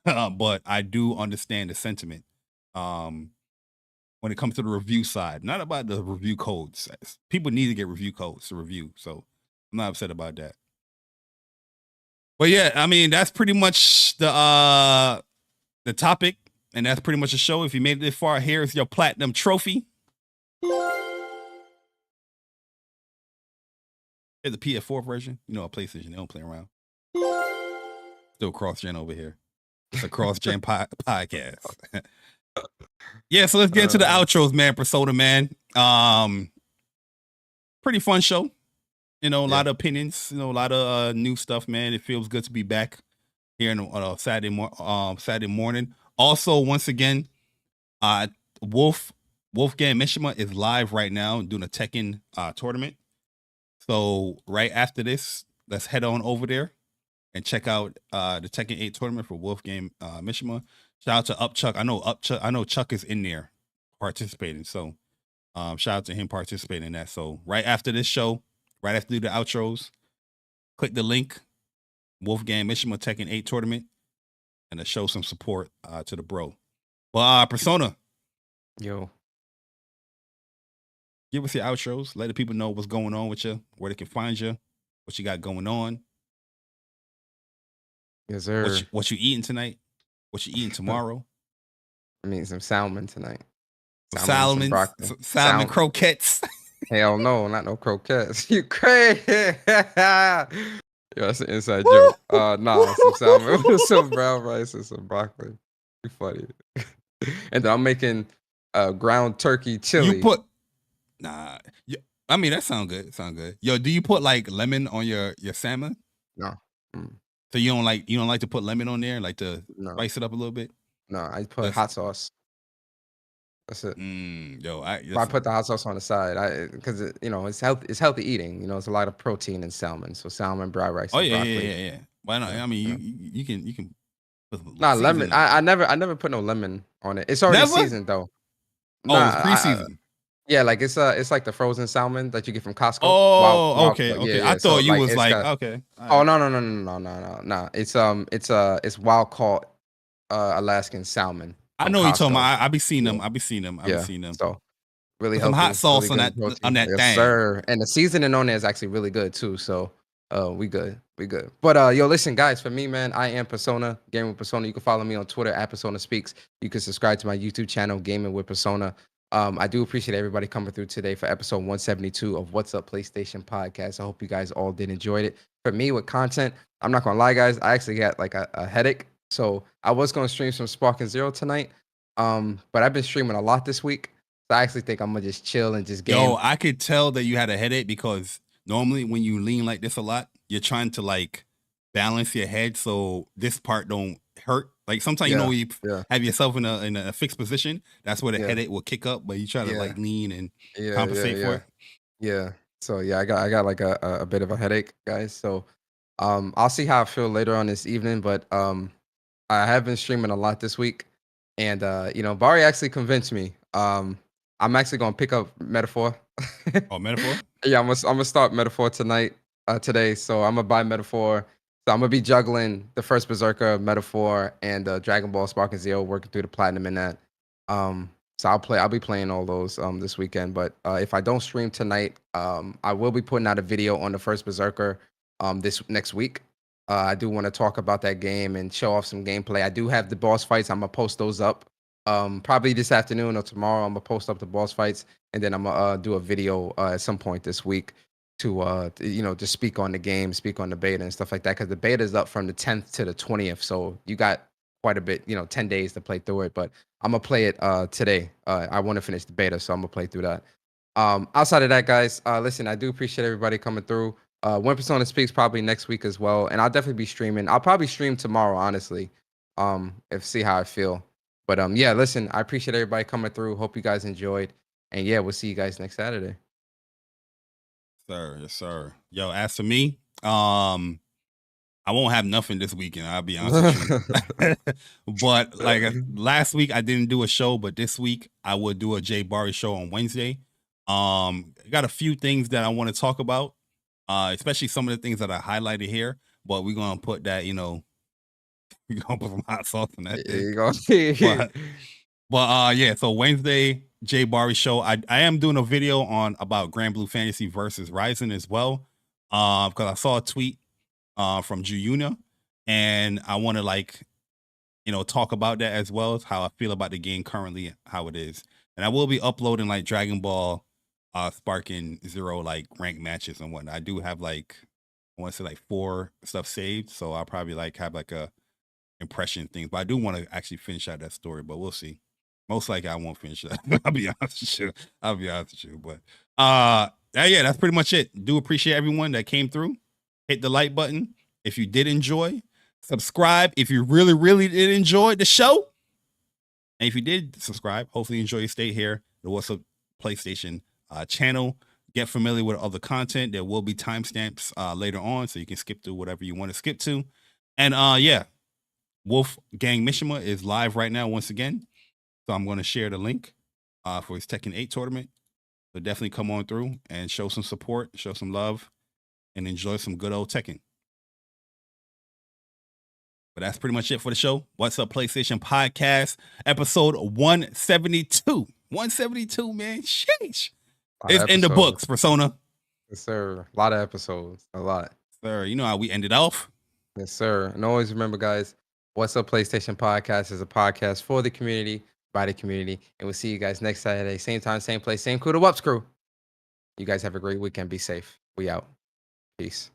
But I do understand the sentiment. When it comes to the review side, not about the review codes. People need to get review codes to review, so I'm not upset about that. But yeah, I mean, that's pretty much the topic, and that's pretty much the show. If you made it this far, here's your platinum trophy. Here's the PS4 version. You know, a PlayStation, they don't play around. Still cross-gen over here. It's a cross-gen podcast. Yeah, so let's get into the outros, man. Persona, man. Pretty fun show. You know, a lot of opinions. You know, a lot of new stuff, man. It feels good to be back here on a Saturday morning. Also, once again, Wolfgang Mishima is live right now doing a Tekken tournament. So right after this, let's head on over there and check out the Tekken 8 tournament for Wolfgang Mishima. Shout out to Upchuck. I know Chuck is in there participating. So shout out to him participating in that. So right after this show, right after the outros, click the link, Wolfgang Mishima Tekken 8 tournament, and to show some support to the bro. But Persona. Yo. Give us your outros. Let the people know what's going on with you, where they can find you, what you got going on. Yes, sir. What you eating tonight? What you eating tomorrow? I mean, some salmon tonight. Salmon croquettes. Hell no, not no croquettes. You crazy? Yeah, that's an inside joke. Nah, some salmon with some brown rice and some broccoli. You funny. And then I'm making ground turkey chili. You put I mean, that sound good. Yo, do you put like lemon on your salmon? No. So you don't like to put lemon on there, like to spice it up a little bit? No, I put hot sauce. That's it. I put the hot sauce on the side, because it's healthy eating. You know, it's a lot of protein in salmon. So salmon, brown rice. Oh and yeah, broccoli. yeah. Why not? I mean, you can. Nah, lemon. I never put no lemon on it. It's already seasoned though. It's pre-seasoned. Yeah, like it's like the frozen salmon that you get from Costco. Oh, okay. Yeah. I thought you was like okay. Oh no. It's wild caught Alaskan salmon. I know what you're talking about. I be seeing them. So really some healthy, hot sauce really on that yes, thing. Sir. And the seasoning on there is actually really good too. So we good. But yo, listen, guys, for me, man, I am Persona, Gaming with Persona. You can follow me on Twitter at Persona Speaks. You can subscribe to my YouTube channel, Gaming with Persona. I do appreciate everybody coming through today for episode 172 of What's Up PlayStation Podcast. I hope you guys all did enjoy it. For me, with content, I'm not gonna lie, guys, I actually got like a headache. So I was gonna stream some Sparking Zero tonight. But I've been streaming a lot this week. So I actually think I'm gonna just chill and just game. Yo, I could tell that you had a headache because normally when you lean like this a lot, you're trying to like balance your head so this part don't hurt. Like sometimes you have yourself in a fixed position. That's where the headache will kick up, but you try to like lean and compensate for it. Yeah. So yeah, I got like a bit of a headache, guys. So I'll see how I feel later on this evening. But I have been streaming a lot this week, and Bari actually convinced me. I'm actually gonna pick up Metaphor. Oh, Metaphor? Yeah, I'm gonna start Metaphor today. So I'm gonna buy Metaphor. So I'm gonna be juggling the first Berserker, Metaphor, and Dragon Ball Sparking Zero, working through the platinum in that. So I'll be playing all those this weekend. But if I don't stream tonight, I will be putting out a video on the first Berserker this next week. I do want to talk about that game and show off some gameplay. I do have the boss fights. I'm gonna post those up probably this afternoon or tomorrow. I'm gonna post up the boss fights, and then I'm gonna do a video at some point this week to to speak on the game, speak on the beta and stuff like that, because the beta is up from the 10th to the 20th, so you got quite a bit, 10 days to play through it. But I'm gonna play it today. I want to finish the beta, so I'm gonna play through that. Outside of that, guys, listen, I do appreciate everybody coming through. When Persona Speaks probably next week as well, and I'll definitely be streaming. I'll probably stream tomorrow, honestly, see how I feel. But yeah, listen, I appreciate everybody coming through. Hope you guys enjoyed, and yeah, we'll see you guys next Saturday. Sir, yes, sir. Yo, as for me, I won't have nothing this weekend. I'll be honest with you. But like last week, I didn't do a show, but this week I will do a Jay Bari show on Wednesday. Got a few things that I want to talk about, especially some of the things that I highlighted here. But we're gonna put that, we're gonna put some hot sauce in that. There you go. But yeah. So Wednesday, Jay Bari show. I am doing a video about Grand Blue Fantasy versus Ryzen as well. Because I saw a tweet from Juyuna, and I want to talk about that as well as how I feel about the game currently, how it is. And I will be uploading like Dragon Ball Sparking Zero like rank matches and whatnot. I do have I want to say 4 stuff saved, so I'll probably have a impression thing. But I do want to actually finish out that story, but we'll see. Most likely I won't finish that. I'll be honest with you. But yeah, that's pretty much it. Do appreciate everyone that came through. Hit the like button if you did enjoy. Subscribe if you really, really did enjoy the show. And if you did subscribe, hopefully you enjoy your stay here. The What's Up PlayStation channel. Get familiar with other content. There will be timestamps later on, so you can skip through whatever you want to skip to. And yeah, Wolf Gang Mishima is live right now once again. So I'm going to share the link for his Tekken 8 tournament. So definitely come on through and show some support, show some love, and enjoy some good old Tekken. But that's pretty much it for the show. What's Up PlayStation Podcast, episode 172. 172, man. Sheesh. It's in the books, Persona. Yes, sir. A lot of episodes. A lot. Sir, you know how we ended off? Yes, sir. And always remember, guys, What's Up PlayStation Podcast is a podcast for the community, by the community. And we'll see you guys next Saturday. Same time, same place, same crew, the WUPS crew. You guys have a great weekend. Be safe. We out. Peace.